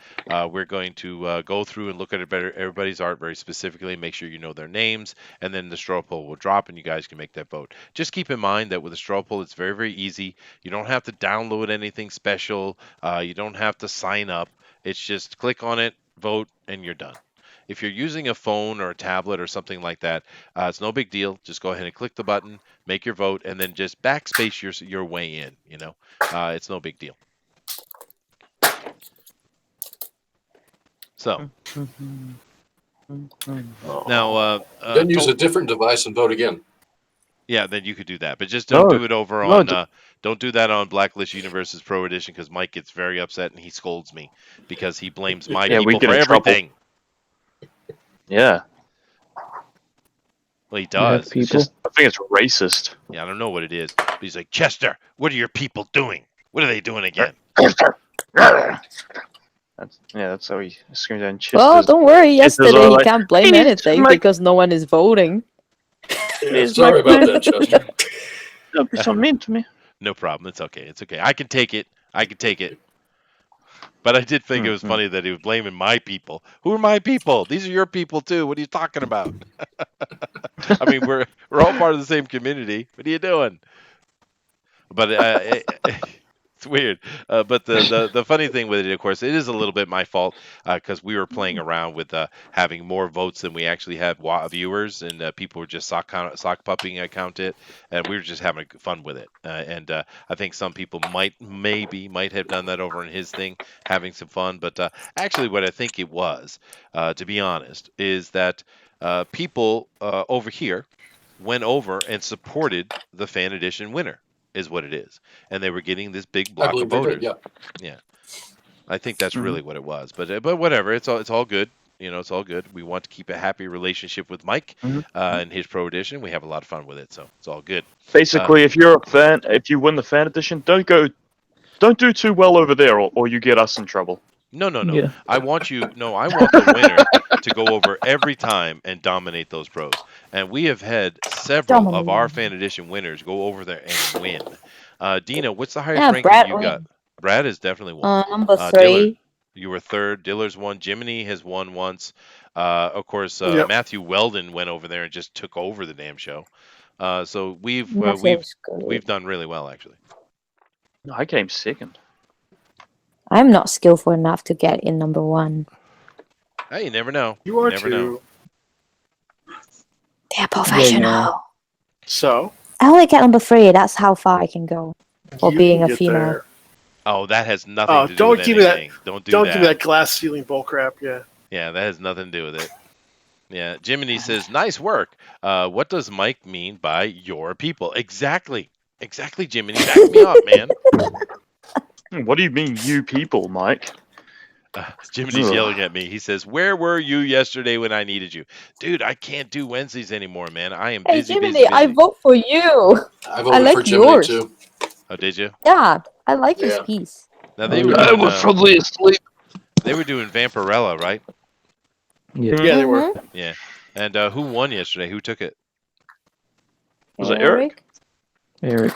we're going to go through and look at everybody's art very specifically, make sure you know their names, and then the straw poll will drop, and you guys can make that vote. Just keep in mind that with a straw poll, it's very, very easy. You don't have to download anything special. You don't have to sign up. It's just click on it, vote, and you're done. If you're using a phone or a tablet or something like that, it's no big deal. Just go ahead and click the button, make your vote, and then just backspace your way in. You know, it's no big deal. So now, then use a different device and vote again. Yeah, then you could do that, but just don't do it over on. Don't do that on Blacklist Universe's Pro Edition, because Mike gets very upset and he scolds me because he blames my people for everything. Yeah. Well, he does. It's just, I think it's racist. Yeah, I don't know what it is. But he's like, Chester, what are your people doing? What are they doing again? That's how he screams out. Chester. Well, don't worry. Yesterday he like, can't blame anything because no one is voting. Sorry about that, Chester. Don't be so mean to me. No problem. It's okay. It's okay. I can take it. But I did think it was funny that he was blaming my people. Who are my people? These are your people too. What are you talking about? I mean, we're all part of the same community. What are you doing? But it's weird. But the funny thing with it, of course, it is a little bit my fault, because we were playing around with having more votes than we actually had viewers, and people were just sock pupping count it, and we were just having fun with it. And I think some people might have done that over in his thing, having some fun. But actually, what I think it was, to be honest, is that people over here went over and supported the fan edition winner. Is what it is, and they were getting this big block of voters. Yeah, I think that's really what it was. But whatever, it's all good. You know, it's all good. We want to keep a happy relationship with Mike and his Pro Edition. We have a lot of fun with it, so it's all good. Basically, if you're a fan, if you win the fan edition, don't do too well over there, or you get us in trouble. No. Yeah. I want the winner to go over every time and dominate those pros. And we have had several of our fan edition winners go over there and win. Dina, what's the highest ranking you got? Brad has definitely won. Number 3. Diller, you were third. Diller's won. Jiminy has won once. Of course, Matthew Weldon went over there and just took over the damn show. So we've done really well, actually. No, I came second. I'm not skillful enough to get in number 1. Hey, you never know. You are never too. know. They're professional. Yeah. So? I only get number 3. That's how far I can go for being a female. There. Oh, that has nothing to do with anything. Don't give me that glass ceiling bull crap. Yeah. Yeah, that has nothing to do with it. Yeah, Jiminy says, nice work. What does Mike mean by your people? Exactly. Exactly, Jiminy. Back me up, man. What do you mean, you people, Mike? Jiminy's Ugh. yelling at me. He says, "Where were you yesterday when I needed you?" Dude, I can't do Wednesdays anymore, man. I am Hey, busy, Jiminy, busy, I busy. vote for you. I I voted for like Jiminy yours. too. Oh, did you? Yeah, I like his Yeah. piece. Now they Oh, were yeah. I doing was probably asleep. they were doing Vampirella, right? Yeah. Yeah, they were. Mhm. Yeah. And who won yesterday? Who took it? Was it Eric? Eric.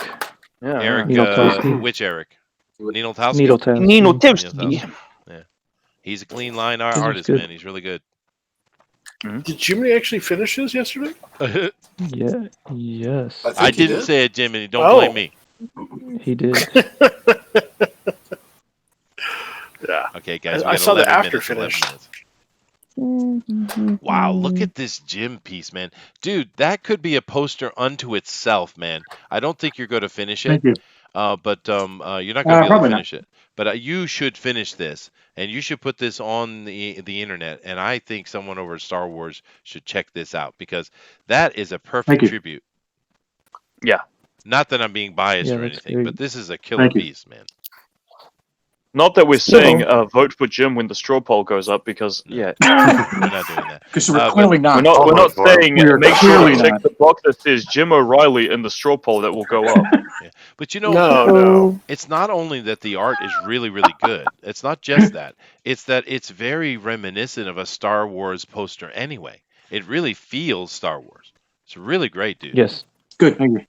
Yeah. Eric. Needletowski. Which Eric? Needletowski? Needletowski. Nino Needletowski. Yeah. He's a clean line This was artist, good. man. He's really good. Did Jiminy actually finish his yesterday? Yeah. Yes. I think he didn't did. say it, Jiminy. Don't Oh. blame me. He did. Yeah. Okay, guys. We I got saw the 11 after minutes, 11 finish. minutes. Wow, look at this gym piece, man. Dude, that could be a poster unto itself, man. I don't think you're going to finish it, Thank you. but you're not going to be able to Probably not. finish it. But you should finish this, and you should put this on the internet. And I think someone over at Star Wars should check this out because that is a perfect you. tribute. Yeah. Not that I'm being biased Yeah, or that's anything, great. but this is a killer Thank you. piece, man. Not that we're saying vote for Jim when the straw poll goes up, because No. yeah, We're not doing that. Because we're But- clearly not. we're not saying We are make sure clearly to check not. the box that says Jim O'Reilly in the straw poll that will go up. But you know, No. it's not only that the art is really, really good. It's not just that. It's that it's very reminiscent of a Star Wars poster anyway. It really feels Star Wars. It's really great, dude. Yes. Good. Thank you.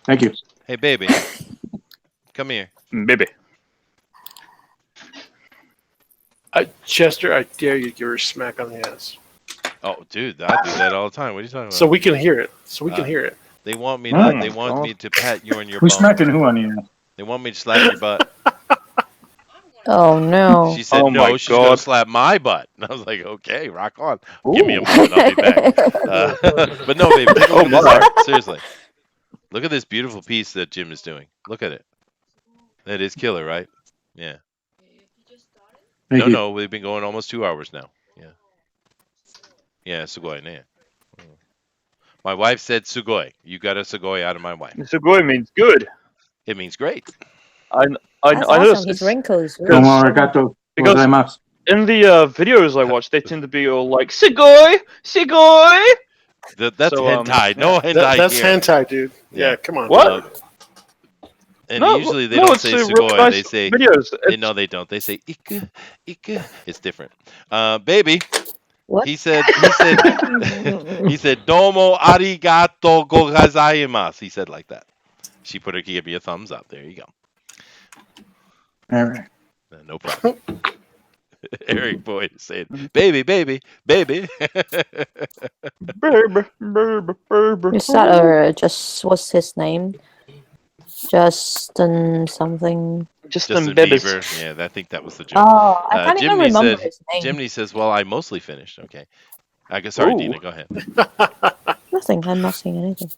Thank you. Hey, baby. Come here. Maybe. Chester, I dare you to give her a smack on the ass. Oh, dude, I do that all the time. What are you talking about? So we can hear it. So we can hear it. They want me to. Oh, They want me to pat you on your Who's bum. smacking who on the ass? They want me to slap your butt. Oh no. She said Oh no. my She's gonna God. slap my butt. And I was like, okay, rock on. Give me a moment. I'll be back. But no, baby, take a look at this art. Seriously, look at this beautiful piece that Jim is doing. Look at it. That is killer, right? Yeah. Thank you. No, we've been going almost 2 hours now. Yeah. Yeah, sugoi, ne. My wife said sugoi. You got a sugoi out of my wife. Sugoi means good. It means great. I That's noticed awesome. it's His wrinkles. Because- Domo arigato because- gozaimasu. in the videos I watch, they tend to be all like Sugoi, Sugoi. That's So, hentai. No hentai That's here. hentai, dude. Yeah, Yeah. come on. What? And No, usually they no, don't it's say a real sugoi. nice They say videos. no, they don't. They say ika, ika. It's different. Baby. What? He said he said domo arigato gozaimasu. He said like that. She gave me a thumbs up. There you go. All right. No problem. Eric Boyd is saying, baby, baby, baby. Is that just what's his name? Justin something. Justin Bieber. Bieber. Yeah, I think that was the joke. Oh, I can't even Jiminy remember said, his name. Jiminy says, well, I mostly finished. Okay. I guess, sorry, Ooh. Dina, go ahead. Nothing. I'm not saying anything.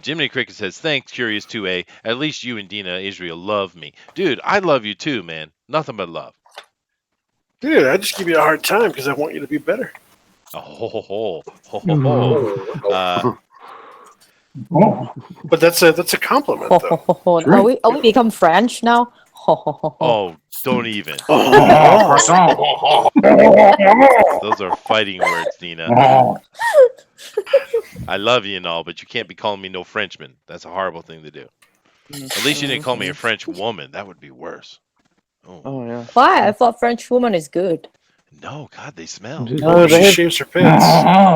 Jiminy Cricket says, thanks, Curious 2A. At least you and Dina Israel love me. Dude, I love you too, man. Nothing but love. Dude, I just give you a hard time because I want you to be better. Oh, ho, ho, ho, ho, ho. Oh, But that's a compliment, though. Are we become French now? Oh, don't even. croissant. Those are fighting words, Dina. Oh. I love you and all, but you can't be calling me no Frenchman. That's a horrible thing to do. At least you didn't call me a French woman. That would be worse. Oh yeah. Why? I thought French woman is good. No, God, they smell. Oh, they she have- shaves her pants.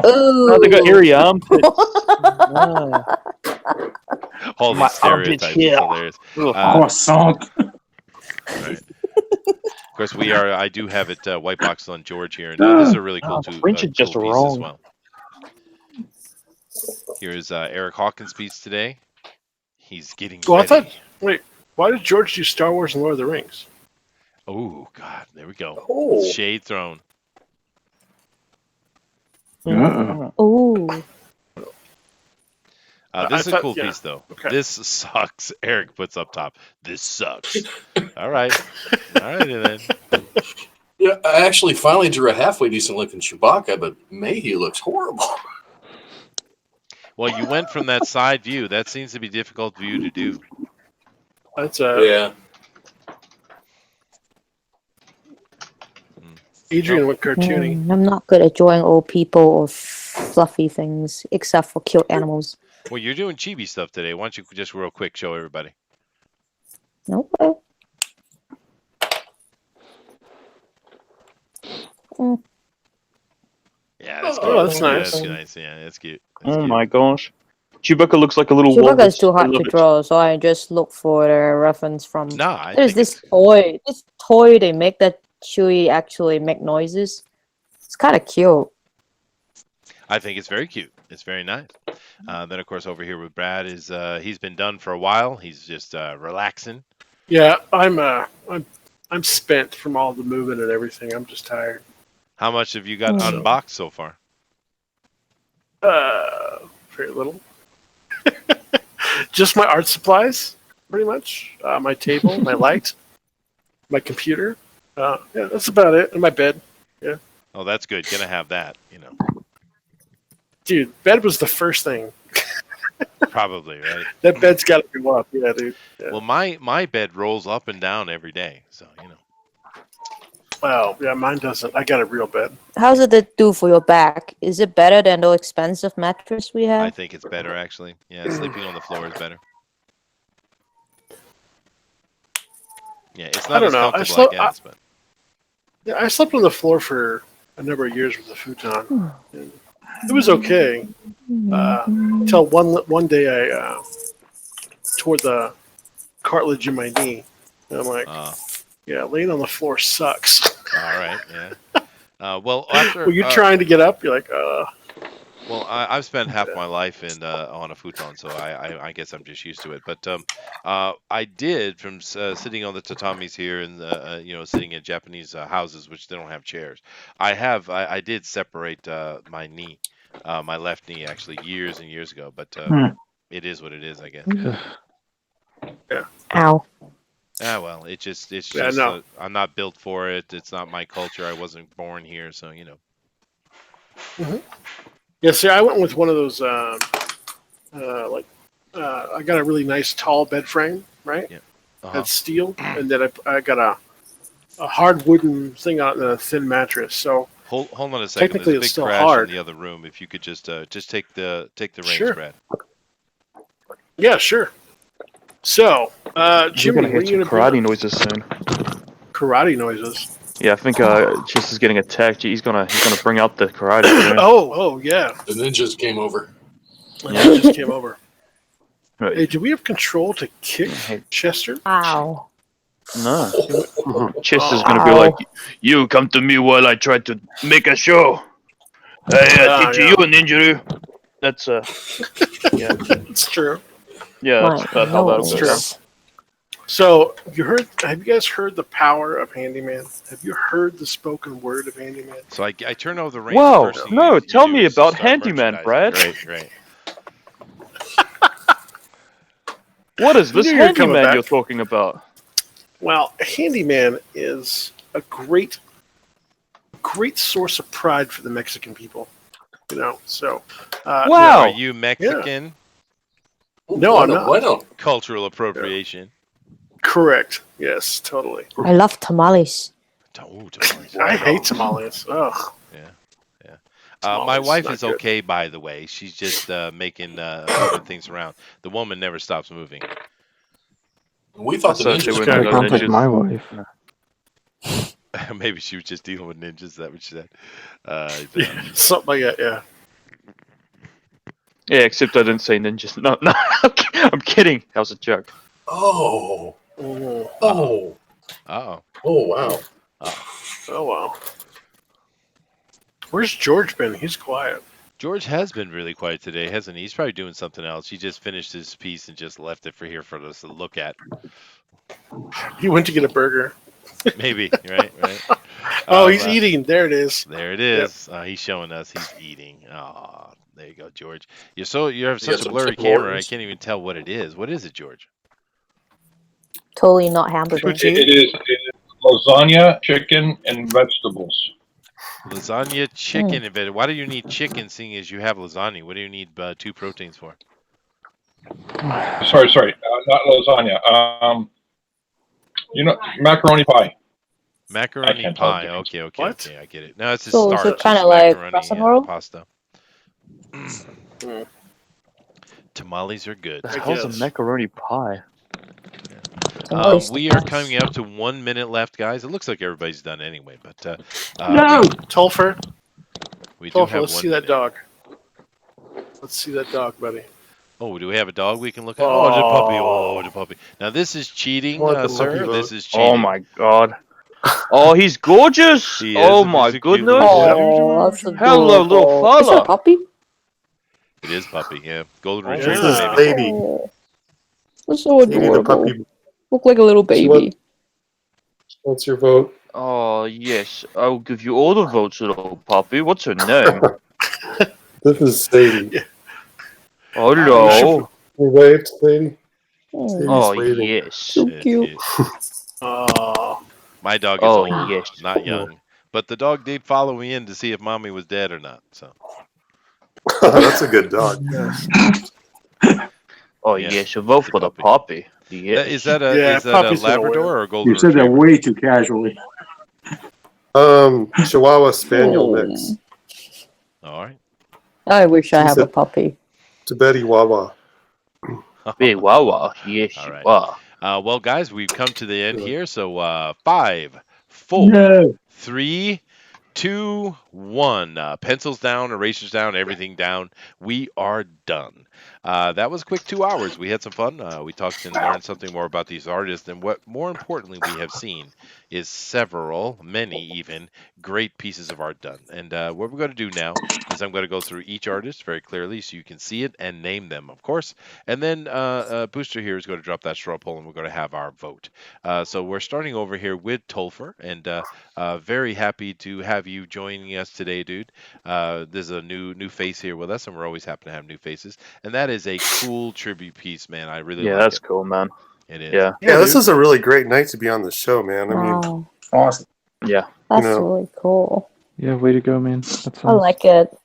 Ooh. Oh, they got hairy armpits. Ah. All My these stereotypes armpits is here. hilarious. Croissant. Right. Of course, I do have it white boxed on George here, and this is a really cool, French is just cool piece as wrong. well. Here's Eric Hawkins' piece today. He's getting Well, I ready. thought. Wait, why did George do Star Wars and Lord of the Rings? Oh, God, there we go. Oh. Shade thrown. Uh-oh. Ooh. This is a thought- cool yeah. piece, though. Okay. This sucks. Eric puts up top. This sucks. All right. All right, then. Yeah, I actually finally drew a halfway decent looking Chewbacca, but Mayhew looks horrible. Well, you went from that side view. That seems to be a difficult view to do. That's Yeah. Adrian went cartoony. I'm not good at drawing old people or fluffy things, except for cute animals. Well, you're doing chibi stuff today. Why don't you just real quick show everybody? Okay. Yeah, that's Oh, cute. that's Yeah, nice. that's nice. Yeah, that's cute. That's Oh cute. my gosh. Chewbacca looks like a little Chewbacca walrus. is too I hard to love it. draw, so I just look for a reference from. No, I There's think this toy. This toy they make that Chewie actually make noises. It's kind of cute. I think it's very cute. It's very nice. Then, of course, over here with Brad is he's been done for a while. He's just relaxing. Yeah, I'm spent from all the movement and everything. I'm just tired. How much have you got unboxed so far? Very little. Just my art supplies, pretty much. My table, my light, my computer. Yeah, that's about it. And my bed. Yeah. Oh, that's good. Gonna have that, Dude, bed was the first thing. Probably, right? That bed's got to go up. Yeah, dude. Yeah. Well, my bed rolls up and down every day, so Well, yeah, mine doesn't. I got a real bed. How's it do for your back? Is it better than the expensive mattress we I have? think it's better actually. Yeah, sleeping on the floor is better. Yeah, it's I not don't as know. comfortable, I guess, but Yeah, I slept on the floor for a number of years with a futon. And it was okay until one day I tore the cartilage in my knee. And I'm like, yeah, laying on the floor sucks. all right, yeah. Well, after When you're trying to get up, you're like, Well, I've spent half my life on a futon, so I guess I'm just used to it. But I did from sitting on the tatamis here and sitting in Japanese houses, which they don't have chairs. I did separate my knee, my left knee actually years and years ago. But it is what it is, I guess. Yeah. Ow. Ah, well, it's just Yeah, no. I'm not built for it. It's not my culture. I wasn't born here, so Yeah, see, I went with one of those, I got a really nice tall bed frame, right? Yeah. That's steel, and then I got a hard wooden thing on a thin mattress. So Hold on a second. technically There's a it's big still crash hard. in the other room. If you could just take the reins, Sure. Brad. Yeah, sure. So, We're Jimmy, gonna what are hear you some gonna karate noises soon. Karate noises. Yeah, I think Chess is getting attacked. He's gonna bring out the karate soon. Oh, yeah. The ninjas came over. It just came over. Right. Hey, do we have control to kick Chester? Ow. No. Chess is gonna be like, you come to me while I try to make a show. I teach you a ninja. That's yeah. It's true. Yeah, that's about how that It's works. true. So, have you guys heard the power of Handyman? Have you heard the spoken word of Handyman? So I turn over the reins. Whoa, First thing no, you tell do me is about start Handyman, merchandising. Brad. Right. What is this You knew you were coming handyman back. you're talking about? Well, Handyman is a great source of pride for the Mexican people. So. Wow. Are you Mexican? No, I'm not. Cultural appropriation. Correct. Yes, totally. I love tamales. I hate tamales. Ugh. My Tamales, wife not is good. okay, by the way. She's just moving things around. The woman never stops moving. We thought the ninjas That sounds like my wife. Maybe she was just dealing with ninjas. Is that what she said? Something like that, yeah. Yeah, except I didn't say ninjas. No, I'm kidding. That was a joke. Oh. Uh-oh. Oh, wow. Oh, wow. Where's George been? He's quiet. George has been really quiet today, hasn't he? He's probably doing something else. He just finished his piece and just left it for us to look at. He went to get a burger. Maybe, right? Oh, he's eating. There it is. There it is. He's showing us he's eating. Oh, there you go, George. You have such a blurry camera. I can't even tell what it is. What is it, George? Totally not hamburger. It is lasagna, chicken, and vegetables. Lasagna chicken. Why do you need chicken seeing as you have lasagna? What do you need 2 proteins for? Sorry, not lasagna. Macaroni pie. I Macaroni can't tell the pie. difference. Okay, What? I get it. No, it's a So is it starch. kind It's of like macaroni crescent roll? pasta. Tamales are good. The I hell's a guess. macaroni pie? Tamales We the are best. coming up to 1 minute left, guys. It looks like everybody's done anyway, but No! Tolfer, we do have let's 1 see that minute. dog. Let's see that dog, buddy. Oh, do we have a dog we can look at? Oh, the puppy. Oh, the puppy. Now, this is cheating, want the sir. puppy This vote. is cheating. Oh my god. Oh, he's gorgeous. He Oh is. my He's a cute goodness. little Oh, that's Hello, little adorable. Is it a fella. puppy? It is puppy, yeah. Golden Oh, retriever, This is yeah. maybe. Sadie. Oh, that's so Sadie the adorable. puppy. Look like a little She baby. What's your vote? Oh, yes. I'll give you all the votes, little puppy. What's her name? This is Sadie. Hello. You waved, Sadie? Oh, Sadie's Oh, waving. yes. so cute. Oh, My dog is Oh, old, yes. not young. But the dog did follow me in to see if mommy was dead or not. So. That's a good dog. Oh, Yeah, yes. You vote it's a for the puppy. puppy. Yes. Is that a Yeah, is that a puppy's gonna win. Labrador or a Golden You said that Retriever? way too casually. Chihuahua Spaniel Oh. mix. All right. I wish I She have a said- puppy. Tibeti Wawa. Big Wawa. Yes, All you right. are. Well, guys, we've come to the end here. So 5, 4, No. 3, 2, 1. Pencils down, erasers down, everything down. We are done. That was a quick 2 hours. We had some fun. We talked and learned something more about these artists. And what more importantly we have seen is many even, great pieces of art done. And what we're going to do now is I'm going to go through each artist very clearly so you can see it and name them, of course. And then Booster here is going to drop that straw poll and we're going to have our vote. So we're starting over here with Tolfer. And very happy to have you joining us today, dude. There's a new face here with us, and we're always happy to have new faces. And that is a cool tribute piece, man. I really Yeah, like that's it. cool, man. It is. Yeah. Yeah, this is a really great night to be on the show, man. I mean, Wow, Awesome. Yeah. that's know. really cool. Yeah, way to go, man. That's I nice. like it.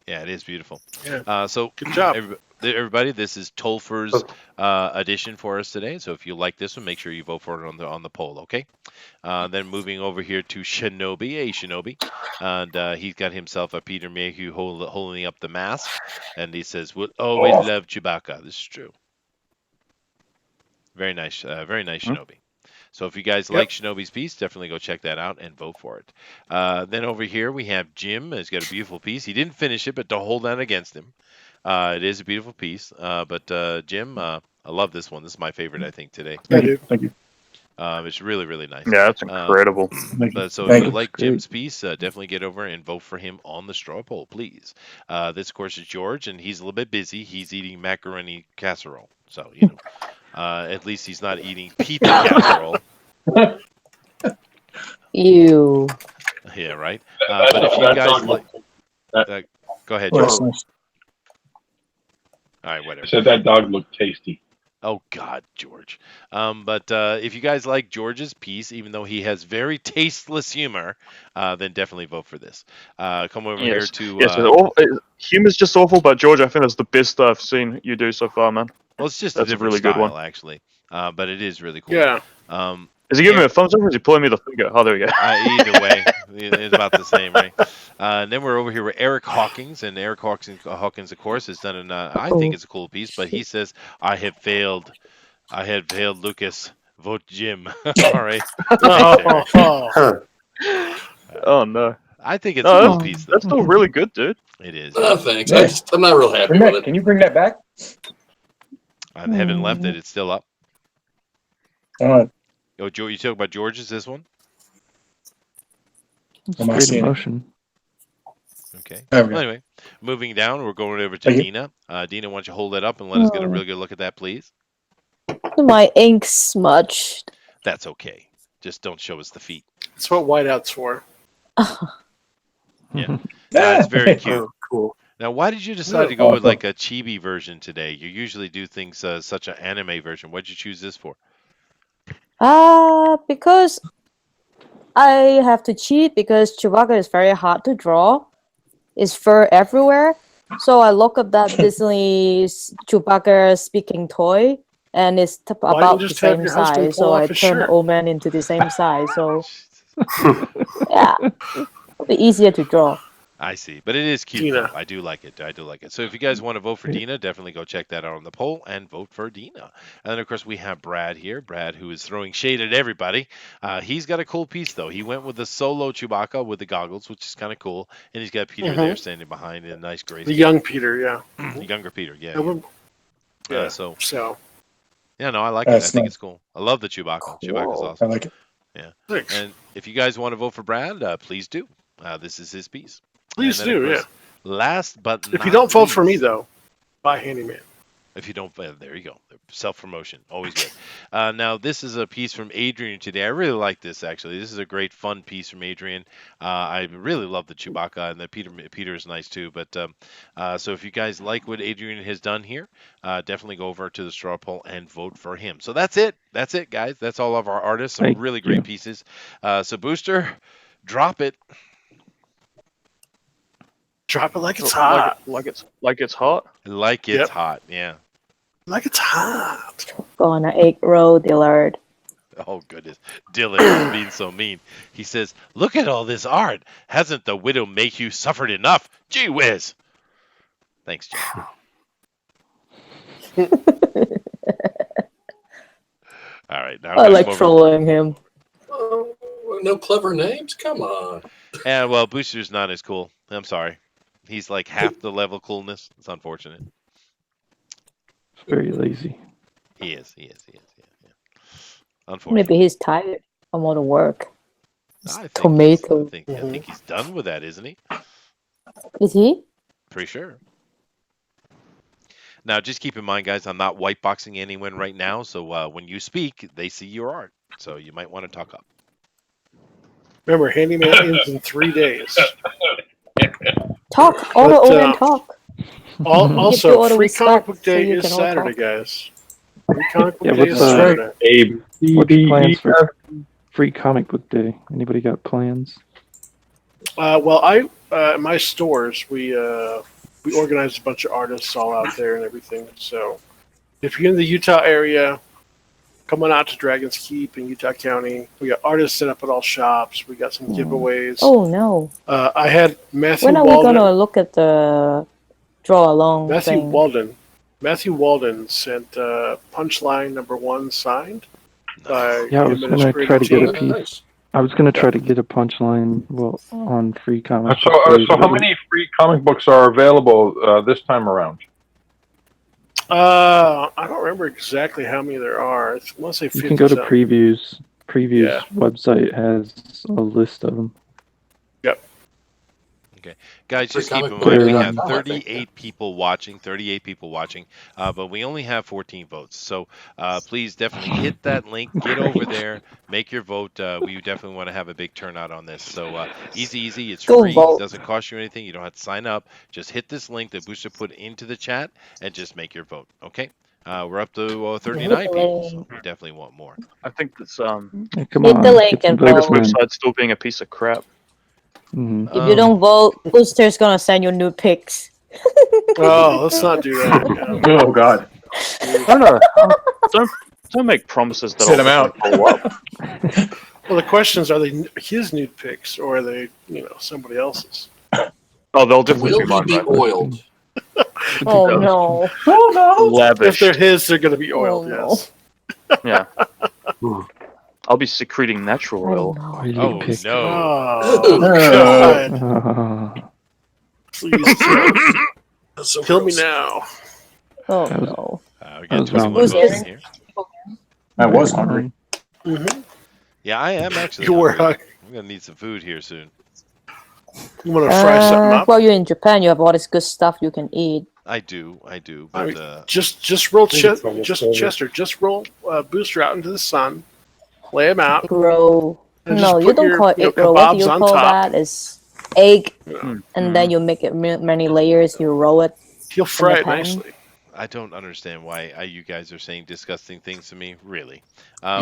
Yeah, it is beautiful. Yeah. So good job. everybody, this is Tolfer's edition for us today. So if you like this one, make sure you vote for it on the poll, okay? Then moving over here to Shinobi, and he's got himself a Peter Mayhew holding up the mask, and he says, "We'll always love Chewbacca." This is true. Very nice, Shinobi. So if you guys like Shinobi's piece, definitely go check that out and vote for it. Then over here we have Jim. He's got a beautiful piece. He didn't finish it, but don't hold that against him. It is a beautiful piece. But Jim, I love this one. This is my favorite, I think, today. I do. Thank you. It's really, really nice. Yeah, that's incredible. Thank you. So Thank if you you. like Great. Jim's piece, definitely get over and vote for him on the straw poll, please. This, of course, is George, and he's a little bit busy. He's eating macaroni casserole. So, at least he's not eating pizza casserole. Ew. Yeah, right. But if you guys like... go ahead, Oh, George. that's nice. All right, whatever. I said that dog looked tasty. Oh, God, George. But if you guys like George's piece, even though he has very tasteless humor, then definitely vote for this. Come over here to... Yes, humor's just awful, but George, I think that's the best I've seen you do so far, man. Well, it's just That's a a different really good style, one. actually. But it is really cool. Yeah. Is he giving me a thumbs up or is he pulling me the finger? Oh, there we go. Either way, it's about the same, right? And then we're over here with Eric Hawkins, and Eric Hawkins, of course, has done I think it's a cool piece, but he says, I have failed, Lucas. Vote Jim. All right. Oh, no. I think it's a cool piece, though. That's still really good, dude. It is. Oh, thanks. Yeah. I'm not real happy with it. Can you bring that back? I haven't left it. It's still up. All right. Oh, George, you talk about George's, this one? Am I Great seeing it? emotion. Okay. There we go. Well, anyway, moving down, we're going over to Thank you. Dina. Dina, why don't you hold that up and let us get a real good look at that, please? My ink smudged. That's okay. Just don't show us the feet. That's what whiteout's for. Yeah. That's very cute. Oh, cool. Now, why did you decide to go with like a chibi version today? You usually do things such an anime version. Why'd you choose this for? Because I have to cheat because Chewbacca is very hard to draw. It's fur everywhere. So I look up that Disney's Chewbacca speaking toy, and it's Why about didn't you the just have same your husband size. pull So off I his turn the shirt? old man into the same size. So yeah, it'll be easier to draw. I see, but it is cute Dina. though. I do like it. I do like it. So if you guys want to vote for Dina, definitely go check that out on the poll and vote for Dina. And then of course we have Brad here. Brad, who is throwing shade at everybody. He's got a cool piece though. He went with the solo Chewbacca with the goggles, which is kind of cool, and he's got Peter there standing behind in a nice grayscale. The young Peter, yeah. The younger Peter, yeah. I would- Yeah. So So yeah, no, I like it. I think it's cool. I love the Chewbacca. Chewbacca's I awesome. like it. Yeah. thanks. And if you guys want to vote for Brad, please do. This is his piece. Please And then, of do, yeah. course, last but If you not don't vote for me, least- though, buy Handyman. If you don't, there you go. Self promotion, always good. Now, this is a piece from Adrian today. I really like this actually. This is a great, fun piece from Adrian. I really love the Chewbacca, and the Peter is nice too. But so if you guys like what Adrian has done here, definitely go over to the straw poll and vote for him. So that's it. That's it, guys. That's all of our artists. Some Thank really great you. pieces. So Booster, drop it. Drop it like it's hot. Like it's hot. Like it's Yep. hot. Yeah. Like it's hot. Gonna egg roll, Dillard. Oh, goodness. Dylan is being so mean. He says, look at all this art. Hasn't the widow Mayhew suffered enough? Gee whiz. Thanks, John. All right. Now I I'm like over. trolling him. Oh, no clever names? Come on. Yeah, well, Booster's not as cool. I'm sorry. He's like half the level coolness. It's unfortunate. Very lazy. He is. Yeah. Unfortunately. Maybe he's tired from all the work. I think Tomato. I think he's done with that, isn't he? Is he? Pretty sure. Now, just keep in mind, guys, I'm not white boxing anyone right now, so when you speak, they see your art. So you might want to talk up. Remember, Handyman ends in 3 days. Talk. All the old men talk. Also, Give you all the free comic respect book so day you is can all Saturday, talk. guys. Free comic book Yeah, day is what's Saturday. Abe. What's the plans for free comic book day? Anybody got plans? Well, in my stores, we organized a bunch of artists all out there and everything. So, if you're in the Utah area, come on out to Dragon's Keep in Utah County. We got artists set up at all shops. We got some giveaways. Oh no. I had Matthew When are Walden. we gonna look at the draw along Matthew thing? Walden. Matthew Walden sent Punchline #1 signed by Yeah, I was gonna try to get a team. piece. I was gonna try to get a punchline, on free comic. So, book day, so how but- many free comic books are available this time around? I don't remember exactly how many there are. I want to say 50. You can go to something. previews. Previews Yeah. website has a list of them. Yep. Okay, guys, just Free keep in comic mind we book have day. 38 people watching, but we only have 14 votes. So please definitely hit that link, get over there, make your vote. We definitely want to have a big turnout on this. So easy. It's Go free. vote. It doesn't cost you anything. You don't have to sign up. Just hit this link that Booster put into the chat and just make your vote. Okay. We're up to 39 people, so we definitely want more. I think that's Yeah, come Hit on, the link get some and votes vote. in. website still being a piece of crap. Mhm. If you don't vote, Booster's gonna send you nude pics. Oh, let's not do that. Yeah. Oh God. I don't know. Don't make promises that Sit him out. follow up. Well, the question is, are they his nude pics or are they, somebody else's? Oh, they'll definitely Will be he mine. be Right? oiled? Oh no. Oh no. If Lavish. they're his, they're going to be oiled. Oh, Yes. Yeah. I'll be secreting natural oil. Oh, Why did Oh you pick? no! Oh God! Ah, Please That's so kill me gross. now. oh That was- no. We That got was 21 wrong. votes in here. I was hungry. Mm-hmm. Yeah, I am actually. You were hungry. I'm gonna need some food here soon. You want to fry something up? Well, you're in Japan. You have all this good stuff you can eat. I do, I but mean, just roll Chester. Just roll Booster out into the sun. Lay him out. Egg roll. And No, just you put don't your, call it you know, egg roll. What do you kebabs on call top. that? Is egg, Yeah. and then you make it many layers. You roll it. He'll fry in the it pan. nicely. I don't understand why you guys are saying disgusting things to me. Really,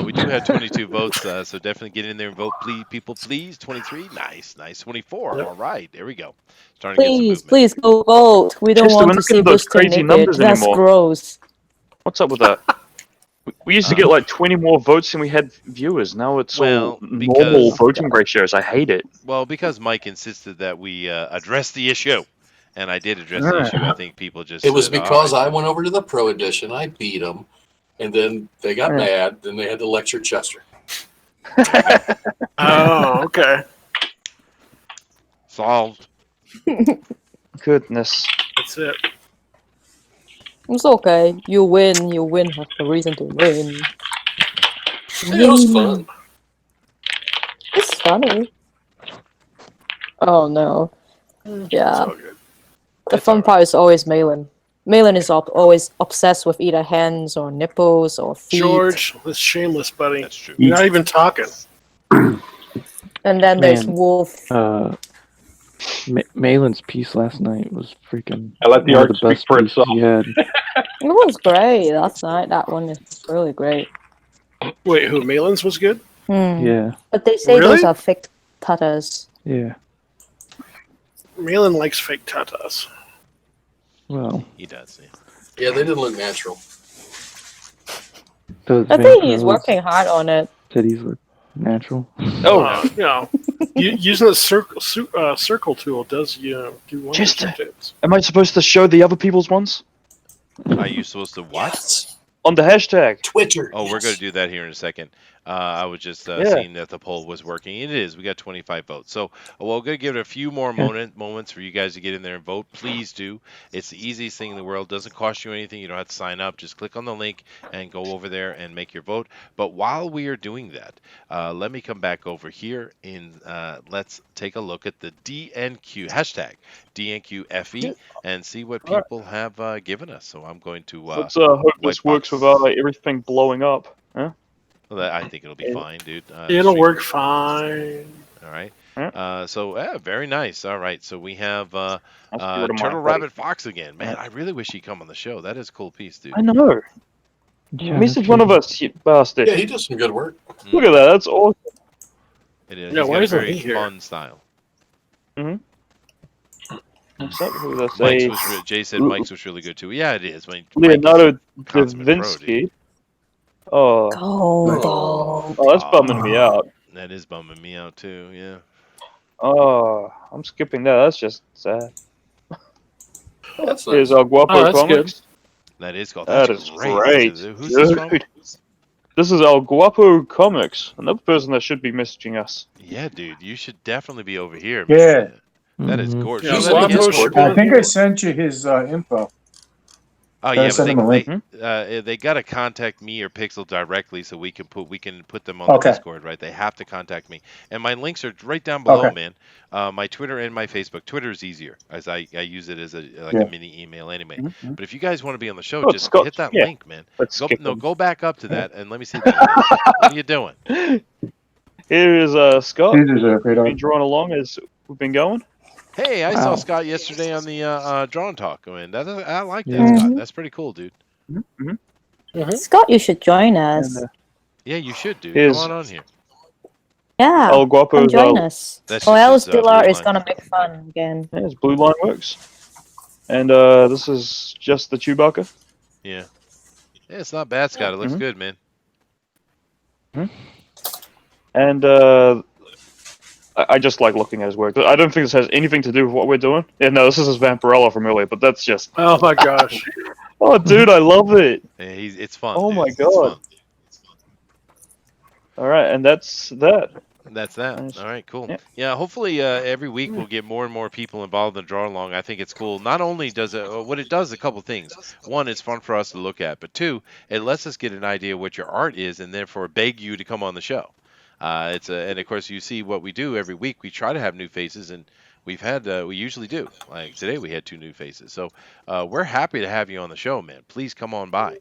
we do have 22 votes, so definitely get in there and vote, please, people, please. 23, nice, nice. 24, Yep. all right, there we go. Starting to get some movement. Please go vote. We don't Chester, want we're to not see getting those Buster crazy naked. numbers That's anymore. gross. What's up with that? We used to get like 20 more votes than we had viewers. Now it's all normal voting ratios. I hate it. Well, because Mike insisted that we address the issue, and I did address the issue. I think people just It was said, because all right. I went over to the Pro Edition. I beat them, and then they got mad. Then they had to lecture Chester. Oh, okay. Solved. Goodness. That's it. It's okay. You win. You win. Have a reason to win. It was fun. It's funny. Oh no. Yeah. The fun part is always Malin. Malin is always obsessed with either hands or nipples or feet. George, this shameless buddy. That's true. You're not even talking. And then there's Man, Wolf. Malin's piece last night was freaking. I let the one art of the speak best for pieces itself. he had. It was great last night. That one is really great. Wait, who? Malin's was good? Yeah, But they say Really? those are fake tatas. yeah. Malin likes fake tatas. Well, He does. Yeah. Yeah, they didn't look natural. those I think he's Vampirellas working hard on it. titties look natural. Oh, using the circle tool does do wonders Chester, for tits. am I supposed to show the other people's ones Are you supposed to what? on the hashtag? Twitter. Oh, we're going to do that here in a second. I was just Yeah. seeing that the poll was working. It is. We got 25 votes. So we're going to give it a few more moments for you guys to get in there and vote. Please do. It's the easiest thing in the world. Doesn't cost you anything. You don't have to sign up. Just click on the link and go over there and make your vote. But while we are doing that, let me come back over here and let's take a look at the DNQ hashtag DNQFE and see what people have given us. So I'm going to Let's hope this wipe works out- without everything blowing up. Huh? Well, I think it'll be fine, dude. It'll Sweet. work fine. All right. So very nice. All right. So we have I'll see what am I Turtle like. Rabbit Fox again. Man, I really wish he'd come on the show. That is a cool piece, dude. I know. Yeah, Message one of us, you bastard. Yeah, he does some good work. Look at that. That's awesome. It is. Yeah, He's why got a isn't very he here? fun style. What's up? Who did I Mike's say? was Jay said Mike's was really good too. Yeah, it is. I mean, Leonardo da consummate pro, dude. Vinci. Oh, that's bumming me out. That is bumming me out too. Yeah. Oh, I'm skipping that. That's just sad. That's Here's nice. our Guapo Oh, that's Comics. That is called. That That's is great. great. Who's this from? Dude. This is El Guapo Comics, another person that should be messaging us. Yeah, dude. You should definitely be over here. Yeah. That is Mhm. gorgeous. Yeah, Show that in Guapo Discord. should I think I sent you his info. Oh Gotta yeah, send but him a link. they got to contact me or Pixel directly so we can put them on the Okay. Discord, right? They have to contact me, and my links are right down below, Okay. man. My Twitter and my Facebook. Twitter is easier as I use it as a Yeah. mini email anyway. Mhm. But if you guys want to be on the show, Oh, just Scott, hit that yeah. link, man. Let's skip them. Go back up to that and let me see that. What are you doing? Here is Scott. These are great Been art. drawing along as we've been going. Hey, I saw Wow. Scott yesterday on the Drawn Talk. I mean, I like that, Yeah. Scott. That's pretty cool, dude. Scott, you should join us. And, Yeah, you should, dude. Here's- Come on here. Yeah, El Guapo come is join us. That's Or just else his, blue Dilar is line. gonna make fun again. Yeah, his blue line works. And this is just the Chewbacca. Yeah. Yeah, it's not bad, Scott. It looks Mhm. good, man. And I just like looking at his work. I don't think this has anything to do with what we're doing. Yeah, no, this is his Vampirella from earlier, but that's just. Oh my gosh. Oh, dude, I love it. Yeah, it's fun. Oh dude. my It's God. fun. All right, and that's that. That's that. Nice. All right, cool. Yeah. Yeah, hopefully every week we'll get more and more people involved in draw along. I think it's cool. Not only does it what it does a couple things. One, it's fun for us to look at, but two, it lets us get an idea what your art is, and therefore beg you to come on the show. And of course you see what we do every week. We try to have new faces, and We usually do. Like today, we had two new faces. So we're happy to have you on the show, man. Please come on by.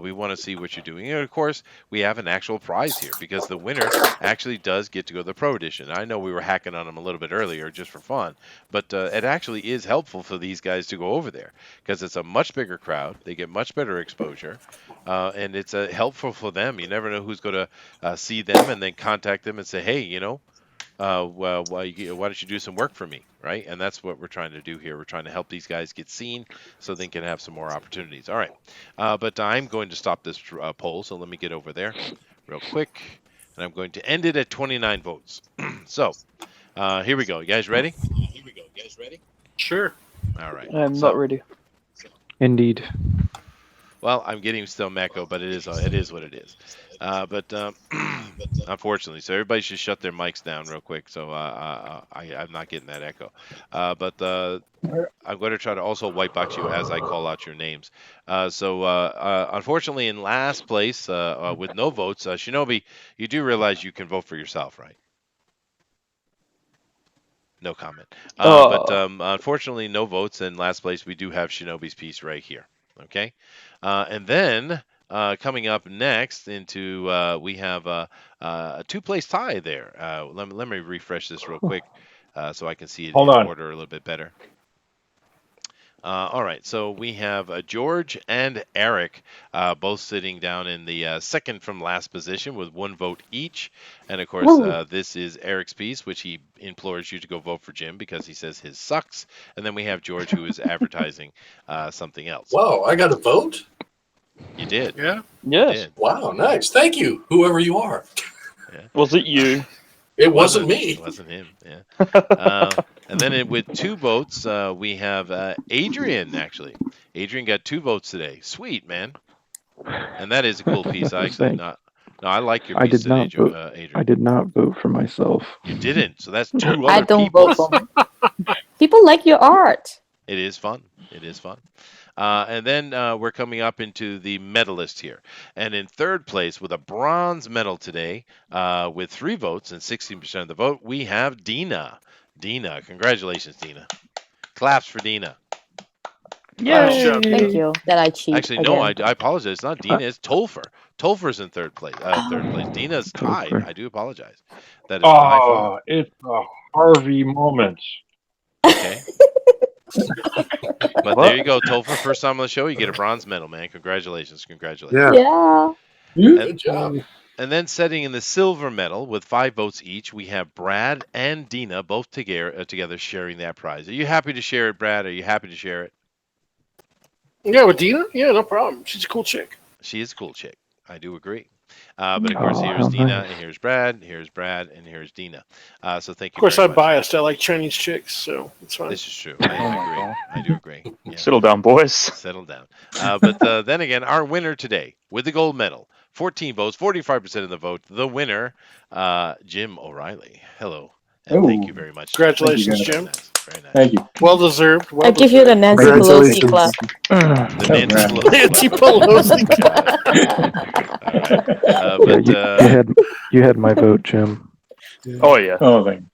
We want to see what you're doing. And of course, we have an actual prize here because the winner actually does get to go to the Pro Edition. I know we were hacking on them a little bit earlier just for fun, but it actually is helpful for these guys to go over there because it's a much bigger crowd. They get much better exposure, and it's helpful for them. You never know who's going to see them and then contact them and say, hey, well, why don't you do some work for me, right? And that's what we're trying to do here. We're trying to help these guys get seen so they can have some more opportunities. All right, but I'm going to stop this poll, so let me get over there real quick, and I'm going to end it at 29 votes. So here we go. You guys ready? Sure. All right. I'm not ready. Indeed. Well, I'm getting still Mecco, but it is what it is. But unfortunately, so everybody should shut their mics down real quick. So I'm not getting that echo. But I'm going to try to also white box you as I call out your names. So unfortunately, in last place with no votes, Shinobi, you do realize you can vote for yourself, right? No comment. But unfortunately, no votes in last place. We do have Shinobi's piece right here. Okay, and then coming up next into we have a two-place tie there. Let me refresh this real quick so I can see it Hold in on. order a little bit better. All right, so we have George and Eric both sitting down in the second from last position with one vote each. And of course, this is Eric's piece, which he implores you to go vote for Jim because he says his sucks. And then we have George, who is advertising something else. Wow, I got a vote? You did. Yeah. You did. Wow, nice. Thank you, whoever you are. Yeah. Was it you? It wasn't me. It wasn't him. Yeah. And then with two votes, we have Adrian, actually. Adrian got 2 votes today. Sweet, man. And that is a cool piece. I actually not. No, I like your I piece did not today, vote. Adrian. I did not vote for myself. You didn't. So that's 2 I other don't people. vote for me. People like your art. It is fun. It is fun. And then we're coming up into the medalist here. And in third place with a bronze medal today, with 3 votes and 16% of the vote, we have Dina. Dina, congratulations, Dina. Claps for Dina. Nice job. Thank you. That I cheat. Actually, no, I again. apologize. It's not Dina. It's Tolfer. Tolfer's in third place. Dina's tied. Topher. I do apologize. That is my fault. Oh, it's a Harvey moment. Okay. But there you go, Topher. First time on the show, you get a bronze medal, man. Congratulations. Congratulations. Yeah. Yeah. Good job. And then setting in the silver medal with 5 votes each, we have Brad and Dina both together sharing that prize. Are you happy to share it, Brad? Are you happy to share it? Yeah, with Dina? Yeah, no problem. She's a cool chick. She is a cool chick. I do agree. But of course, here's how Dina, nice. and here's Brad, and here's Dina. So thank you. Of course, very I'm much. biased. I like Chinese chicks, so it's fine. This is true. I agree. I do agree. Yeah. Settle down, boys. Settle down. But then again, our winner today with the gold medal, 14 votes, 45% of the vote. The winner, Jim O'Reilly. Hello. And thank you very much. Congratulations, Very Jim. nice. Very nice. Thank you. Well deserved. Well I give you the Nancy Pelosi clap. The Nancy Pelosi. Nancy Pelosi. All right. Yeah, you had my vote, Jim. Oh yeah. Oh, thank you.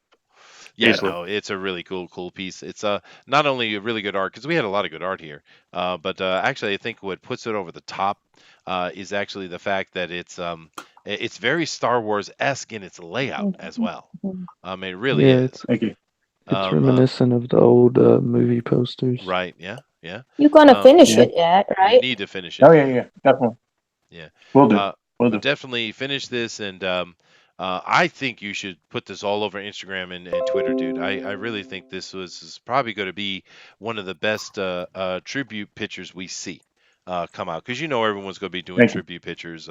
Yeah, Easily. no, it's a really cool piece. It's not only a really good art because we had a lot of good art here, but actually I think what puts it over the top is actually the fact that it's very Star Wars-esque in its layout as well. I mean, it really Yeah, is. Thank you. It's reminiscent of the old movie posters. Right? Yeah, yeah. You're gonna finish yeah. it yet, You right? need to finish it. Oh, yeah, definitely. Yeah. We'll do. We'll do. Definitely finish this, and I think you should put this all over Instagram and Twitter, dude. I really think this is probably going to be one of the best tribute pictures we see come out, because everyone's going to be doing Thank you. tribute pictures,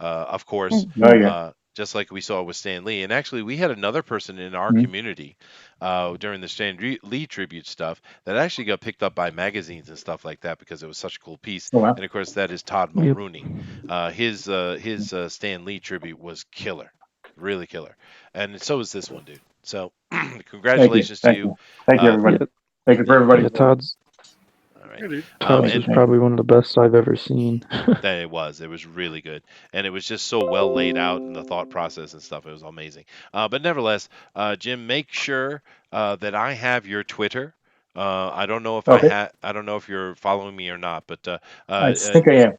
of course. Oh, yeah. Just like we saw with Stan Lee. And actually, we had another person in our Mhm. community during the Stan Lee tribute stuff that actually got picked up by magazines and stuff like that because it was such a cool piece. Oh, wow. And of course, that is Todd Yep. Mulrooney. His Stan Lee tribute was killer, really killer. And so is this one, dude. So congratulations to Thank you. you. Thank you, everybody. Yeah, Thank you for everybody. yeah, Todd's All right. Yeah, dude. Tubbs And is probably one of the best I've ever seen. that it was. It was really good, and it was just so well laid out, and the thought process and stuff. It was amazing. But nevertheless, Jim, make sure that I have your Twitter. I don't know if Okay. I don't know if you're following me or not, but I think I am.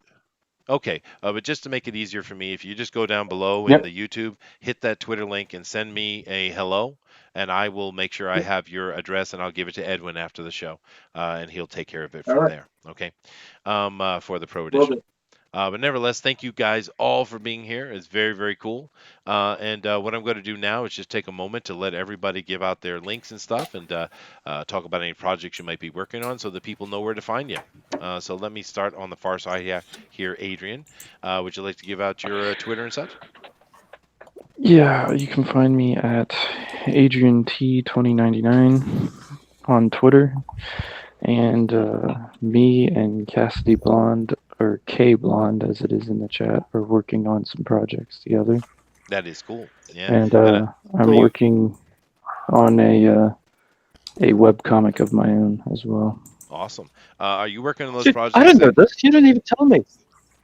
okay. But just to make it easier for me, if you just go down below in Yep. the YouTube, hit that Twitter link and send me a hello, and I will make sure I have your address, and I'll give it to Edwin after the show, and he'll take care of it All from right. there. Okay. For the Pro Will Edition. do. But nevertheless, thank you guys all for being here. It's very, very cool. And what I'm going to do now is just take a moment to let everybody give out their links and stuff and talk about any projects you might be working on so that people know where to find you. So let me start on the far side here, Adrian. Would you like to give out your Twitter and such? Yeah, you can find me at AdrianT2099 on Twitter. And me and Cassidy Blonde, or K Blonde as it is in the chat, are working on some projects together. That is cool. Yeah. And I'm Cool. working on a webcomic of my own as well. Awesome. Are you working on those Dude, projects? I don't know this. You didn't even tell me.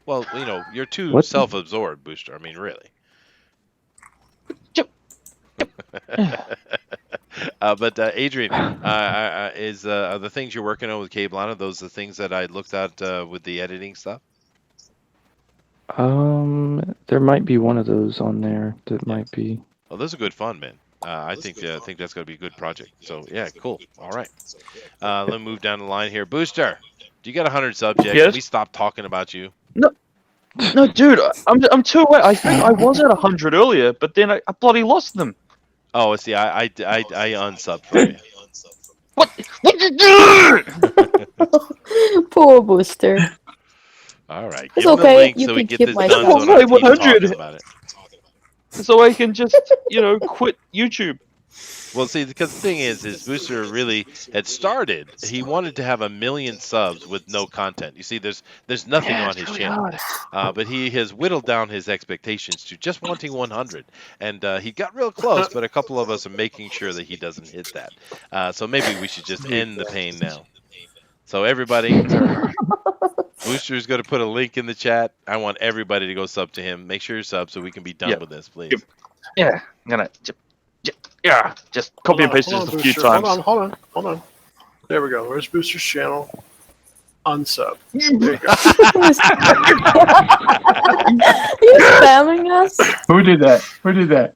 Well, you're too What? self-absorbed, Booster. I mean, really. But Adrian, are the things you're working on with Cablana, those the things that I looked at with the editing stuff? There might be one of those on there that might be. Well, those are good fun, man. I think that's going to be a good project. So yeah, cool. All right. Let me move down the line here. Booster, do you got 100 subs yet? Yes. Can we stop talking about you? No, dude, I'm too away. I think I was at 100 earlier, but then I bloody lost them. Oh, see, I unsubbed from you. What did you do? Poor Booster. All right. It's Give him the okay, link you so we can get keep this my done stuff. so I don't keep 100. talking about it. So I can just, quit YouTube. Well, see, because the thing is Booster really had started. He wanted to have 1 million subs with no content. You see, there's nothing Yeah, on it's his really channel, hard. but he has whittled down his expectations to just wanting 100, and he got real close. But a couple of us are making sure that he doesn't hit that. So maybe we should just end the pain now. So everybody, Booster's going to put a link in the chat. I want everybody to go sub to him. Make sure you're sub so we can be done with this, please. Yeah, I'm gonna. Yeah, just copy and paste Hold on, this a few Booster. times. Hold on. There we go. Where's Booster's channel? Unsub. There you go. You spamming us? Who did that?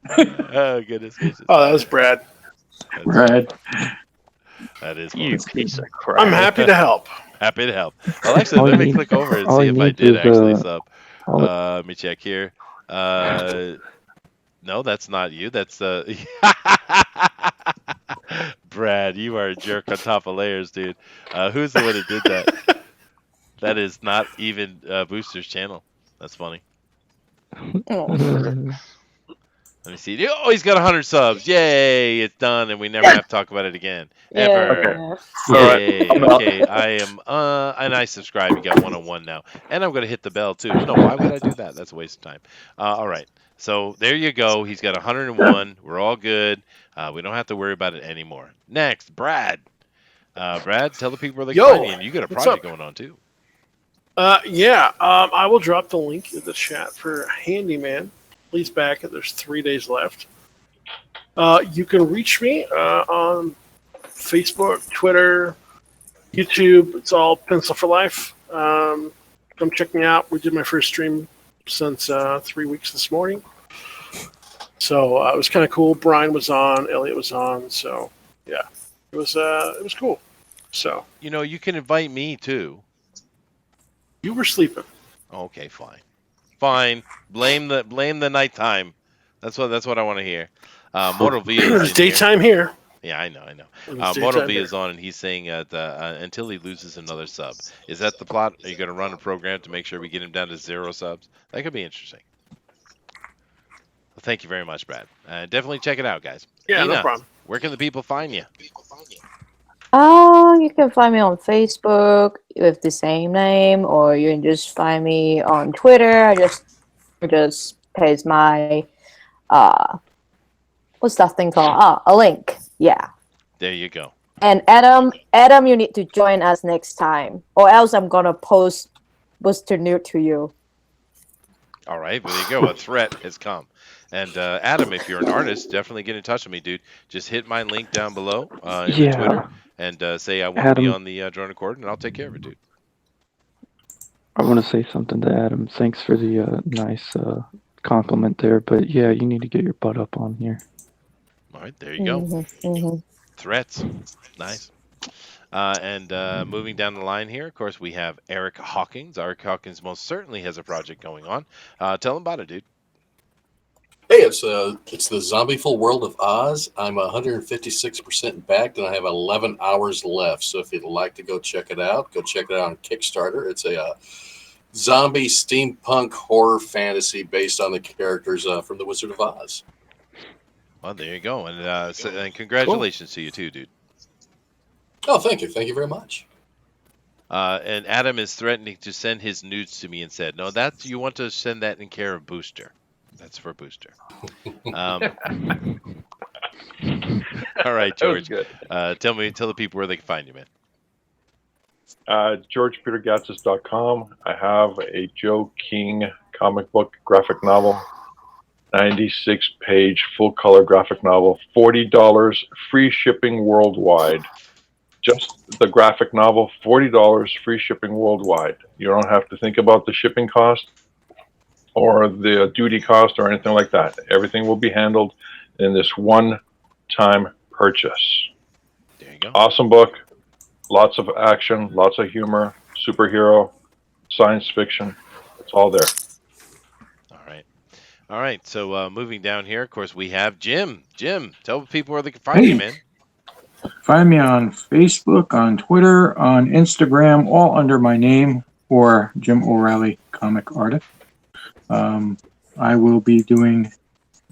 Oh, goodness gracious. Oh, that was Brad. Brad. That is You fun. piece of crap. I'm happy to help. Happy to help. Well, actually, All let you me need- click over and all see you if I need did is, actually sub. all- Let me check here. No, that's not you. That's Brad. You are a jerk on top of layers, dude. Who's the one that did that? That is not even Booster's channel. That's funny. Let me see. Oh, he's got 100 subs. Yay! It's done, and we never have to talk about it again. Ever. Yeah. Yay. Okay, I am, and I subscribe. You got 101 now. And I'm going to hit the bell, too. No, why would I do that? That's a waste of time. All right. So there you go. He's got 101. We're all good. We don't have to worry about it anymore. Next, Brad. Brad, tell the people where they can find you. And you got a project going on, too. I will drop the link in the chat for Handyman. Please back it. There's 3 days left. You can reach me on Facebook, Twitter, YouTube. It's all Pencil for Life. Come check me out. We did my first stream since 3 weeks this morning. So it was kind of cool. Brian was on. Elliot was on. So yeah, it was cool. So you can invite me too. You were sleeping. Okay, fine. Fine. Blame the nighttime. That's what I want to hear. Mortal V is It's daytime here. Yeah, I know. It's Mortal daytime V here. is on, and he's saying that until he loses another sub. Is that the plot? Are you going to run a program to make sure we get him down to 0 subs? That could be interesting. Well, thank you very much, Brad. Definitely check it out, guys. Yeah, Ina, no problem. where can the people find you? You can find me on Facebook with the same name, or you can just find me on Twitter. I just paste my what's that thing called? A link. Yeah. There you go. And Adam, you need to join us next time, or else I'm gonna post Booster Nude to you. All right, well, there you go. A threat has come. And Adam, if you're an artist, definitely get in touch with me, dude. Just hit my link down below in the Twitter Yeah, and say I want to be Adam, on the drone record, and I'll take care of it, dude. I want to say something to Adam. Thanks for the nice compliment there, but yeah, you need to get your butt up on here. All right, there you go. Threats. Nice. And moving down the line here, of course, we have Eric Hawkins. Eric Hawkins most certainly has a project going on. Tell him about it, dude. Hey, it's the Zombieful World of Oz. I'm 156% backed, and I have 11 hours left. So if you'd like to go check it out on Kickstarter. It's a zombie steampunk horror fantasy based on the characters from the Wizard of Oz. Well, there you go. And congratulations to you too, dude. Oh, thank you very much. And Adam is threatening to send his nudes to me and said, "No, that's you want to send that in care of Booster. That's for Booster." All right, George. Tell the people where they can find you, man. GeorgePeterGatzis.com. I have a Joe King comic book graphic novel, 96-page full color graphic novel, $40 free shipping worldwide. Just the graphic novel, $40 free shipping worldwide. You don't have to think about the shipping cost or the duty cost or anything like that. Everything will be handled in this one-time purchase. There you go. Awesome book. Lots of action, lots of humor, superhero, science fiction. It's all there. All right. So moving down here, of course, we have Jim. Jim, tell people where they can find you, man. Find me on Facebook, on Twitter, on Instagram, all under my name or Jim O'Reilly Comic Artist. I will be doing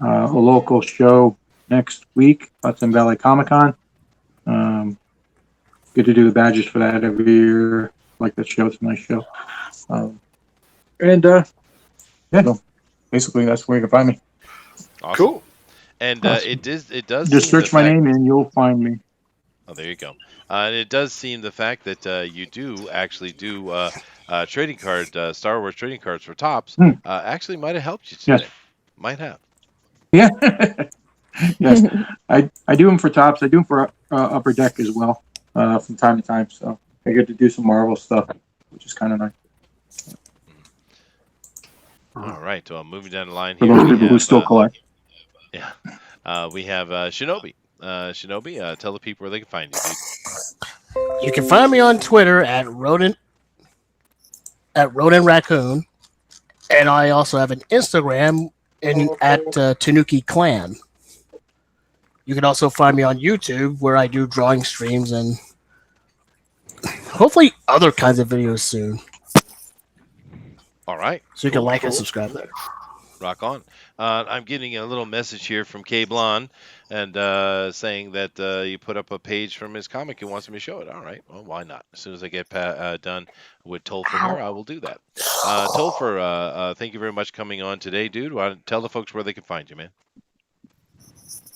a local show next week, Hudson Valley Comic Con. Get to do the badges for that every year. Like that show, it's a nice show. So basically that's where you can find me. Awesome. Cool. And Awesome. it does. Just seem search the my fact- name and you'll find me. Oh, there you go. And it does seem the fact that you do actually do trading card, Star Wars trading cards for Tops, actually might have helped you today. Yes. Might have. Yeah. Yes. I do them for Tops. I do them for Upper Deck as well from time to time. So I get to do some Marvel stuff, which is kind of nice. All right. Well, moving down the line For here. those people who still collect. Yeah. We have Shinobi. Shinobi, tell the people where they can find you, dude. You can find me on Twitter at Rodent Raccoon, and I also have an Instagram at Tanuki Clan. You can also find me on YouTube where I do drawing streams and hopefully other kinds of videos soon. All right. So you can like and subscribe there. Rock on. I'm getting a little message here from K Blonde and saying that you put up a page from his comic. He wants me to show it. All right. Well, why not? As soon as I get done with Tolfer here, I will do that. Tolfer, thank you very much for coming on today, dude. Tell the folks where they can find you, man.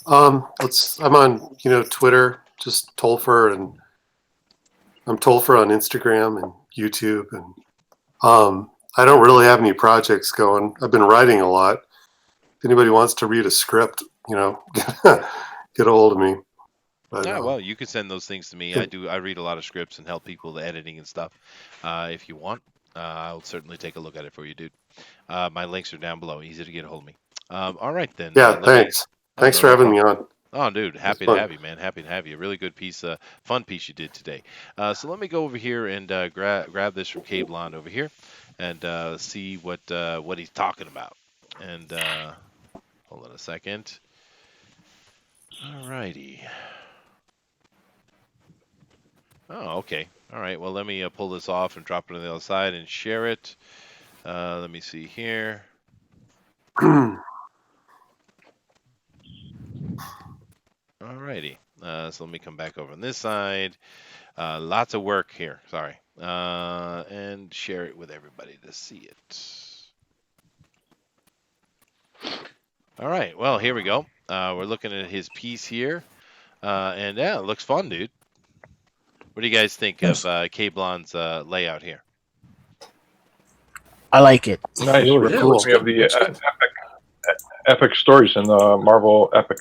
I'm on Twitter, just Tolfer, and I'm Tolfer on Instagram and YouTube, and I don't really have any projects going. I've been writing a lot. If anybody wants to read a script, get a hold of me. But, well, you can send those things to me. I read a lot of scripts and help people with editing and stuff. If you want, I'll certainly take a look at it for you, dude. My links are down below. Easy to get a hold of me. All right, then. Yeah, thanks. Thanks for having me on. Oh, dude, happy to have you, man. Happy to have you. Really good piece, fun piece you did today. So let me go over here and grab this from K Blonde over here and see what he's talking about. And hold on a second. All righty. Oh, okay. All right. Well, let me pull this off and drop it on the other side and share it. Let me see here. Alrighty. So let me come back over on this side. Lots of work here. Sorry. And share it with everybody to see it. All right. Well, here we go. We're looking at his piece here. And yeah, it looks fun, dude. What do you guys think of K Blonde's layout here? I like it. Nice. Really Reminds cool. me of the epic stories in the Marvel Epic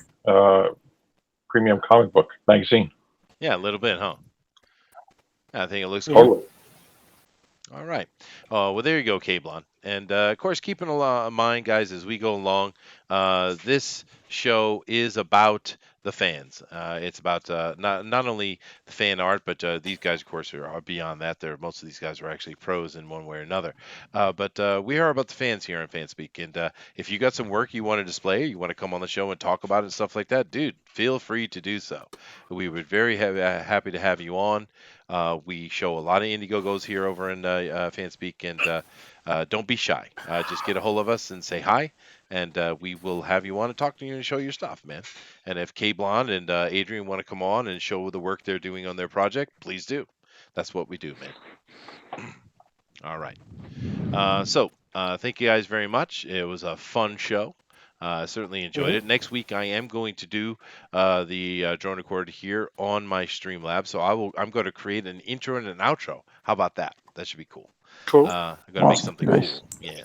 Premium Comic Book magazine. Yeah, a little bit, huh? I think it looks Totally. cool. All right. Well, there you go, K-Blon. And of course, keeping in mind, guys, as we go along, this show is about the fans. It's about not only the fan art, but these guys, of course, are beyond that. Most of these guys are actually pros in one way or another. But we are about the fans here on Fanspeak. And if you got some work you want to display, you want to come on the show and talk about it and stuff like that, dude, feel free to do so. We would very happy to have you on. We show a lot of Indiegogos here over in Fanspeak, and don't be shy. Just get a hold of us and say hi, and we will have you on and talk to you and show your stuff, man. And if K Blonde and Adrian want to come on and show the work they're doing on their project, please do. That's what we do, man. All right. So thank you guys very much. It was a fun show. Certainly enjoyed it. Next week, I am going to do the drone recorder here on my Streamlabs. So I'm going to create an intro and an outro. How about that? That should be cool. Cool. I'm going to make something Nice. cool. Yeah.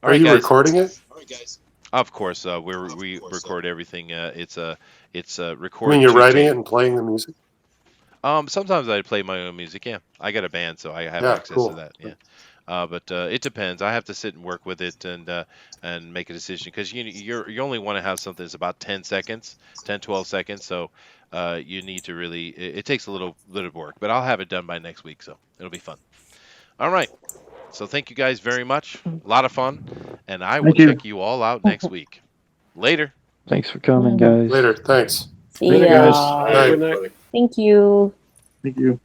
Are you guys. recording it? Of course, we record everything. It's I recorded. mean, you're to writing tape. it and playing the music? Sometimes I play my own music. Yeah, I got a band, so I have Yeah, access cool. to that. Yeah. But it depends. I have to sit and work with it and make a decision because you only want to have something that's about 10 seconds, 10, 12 seconds. So you need to really, it takes a little work, but I'll have it done by next week. So it'll be fun. All right. So thank you guys very much. A lot of fun. And I will check you all out next week. Later. Thanks for coming, guys. Later. Thanks. See Later, ya. guys. All right, good night. Thank you. Thank you.